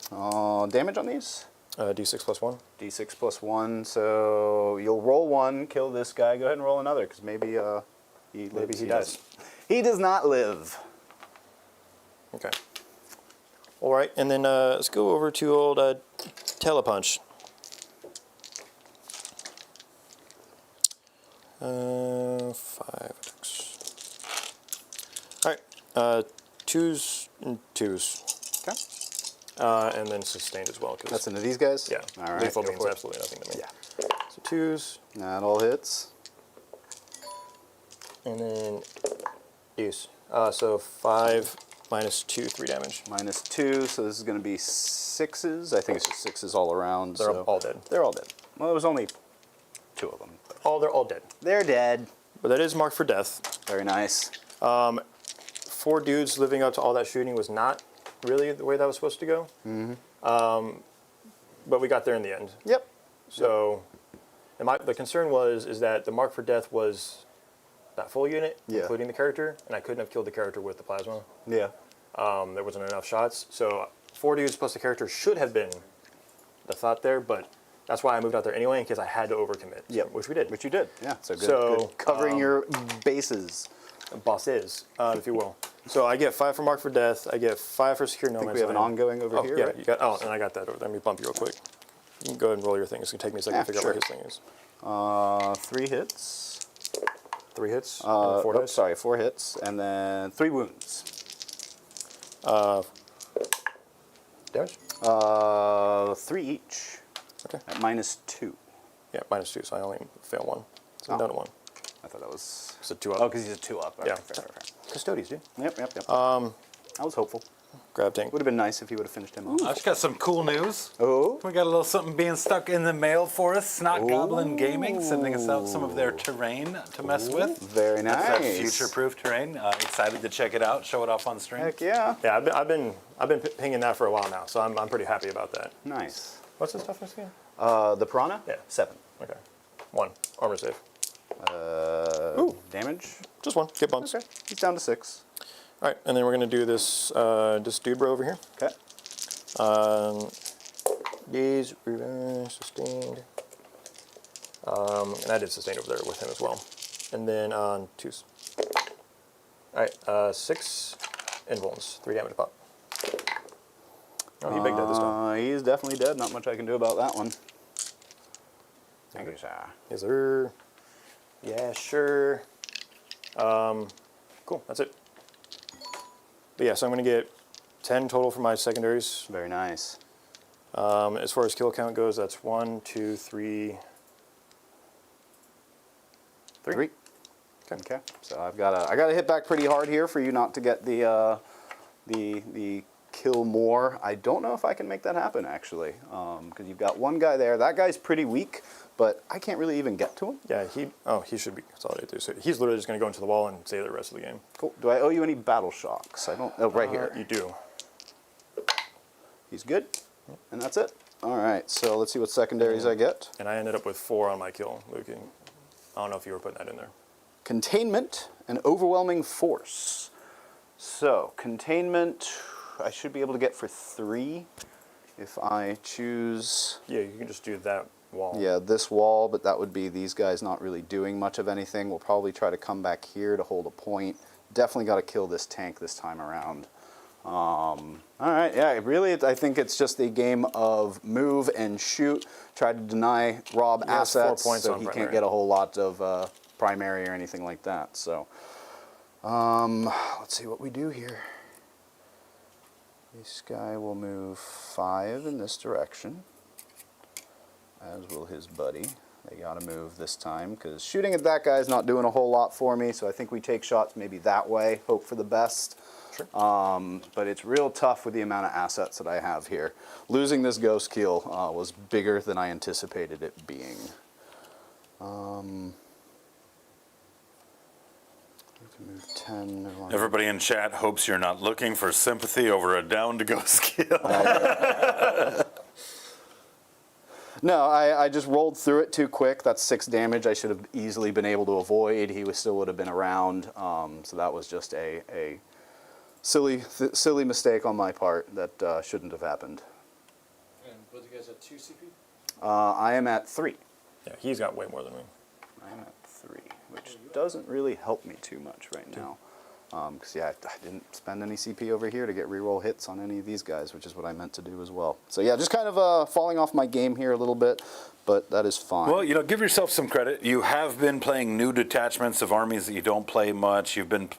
4. Damage on these? D6 plus 1. D6 plus 1, so you'll roll 1, kill this guy. Go ahead and roll another, because maybe he lives. Maybe he does. dies. He does not live. Okay. All right, and then let's go over to old Telepunch. 5 attacks. All right, 2s and 2s. Okay. And then sustained as well. That's into these guys? Yeah, All right. lethal go means for it. absolutely nothing to me. Yeah. So 2s, That all hits. and then use. So 5 minus 2, 3 damage. Minus 2, so this is going to be 6s. I think it's just 6s all around. They're so all dead. They're all dead. Well, there was only 2 of them. They're all dead. They're dead. But that is marked for death. Very nice. 4 dudes living up to all that shooting was not really the way that was supposed to go. But we got there in the end. Yep. So, and the concern is that the mark for death was that full unit, Yeah. including the character, and I couldn't have killed the character with the plasma. Yeah. There wasn't enough shots. So 4 dudes plus the character should have been the thought there, but that's why I moved out there anyway, in case I had to overcommit. Yep. Which we did. Which you did. Yeah. So good. So, good. Covering your bases. Boss is, if you will. So I get 5 for mark for death. I get 5 for secure no I think man's we have an land. ongoing over here, Yeah, right? you got. Oh, and I got that over there. Let me bump you real quick. You can go ahead and roll your thing. It's gonna take me a second Yeah, to figure sure. out what his thing is. 3 hits. 3 hits. And 4 dice. Sorry, 4 hits, and then 3 wounds. Damage. 3 each. Okay. At minus 2. Yeah, minus 2, so I only fail 1. So I'm down to 1. I thought that was. It's a 2 up. Oh, because he's a 2 up. Okay, Yeah. fair. Custodes, dude. Yep. I was hopeful. Grab tank. Would have been nice if he would have finished him off. I just got some cool news. Oh. We got a little something being stuck in the mail for us. Snot Goblin Gaming sending us out some of their terrain to mess with. Very nice. That's that future-proof terrain. Excited to check it out, show it off on stream. Heck yeah. Yeah, I've been pinging that for a while now, so I'm pretty happy about that. Nice. What's this toughness again? The Piranha? Yeah. 7. Okay. 1. Armor save. Damage? Just 1. Get bumps. Okay. He's down to 6. All right, and then we're gonna do this dude bro over here. Okay. These sustained. And I did sustained over there with him as well. And then on 2s. All right, 6 invulns, 3 damage pop. Oh, he big dead this time. He's definitely dead. Not much I can do about that one. Thank you, sir. Is there? Yeah, sure. Cool, that's it. But yeah, so I'm gonna get 10 total for my secondaries. Very nice. As far as kill count goes, that's 1, 2, 3. 3. Okay. So I gotta hit back pretty hard here for you not to get the kill more. I don't know if I can make that happen actually, because you've got one guy there. That guy's pretty weak, but I can't really even get to him. Yeah, he should be consolidated too. So he's literally just gonna go into the wall and save the rest of the game. Cool. Do I owe you any battle shocks? I don't. Oh, right here. You do. He's good, and that's it. All right. So let's see what secondaries I get. And I ended up with 4 on my kill, Luke. And I don't know if you were putting that in there. Containment and overwhelming force. So containment, I should be able to get for 3 if I choose. Yeah, you can just do that wall. Yeah, this wall, but that would be these guys not really doing much of anything. We'll probably try to come back here to hold a point. Definitely got to kill this tank this time around. All right, yeah, really, I think it's just a game of move and shoot. Try to deny Rob He has 4 assets points so on he primary. can't get a whole lot of primary or anything like that. So, let's see what we do here. This guy will move 5 in this direction, as will his buddy. They got to move this time because shooting at that guy is not doing a whole lot for me. So I think we take shots maybe that way, hope for the best. Sure. But it's real tough with the amount of assets that I have here. Losing this ghost keel was bigger than I anticipated it being. We can move 10. No longer. Everybody in chat hopes you're not looking for sympathy over a down to go skill. No, I just rolled through it too quick. That's 6 damage I should have easily been able to avoid. He still would have been around. So that was just a silly mistake on my part that shouldn't have happened. And both you guys at 2 CP? I am at 3. Yeah, he's got way more than me. I am at 3, which doesn't really help me too much right now. Because, yeah, I didn't spend any CP over here to get reroll hits on any of these guys, which is what I meant to do as well. So, yeah, just kind of falling off my game here a little bit, but that is fine. Well, give yourself some credit. You have been playing new detachments of armies that you don't play much. You've been,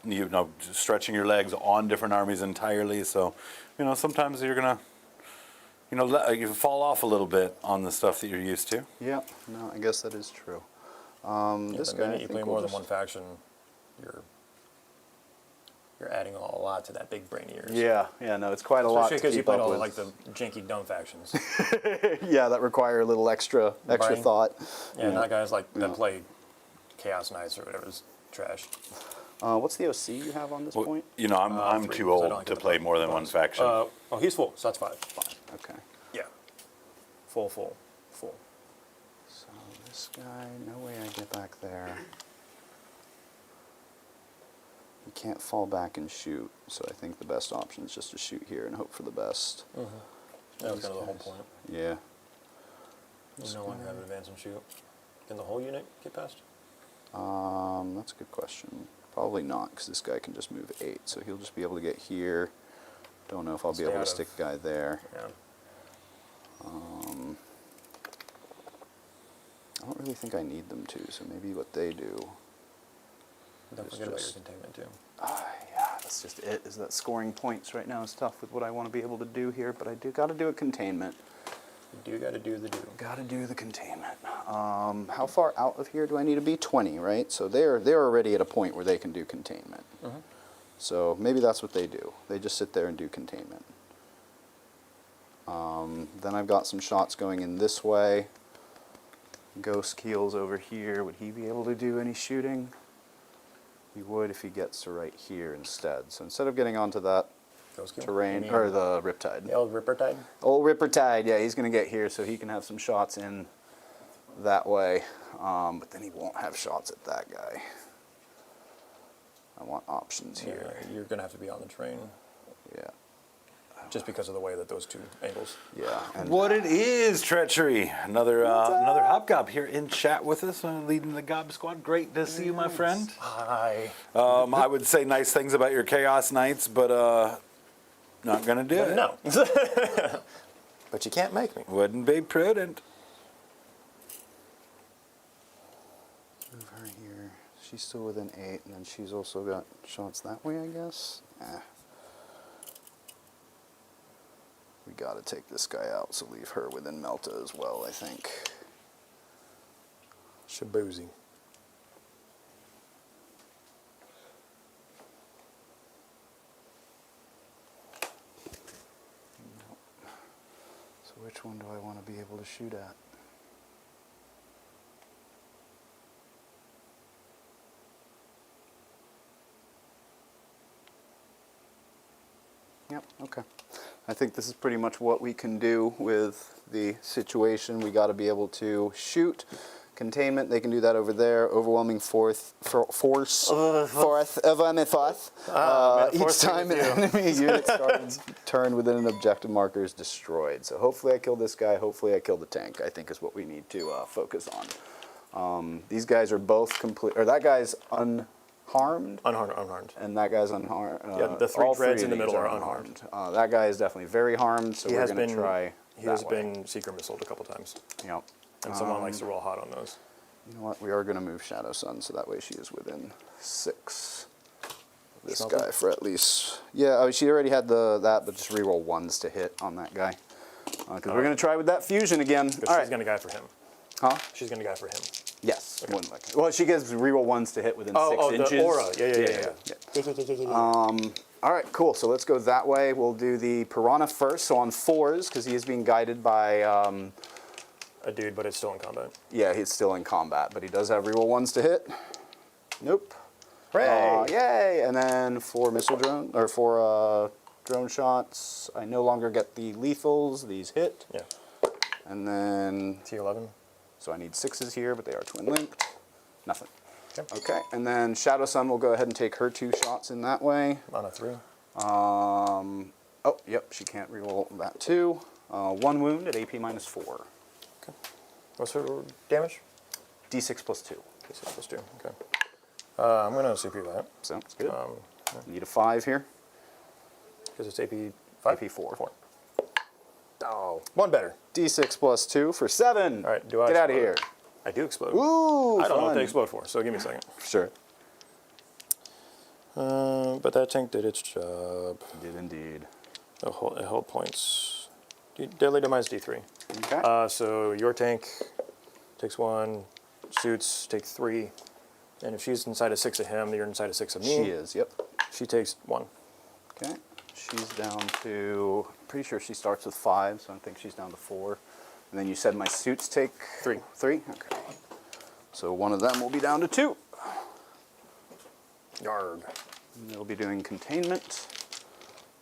stretching your legs on different armies entirely. So, sometimes you're going to, you fall off a little bit on the stuff that you're used to. Yeah, no, I guess that is true. This The guy, I minute you think play we'll more than just- one faction, you're adding a lot to that big brain of yours. Yeah, no, it's quite a lot to Especially because you keep played up all with. like the janky dumb factions. Yeah, that require a little extra Right. thought. Yeah, not guys that play Chaos Knights or whatever is trash. What's the OC you have on this Well, point? I'm 3, too 'cause I don't old like to the play more than one bonus. faction. Oh, he's full, so that's 5. Okay. Yeah. Full. So this guy, no way I get back there. You can't fall back and shoot, so I think the best option is just to shoot here and hope for the best. That was kind of the whole point. Yeah. You no longer have an advance and shoot. Can the whole unit get past? That's a good question. Probably not, because this guy can just move 8, so he'll just be able to get here. Don't know if I'll be Stay able to out stick a guy there. Yeah. I don't really think I need them to, so maybe what they do. Don't It's forget about your just- containment too. Yeah, that's just it. Is that scoring points right now is tough with what I want to be able to do here, but I do got to do a containment. You do got to do the do. Got to do the containment. How far out of here do I need to be? 20, right? So they're already at a point where they can do containment. So maybe that's what they do. They just sit there and do containment. Then I've got some shots going in this way. Ghost Keel's over here. Would he be able to do any shooting? He would if he gets to right here instead. So instead of getting onto that Ghost kill. terrain, You mean or the Riptide. the old Ripper Tide? Old Riptide, yeah, he's going to get here so he can have some shots in that way. But then he won't have shots at that guy. I want options here. You're going to have to be on the terrain Yeah. just because of the way that those two angles. Yeah. And What it is, Treachery. Another Hobgob here in chat with us, leading the Gob Squad. Great to see you, my friend. Hi. I would say nice things about your Chaos Knights, but not going to do it. No. But you can't make me. Wouldn't be prudent. move her here. She's still within 8, and then she's also got shots that way, I guess. We got to take this guy out, so leave her within Melta as well, I think. Shaboozy. So which one do I want to be able to shoot at? Yep, okay. I think this is pretty much what we can do with the situation. We got to be able to shoot. Containment, they can do that over there. Overwhelming force. Each time an enemy unit starts turn within an objective marker is destroyed. So hopefully I kill this guy. Hopefully I kill the tank, I think is what we need to focus on. These guys are both complete, or that guy's unharmed. Unharmed. And that guy's unharmed. Yeah, the three all dreads of in the these middle are unharmed. That guy is definitely very harmed, so He we're has going to been try He has that way. been secret missiled a couple times. Yep. And someone likes to roll hot on those. You know what? We are going to move Shadow Sun, so that way she is within 6 of this Smelter? guy for at least. Yeah, I mean, she already had that, but just reroll 1s to hit on that guy. Because we're going to try with that fusion again. But All she's right. going to guy for him. Huh? She's going to go for him. Yes. One like. Well, she gives reroll 1s to hit within 6 inches. The aura. Yeah. All right, cool. So let's go that way. We'll do the Piranha first. So on 4s, because he is being guided by. A dude, but it's still in combat. Yeah, he's still in combat, but he does have reroll 1s to hit. Nope. Hooray! Yay! And then 4 missile drone or 4 drone shots. I no longer get the lethals. These hit. Yeah. And then T11. so I need 6s here, but they are twin linked. Nothing. Okay. Okay. And then Shadow Sun will go ahead and take her 2 shots in that way. On a 3. Oh, yep. She can't reroll that too. 1 wound at AP -4. Okay. What's her damage? D6 plus 2. D6 plus 2. Okay. I'm going to CP that. Sounds good. Need a 5 here. Because it's AP 5? AP 4. 4. Oh, 1 better. D6 plus 2 for 7. All right, do I Get out of explode? here. I do explode. Ooh, I don't know what fun. they explode for, so give me a second. Sure. But that tank did its job. Did indeed. It held points. Deadly demise D3. Okay. So your tank takes 1, suits take 3, and if she's inside of 6 of him, you're inside of 6 of me. She is, yep. She takes 1. Okay. She's down to, pretty sure she starts with 5, so I think she's down to 4. And then you said my suits take 3. 3? Okay. So one of them will be down to 2. Yarg. And they'll be doing containment.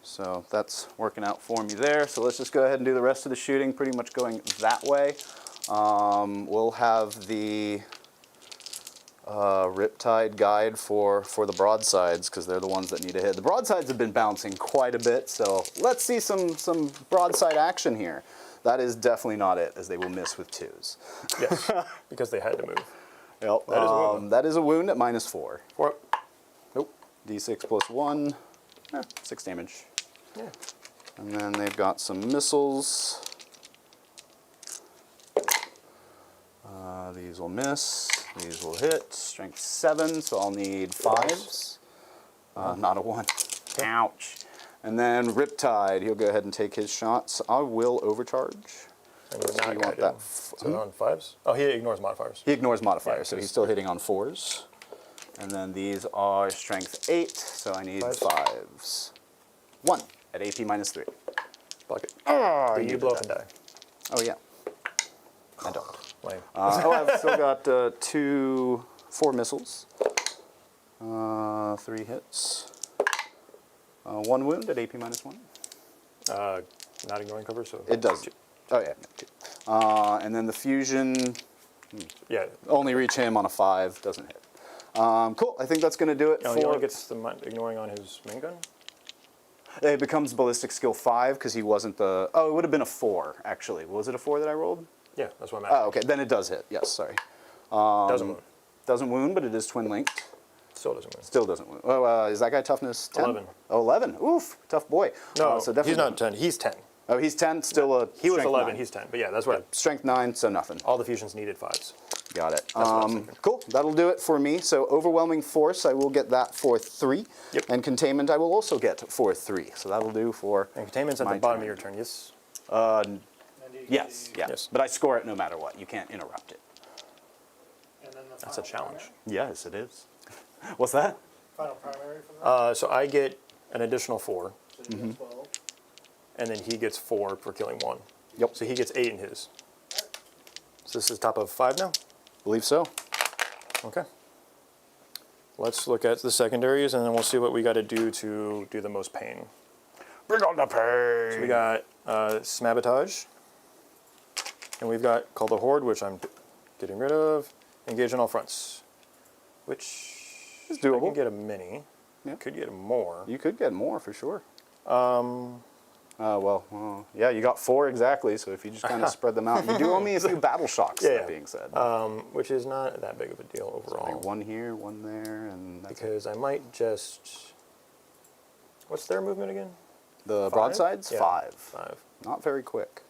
So that's working out for me there. So let's just go ahead and do the rest of the shooting, pretty much going that way. We'll have the Riptide guide for the broadsides, because they're the ones that need to hit. The broadsides have been bouncing quite a bit, so let's see some broadside action here. That is definitely not it, as they will miss with 2s. Yes, because they had to move. Yep. That is a wound. That is a wound at -4. 4. Nope. D6 plus 1. 6 damage. Yeah. And then they've got some missiles. These will miss. These will hit. Strength 7, so I'll need 5s. Not a 1. Ouch. And then Riptide, he'll go ahead and take his shots. I will overcharge. And you're So not you want guided. that So on 5s? Oh, he ignores modifiers. He ignores modifiers, so Yeah, he's still hitting on 4s. And then these are strength 8, so I need 5s. 1 at AP -3. Block it. Oh, Do you blow up and die? Oh, yeah. I don't. Lame. I've still got 4 missiles. 3 hits. 1 wound at AP -1. Not ignoring cover, so... It does. Oh, yeah. 2. And then the fusion, Yeah. only reach him on a 5, doesn't hit. Cool. I think that's going to do it No, he for... only gets the ignoring on his main gun? It becomes ballistic skill 5 because he wasn't the... Oh, it would have been a 4, actually. Was it a 4 that I rolled? Yeah, that's what I'm asking. Oh, okay. Then it does hit. Yes, sorry. Doesn't move. Doesn't wound, but it is twin linked. Still doesn't move. Still doesn't wound. Oh, is that guy toughness 10? 11. Oh, 11. Oof. Tough boy. No, so definitely he's not 10. He's 10. Oh, he's 10. Still a He was strength 11. 9. He's 10. But yeah, that's what Strength 9, so nothing. all the fusions needed 5s. Got it. what I was thinking. Cool. That'll do it for me. So overwhelming force, I will get that for 3. Yep. And containment, I will also get for 3. So that'll do for... And containment's at my the bottom turn. of your turn, yes? And you get Yes, the- yeah. Yes. But I score it no matter what. You can't interrupt it. And then the That's a final challenge. Yes, it is. What's that? Final primary for that? So I get an additional 4, So you get 12. and then he gets 4 for killing 1. Yep. So he gets 8 in his. So this is top of 5 now? Believe so. Okay. Let's look at the secondaries, and then we'll see what we got to do the most pain. Bring on the pain. So we got Smabotage, and we've got Call the Horde, which I'm getting rid of. Engage on all fronts, which It's I doable. can get a mini. Yeah. Could get more. You could get more for sure. Yeah, you got 4 exactly. So if you just kind of spread them out, you do owe me a few battle shocks. Yeah, That yeah. being said, Which is not that big of a deal overall. like 1 here, 1 there, and that's it. Because I might just... What's their movement again? The 5? broadsides, Yeah, 5. 5. Not very quick.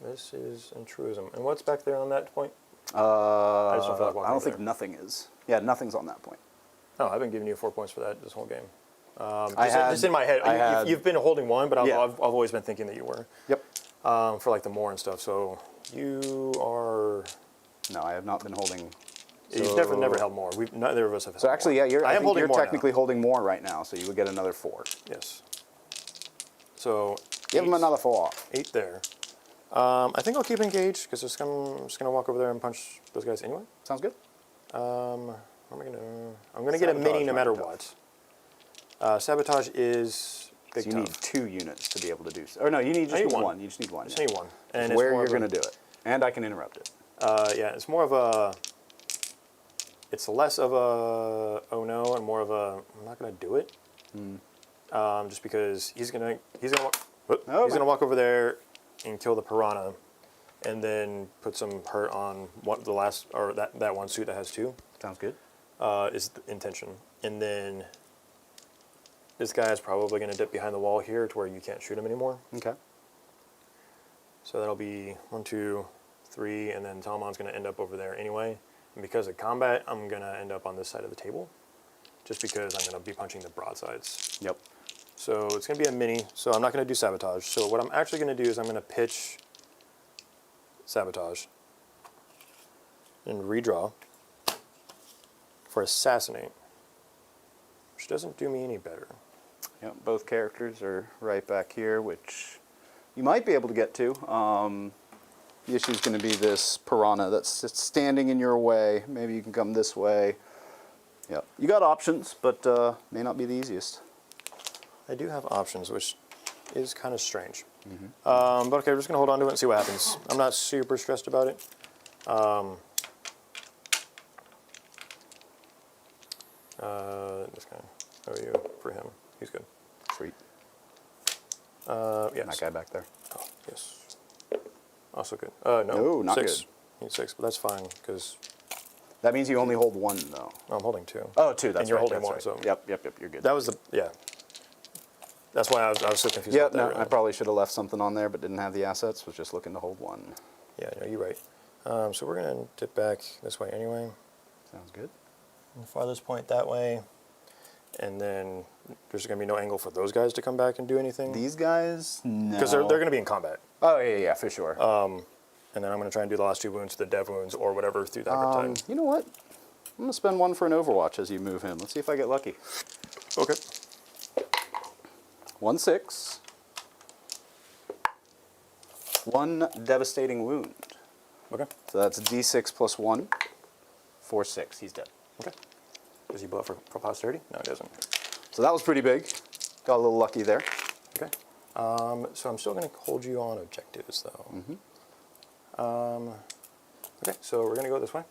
This is intruism. And what's back there on that point? I just don't feel like don't walking think there. nothing is. Yeah, nothing's on that point. Oh, I've been giving you 4 points for that this whole game. had- Just in my head. I had- You've been holding 1, but Yeah. I've always been thinking that you were. Yep. For like the more and stuff. So You are. No, I have not been holding. You've never held more. Neither of us have held So actually, more. yeah, I I am think holding you're more technically now. holding more right now, so you would get another 4. Yes. So. Give him another 4. 8 there. I think I'll keep engaged because I'm just gonna walk over there and punch those guys anyway. Sounds good. What am I gonna? I'm gonna get a mini Sabotage no might matter be what. Sabotage is big So you tough. need 2 units to be able to do so. Or no, you just I need need one. one. You just need one. Just yeah. need one. It's And it's where more you're of a- going to do it. And I can interrupt it. Yeah, it's more of a. It's less of a oh no and more of a I'm not gonna do it. Just because he's gonna walk over there and kill the piranha, and then put some hurt on that one suit that has 2. Sounds good. Is the intention, and then this guy is probably gonna dip behind the wall here to where you can't shoot him anymore. Okay. So that'll be 1, 2, 3, and then Talmon's going to end up over there anyway. And because of combat, I'm going to end up on this side of the table, just because I'm going to be punching the broadsides. Yep. So it's going to be a mini, so I'm not going to do Sabotage. So what I'm actually going to do is I'm going to pitch Sabotage and redraw for Assassinate, which doesn't do me any better. Yep. Both characters are right back here, which you might be able to get to. The issue is going to be this piranha that's standing in your way. Maybe you can come this way. Yep. You got options, but may not be the easiest. I do have options, which is kind of strange. But okay, we're just going to hold on to it and see what happens. I'm not super stressed about it. This guy. How are you for him? He's good. Sweet. Yes. That guy back there. Oh, yes. Also good. No, No, not 6. good. He's 6, but that's fine because That means you only hold 1, though. I'm holding 2. Oh, 2. That's and you're right, holding that's 1. right. So Yep. You're good. that was yeah. That's why I was so confused. Yep. about No, that, I really. probably should have left something on there, but didn't have the assets. Was just looking to hold 1. Yeah, no, you're right. So we're gonna dip back this way anyway. Sounds good. And farthest point that way, and then there's gonna be no angle for those guys to come back and do anything These guys, no. because they're gonna be in combat. Oh yeah, for sure. And then I'm gonna try and do the last 2 wounds, the dev wounds or whatever through that time. You know what? I'm gonna spend 1 for an Overwatch as you move him. Let's see if I get lucky. Okay. 1 6. 1 devastating wound. Okay. So that's D6 plus 1. 4 6. He's dead. Okay. Does he blow up for posterity? No, he doesn't. So that was pretty big. Got a little lucky there. Okay. So I'm still gonna hold you on objectives though. Okay. So we're gonna go this way.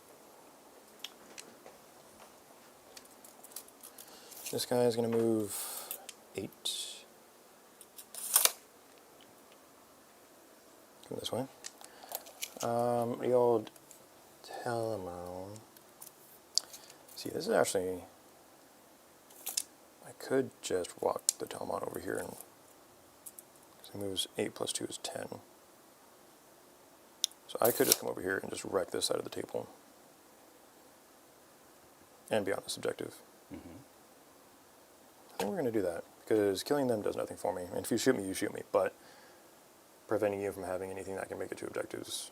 This guy is gonna move 8. Come this way. The old Telemon. See, this is actually. I could just walk the Telemon over here and. Because he moves 8 plus 2 is 10. So I could just come over here and just wreck this side of the table. And be on this objective. I think we're going to do that, because killing them does nothing for me. And if you shoot me, you shoot me, but preventing you from having anything that can make it to objectives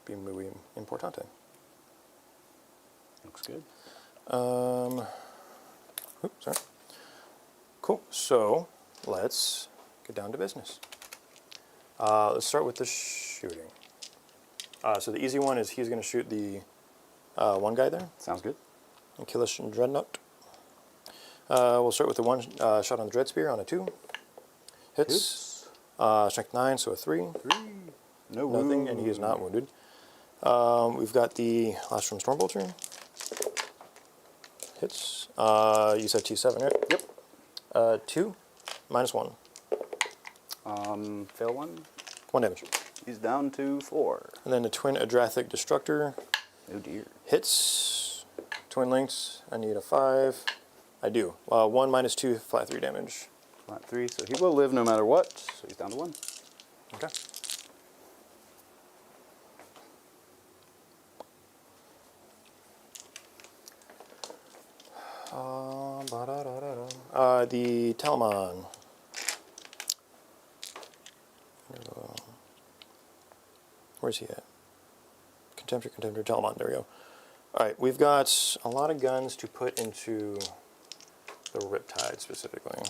be muy importante. Looks good. Oops, sorry. Cool, so let's get down to business. Let's start with the shooting. So the easy one is he's going to shoot the one guy there Sounds good. and kill us in Dreadnought. We'll start with the 1 shot on the Dread Spear on a 2. Hits. Strength 9, so a 3. No Nothing, and he is not wounded. We've got the Last from Stormbolter. Hits. You said T7, right? Yep. 2, minus 1. Fail 1. 1 damage. He's down to 4. And then the Twin Adrathic Destructor. Oh dear. Hits. Twin Links. I need a 5. I do. 1 minus 2, flat 3 damage. Flat 3, so he will live no matter what. So he's down to 1. Okay. The Where's he at? Contemptor, Telemon. There we go. All right, we've got a lot of guns to put into the Riptide specifically.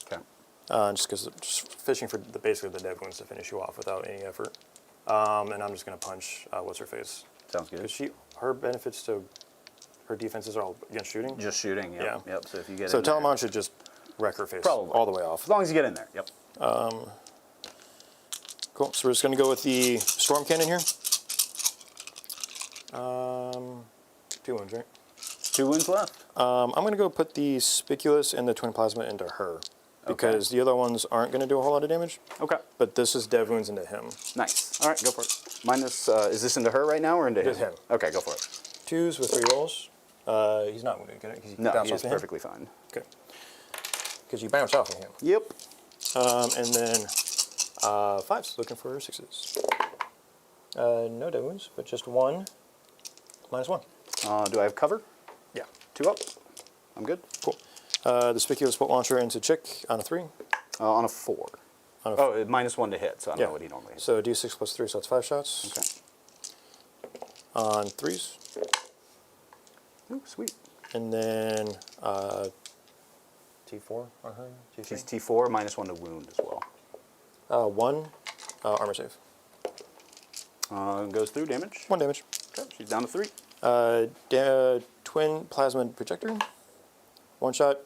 Okay. Just because just fishing for basically the dead wounds to finish you off without any effort. And I'm just going to punch what's her face. Sounds good. Because her benefits to her defenses are all against shooting. Just shooting. Yep. Yeah. Yep. So if you get So in there, Telemon should just wreck her face Probably. all the way off. as long as you get in there. Yep. Cool. So we're just going to go with the Storm Cannon here. 2 wounds, right? 2 wounds left. I'm going to go put the Spiculous and the Twin Plasma into her. Because the other ones aren't going to do a whole lot of damage. Okay. But this is dev wounds into him. Nice. All right, go for it. Minus, is this into her right now or into him? Into him. Okay, go for it. 2s with 3 rolls. He's not wounded, can he? No, bounce he off is of him? perfectly fine. Okay. Because you bounce off of him. Yep. And then 5s, looking for 6s. No dev wounds, but just 1, -1. Do I have cover? Yeah. 2 up. I'm good. Cool. The Spiculous Bolt Launcher into Chick on a 3. On a 4. On a Oh, -1 to hit, so I don't know what he normally hits. So D6 plus 3, so that's 5 shots. Okay. On 3s. Ooh, sweet. And then T4 on her? T3? She's T4, -1 to wound as well. 1 armor save. Goes through damage. 1 damage. Okay, she's down to 3. Twin Plasmid Projector. 1 shot.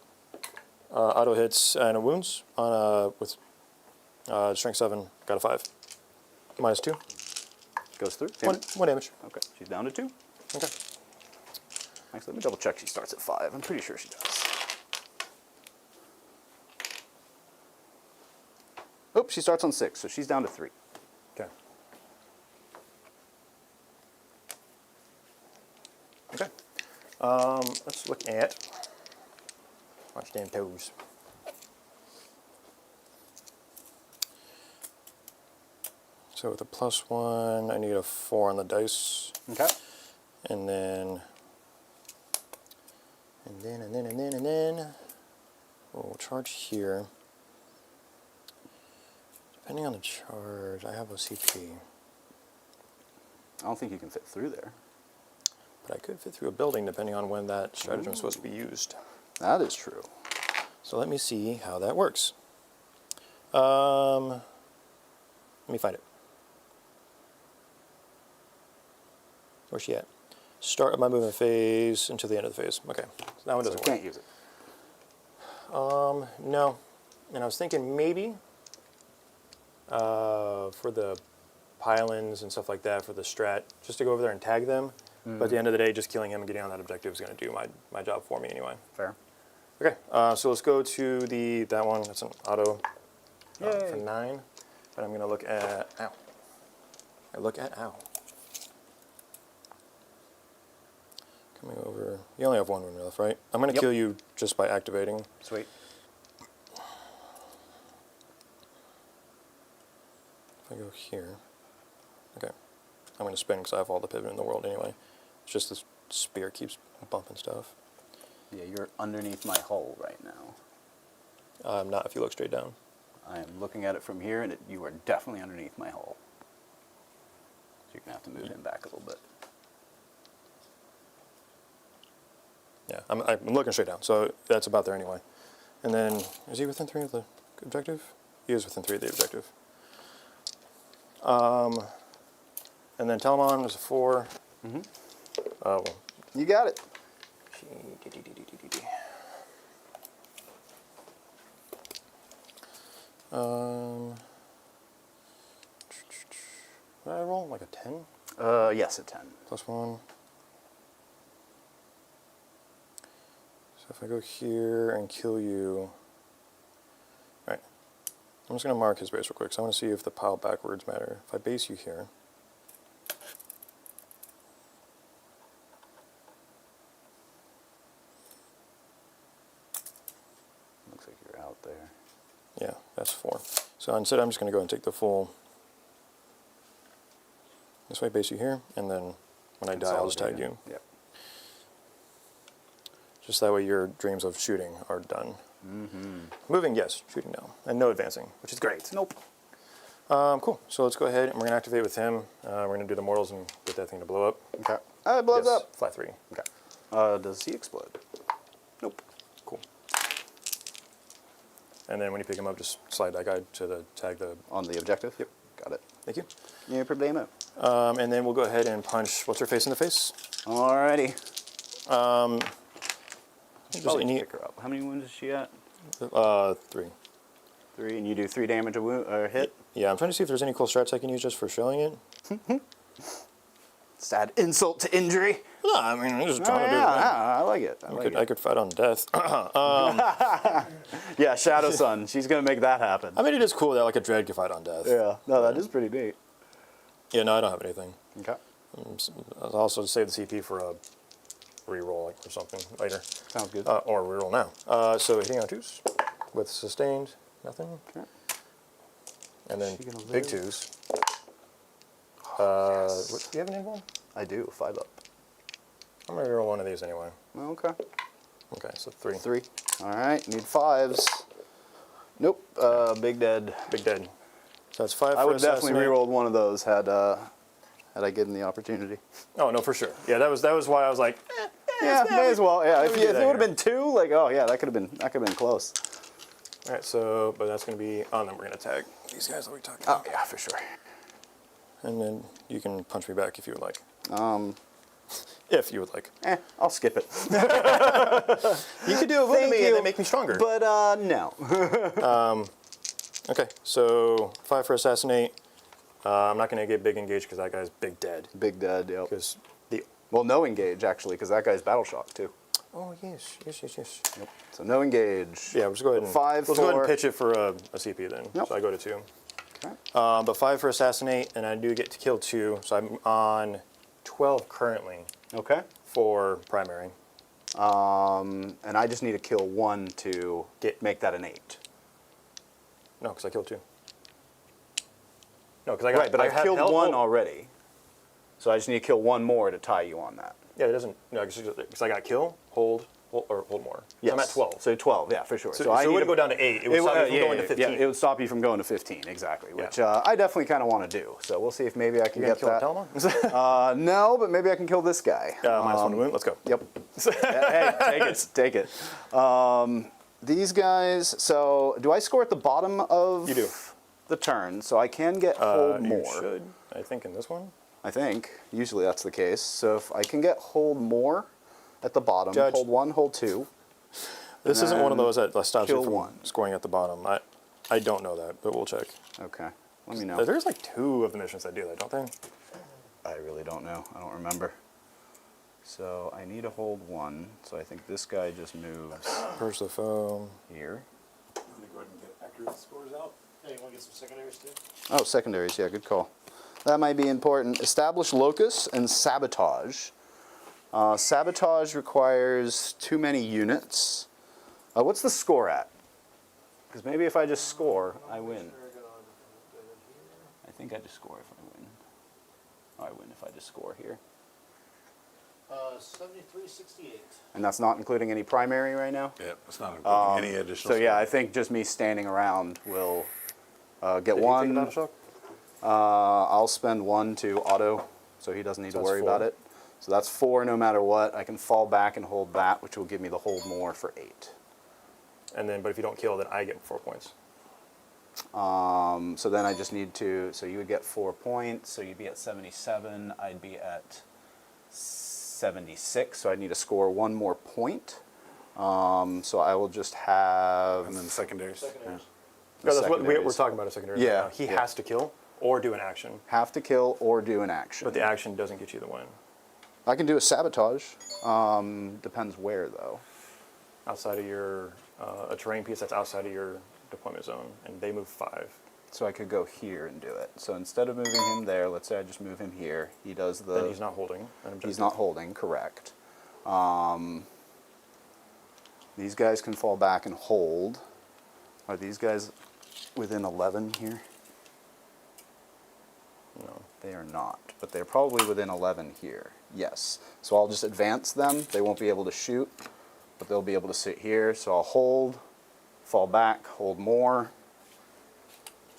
Auto hits and wounds on with strength 7. Got a 5. -2. Goes through. 1 damage. Okay, she's down to 2. Okay. Actually, let me double check she starts at 5. I'm pretty sure she does. Oh, she starts on 6, so she's down to 3. Okay. Okay. Let's look at watch damn toes. So with a +1, I need a 4 on the dice. Okay. And then we'll charge here. Depending on the charge, I have a CP. I don't think you can fit through there. But I could fit through a building depending on when that stratagem is supposed to be used. That is true. So let me see how that works. Let me find it. Where's she at? Start of my movement phase until the end of the phase. Okay, so that one So doesn't can't use it. work. No. And I was thinking maybe for the pylons and stuff like that, for the strat, just to go over there and tag them. But at the end of the day, just killing him and getting on that objective is going to do my job for me anyway. Fair. Okay, so let's go to that one. That's an auto for 9. But I'm going to look at ow. Coming over. You only have 1 wound left, right? I'm going to kill you just by activating. Sweet. If I go here. Okay. I'm going to spin because I have all the pivot in the world anyway. It's just this spear keeps bumping stuff. Yeah, you're underneath my hull right now. I'm not if you look straight down. I am looking at it from here, and you are definitely underneath my hull. So you're going to have to move him back a little bit. Yeah, I'm looking straight down, so that's about there anyway. And then, is he within 3 of the objective? He is within 3 of the objective. And then Telemon is a 4. Well, You got it. Did I roll like a 10? Yes, a 10. +1. So if I go here and kill you, all right. I'm just going to mark his base real quick. So I want to see if the pile backwards matter. If I base you here, Looks like you're out there. yeah, that's 4. So instead, I'm just going to go and take the full. This way, base you here, and then when I die, I'll just tag you. Yep. Just that way, your dreams of shooting are done. Moving, yes. Shooting, no. And no advancing, which is great. Nope. Cool. So let's go ahead and we're going to activate with him. We're going to do the mortals and get that thing to blow up. Okay. It blows Yes, up. flat 3. Okay. Does he explode? Nope. Cool. And then when you pick him up, just slide that guy to the tag the. On the objective? Yep. Got it. Thank you. No problemo. And then we'll go ahead and punch what's her face in the face. Alrighty. Just Probably any, pick her up. How many wounds is she at? 3. 3, and you do 3 damage a wound or hit. Yeah, I'm trying to see if there's any cool strats I can use just for showing it. Sad insult to injury. No, I mean, I'm just Oh, trying to do it. yeah, I like it. I could fight on death. Yeah, Shadow Sun. She's gonna make that happen. I mean, it is cool that like a dread could fight on death. Yeah. No, that is pretty neat. Yeah, no, I don't have anything. Okay. I'll also save the CP for a reroll like, or something later. Sounds good. Or reroll now. So hitting on 2s with sustained, nothing. Okay. And then She gonna big live? 2s. Yes. What, do you have an invuln? I do. 5 up. I'm going to reroll one of these anyway. Okay. Okay, so 3. 3. All right. Need 5s. Nope. Big dead. Big dead. So that's 5 I for would definitely assassinate. rerolled one of those had I given the opportunity. Oh, no, for sure. Yeah, that was why I was like, Yeah, may as well. Yeah, if we do it that would have here. been 2, like, oh yeah, that could have been close. all right, so, but that's going to be, then we're going to tag these guys that we talked Oh about. yeah, for sure. And then you can punch me back if you would like. If you would like. I'll skip it. You could do a vote Thank to me you. and then make me stronger. But no. Okay, so 5 for assassinate. I'm not going to get big engaged because that guy's big dead. Big dead. Yep. Because the Well, no engage actually, because that guy's battle shock too. oh yes. Yep. So no engage. Yeah, we'll just go ahead and 5 let's go ahead and for- pitch it for a CP then. Yep. So I go to 2. Okay. But 5 for assassinate, and I do get to kill 2, so I'm on 12 currently Okay. for primary. And I just need to kill 1 to make that an 8. No, because I killed 2. No, because I got Right, but I've have killed held- 1 oh, already. So I just need to kill 1 more to tie you on that. Yeah, it doesn't. No, because I got kill, hold more. Yes. So I'm at 12. So 12, yeah, for sure. So I it need wouldn't to- go down to 8. It would stop me from going to 15. Yeah, it would stop you from going to 15, exactly. Yeah. Which I definitely kind of want to do. So we'll see if maybe I can You gonna get kill that. the Telemon? No, but maybe I can kill this guy. Minus 1 wound. Let's go. Yep. Yeah, hey, take it. These guys. So do I score at the bottom of You do. the turn? So I can get hold You more. should. I think in this one. I think usually that's the case. So if I can get hold more at the bottom, Judge. hold 1, hold 2. This isn't one of those that stops you kill from 1. scoring at the bottom. I don't know that, but we'll check. Okay. Let me know. There's like 2 of the missions that do that, don't they? I really don't know. I don't remember. So I need to hold 1. So I think this guy just moves Purge the foe. here. I'm going to go ahead and get accurate scores out. Hey, you want to get some secondaries too? Oh, secondaries. Yeah, good call. That might be important. Establish locus and sabotage. Sabotage requires too many units. What's the score at? Because maybe if I just score, I win. I think I just score if I win. Oh, I win if I just score here. 73-68. And that's not including any primary right now? Yeah, it's not including any additional. So yeah, I score. think just me standing around will get Did you take the 1. battle shock? I'll spend 1 to auto, so he doesn't need to that's worry 4. about it. So that's 4 no matter what. I can fall back and hold that, which will give me the hold more for 8. And then, but if you don't kill, then I get 4 points. So then I just need to, so you would get 4 points, so you'd be at 77, I'd be at 76, so I need to score 1 more point. So I will just have... And then the secondaries. Secondaries. No, that's what we're secondaries. talking about a secondary. Yeah, Right now. He yeah. has to kill or do an action, Have to kill or do an action. but the action doesn't get you the win. I can do a sabotage. Depends where, though. Outside of your, a terrain piece that's outside of your deployment zone, and they move 5. So I could go here and do it. So instead of moving him there, let's say I just move him here. He does the... Then he's not holding an objective. He's not holding, correct. These guys can fall back and hold. Are these guys within 11 here? No. They are not, but they're probably within 11 here. Yes. So I'll just advance them. They won't be able to shoot, but they'll be able to sit here. So I'll hold, fall back, hold more.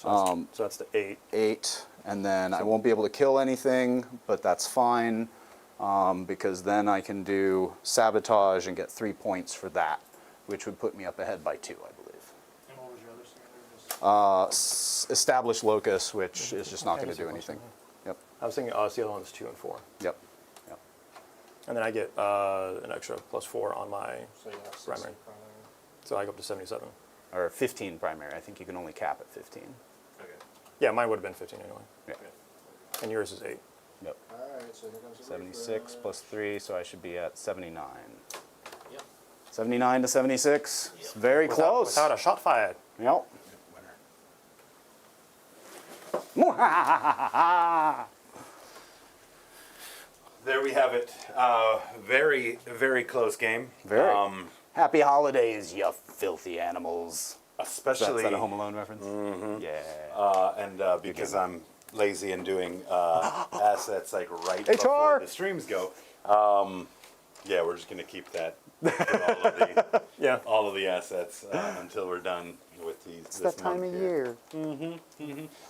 So that's the 8. 8, and then I won't be able to kill anything, but that's fine, because then I can do sabotage and get 3 points for that, which would put me up ahead by 2, I believe. And what was your other standard? Established locus, which is just not going to do anything. Yep, I was thinking, it's the other one's 2 and 4. yep, yep. And then I get an extra +4 on my So yeah, 60 primary. primary. So I go up to 77. Or 15 primary. I think you can only cap at 15. Okay. Yeah, mine would have been 15 anyway. Yeah. And yours is 8. Yep. All right, so here comes the 76 plus 3, so I should be at 79. Yep. 79 to 76. It's very close. Without a shot fired. Yep. There we have it. Very, very close game. Very. Happy holidays, you filthy animals. Especially, Is that a Home Alone reference? Mm-hmm. Yeah. because I'm lazy and doing assets like right before the streams go. Yeah, we're just gonna keep that for Yeah. all of the assets until we're done with these. It's that time of year.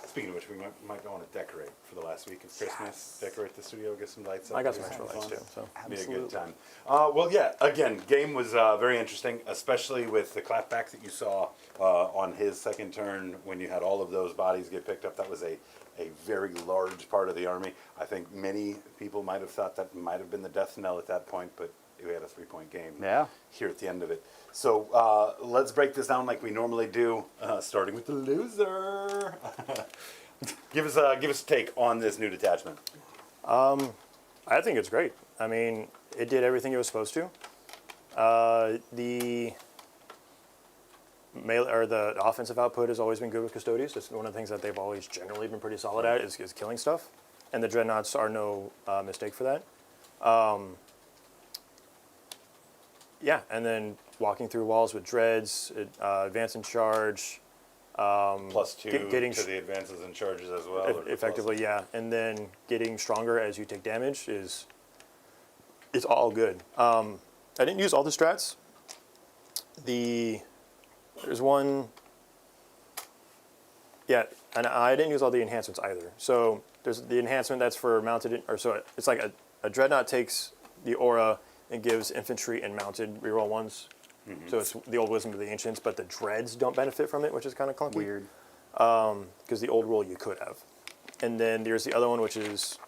Speaking of which, we might want to decorate for the last week of Christmas. Decorate the studio, get some lights up. I got some do extra lights fun. too. So Be a Absolutely. good time. Well, yeah. Again, game was very interesting, especially with the clapback that you saw on his second turn when you had all of those bodies get picked up. That was a very large part of the army. I think many people might have thought that might have been the death knell at that point, but we had a 3-point game. Yeah. Here at the end of it. So let's break this down like we normally do, starting with the loser. Give us a take on this new detachment. I think it's great. I mean, it did everything it was supposed to. The offensive output has always been good with Custodes. It's one of the things that they've always generally been pretty solid at is killing stuff, and the Dreadnoughts are no mistake for that. Yeah, and then walking through walls with dreads, advance and charge. +2 getting to the advances and charges as well. or Effectively, yeah. And then getting stronger as you take damage is all good. I didn't use all the strats. There's one. Yeah, and I didn't use all the enhancements either. So there's the enhancement that's for mounted, it's like a dreadnought takes the aura and gives infantry and mounted reroll 1s. Mm-hmm. So it's the old wisdom of the ancients, but the dreads don't benefit from it, which is kind of clunky. Weird. Because the old rule you could have. And then there's the other one, which is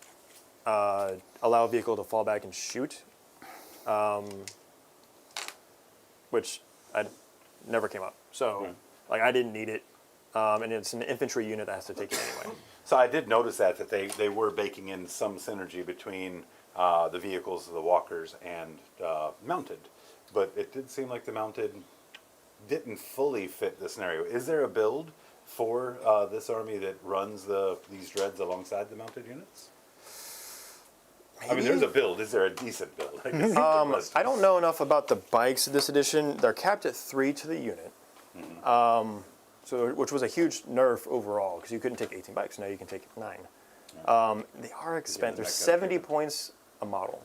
allow a vehicle to fall back and shoot, which I never came up. So like I didn't need it, and it's an infantry unit that has to take it anyway. So I did notice that they were baking in some synergy between the vehicles, the walkers, and mounted. But it did seem like the mounted didn't fully fit the scenario. Is there a build for this army that runs these dreads alongside the mounted units? Maybe? I mean, there's a build. Is there a decent build? I guess I don't know enough about the bikes this edition. They're capped at 3 to the unit, which was a huge nerf overall because you couldn't take 18 bikes. Now you can take 9. They are expensive. They're 70 points a model,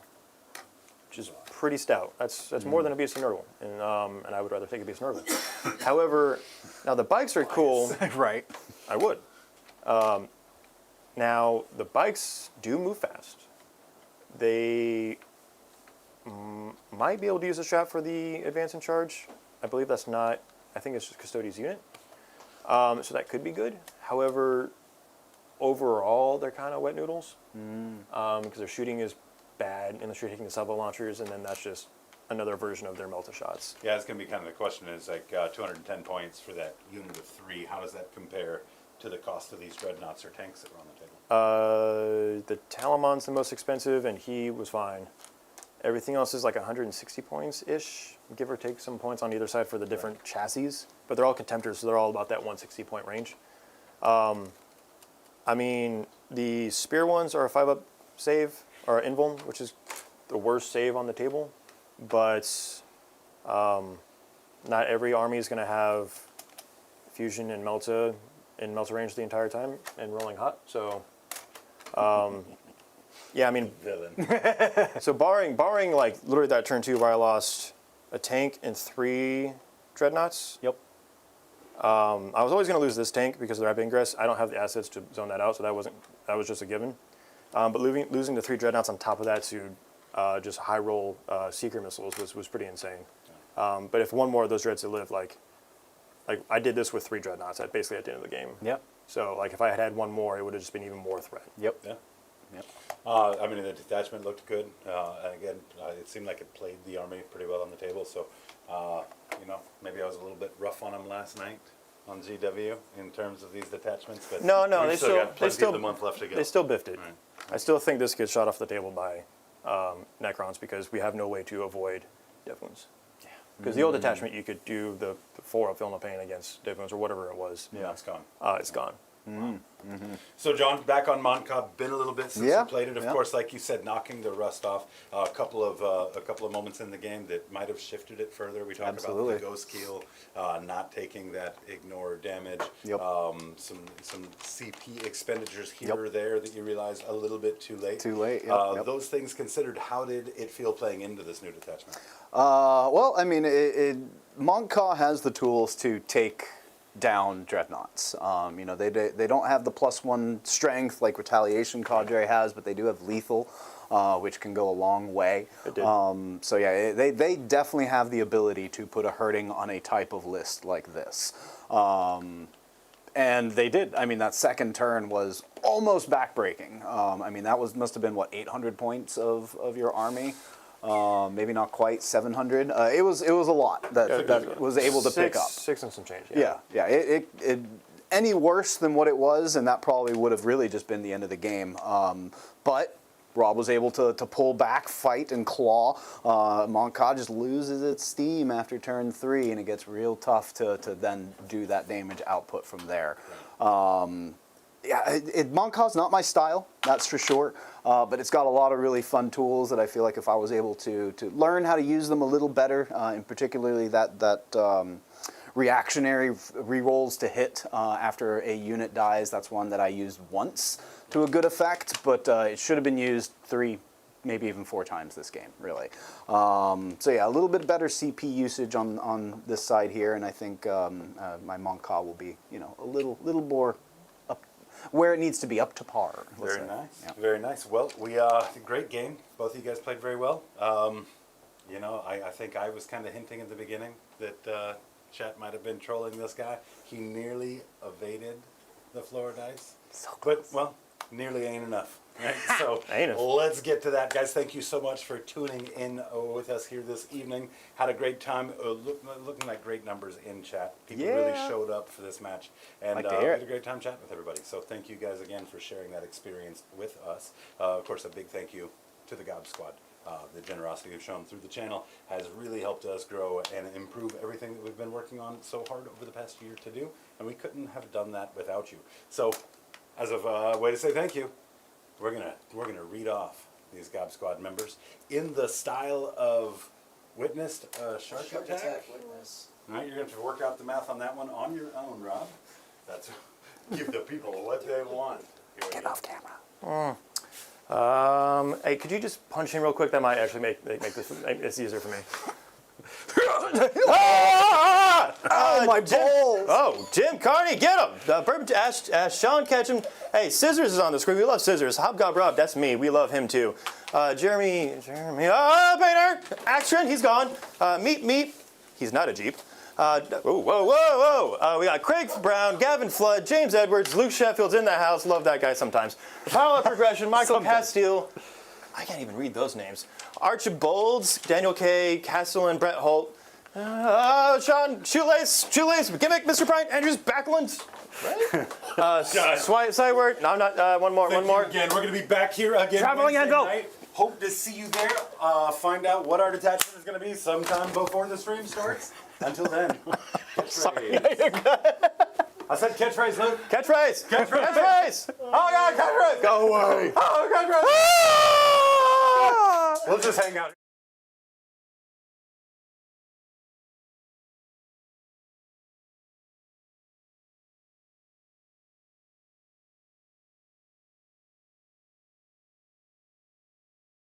which is pretty stout. That's more than a BSC Nurgle, and I would rather take a BSC Nurgle. However, now the bikes are cool. Right. I would. Now the bikes do move fast. They might be able to use a strap for the advance and charge. I believe that's not. I think it's just Custodes unit. So that could be good. However, overall they're kind of wet noodles because their shooting is bad unless you're taking the salvo launchers, and then that's just another version of their melta shots. Yeah, it's going to be kind of the question is like 210 points for that unit of 3. How does that compare to the cost of these dreadnoughts or tanks that were on the table? The Talamon's the most expensive, and he was fine. Everything else is like 160 points-ish, give or take some points on either side for the different chassis. But they're all contemptors, so they're all about that 160-point range. I mean, the spear ones are a 5-up save, or invuln, which is the worst save on the table. But not every army is going to have fusion and melta in melta range the entire time and rolling hot. So, yeah, I mean, so barring like literally that turn 2 where I lost a tank and 3 dreadnoughts. Yep. I was always going to lose this tank because of the Rapid Ingress. I don't have the assets to zone that out, so that was just a given. But losing the 3 Dreadnoughts on top of that to just high roll Seeker missiles was pretty insane. But if one more of those Dreads had lived, like I did this with 3 Dreadnoughts basically at the end of the game. Yep. So like if I had one more, it would have just been even more threat. Yep. Yeah. Yep. I mean, the detachment looked good. And again, it seemed like it played the army pretty well on the table. So, you know, maybe I was a little bit rough on them last night on GW in terms of these detachments. But No, we've they still got plenty still of the month left to go. They still biffed it. Right. I still think this gets shot off the table by Necrons because we have no way to avoid Death Wounds. Because the old detachment, you could do the 4 up Villain of Pain against Death Wounds or whatever it was. Yeah, it's gone. It's gone. So, John, back on Mont'ka, been a little bit since Yeah, you played it. Of yeah. course, like you said, knocking the rust off. A couple of moments in the game that might have shifted it further. We talked Absolutely. about the Ghost Keel, not taking that ignore damage. Yep. Some CP expenditures here or there that you realize a little bit too late. Too late, yep. Those things considered, how did it feel playing into this new detachment? Well, I mean, Mont'ka has the tools to take down dreadnoughts. You know, they don't have the +1 strength like Retaliation Cadre has, but they do have lethal, which can go a long way. It did. So yeah, they definitely have the ability to put a hurting on a type of list like this. And they did. I mean, that second turn was almost backbreaking. I mean, that must have been what, 800 points of your army. Maybe not quite 700. It was a lot that was able to pick up. 6 and some change. Yeah. It any worse than what it was, and that probably would have really just been the end of the game. But Rob was able to pull back, fight, and claw. Mont'ka just loses its steam after turn 3, and it gets real tough to then do that damage output from there. Yeah, Mont'ka's not my style, that's for sure. But it's got a lot of really fun tools that I feel like if I was able to learn how to use them a little better, and particularly that reactionary rerolls to hit after a unit dies, that's one that I used once to a good effect, but it should have been used 3, maybe even 4 times this game, really. So yeah, a little bit better CP usage on this side here, and I think my Mont'ka will be, you know, a little more where it needs to be, up to par. Very nice. Yeah. Very nice. Well, great game. Both of you guys played very well. You know, I think I was kind of hinting in the beginning that chat might have been trolling this guy. He nearly evaded the floor dice. So close. But, well, nearly ain't enough. Right? So Ain't enough. let's get to that. Guys, thank you so much for tuning in with us here this evening. Had a great time. Looking like great numbers in chat. People really Yeah. showed up for this match. And Like to we hear had it. a great time chatting with everybody. So thank you guys again for sharing that experience with us. Of course, a big thank you to the Gob Squad. The generosity you've shown through the channel has really helped us grow and improve everything that we've been working on so hard over the past year to do. And we couldn't have done that without you. So as a way to say thank you, we're gonna read off these Gob Squad members in the style of witnessed shark attack. Witness. All right, you're going to have to work out the math on that one on your own, Rob. That's give the people what they want. Here we Get go. off camera. Hey, could you just punch in real quick? That might actually make this easier for me. Oh, my balls! Oh, Jim Carney, get him! Ask Sean Ketchum. Hey, Scissors is on the screen. We love Scissors. Hobgob Rob, that's me. We love him too. Jeremy. Painter. Action, he's gone. Meat. He's not a Jeep. Whoa. We got Craig Brown, Gavin Flood, James Edwards, Luke Sheffield's in the house. Love that guy sometimes. The Power Up Progression, Michael Castile. I can't even read those names. Archibolds, Daniel K, Castellan, Brett Holt. Sean, Shoelace, Gimmick, Mr. Bryant, Andrews, Backlund. Right? Cywert. No, I'm not. One more. Thank you again. We're going to be back here again Traveling Wednesday Anvil. night. Hope to see you there. Find out what our detachment is going to be sometime before the stream starts. Until then, Sorry. I said catchphrase, Luke. Catchphrase. Catchphrase. Oh God, catchphrase. Go away. Oh, catchphrase. We'll just hang out.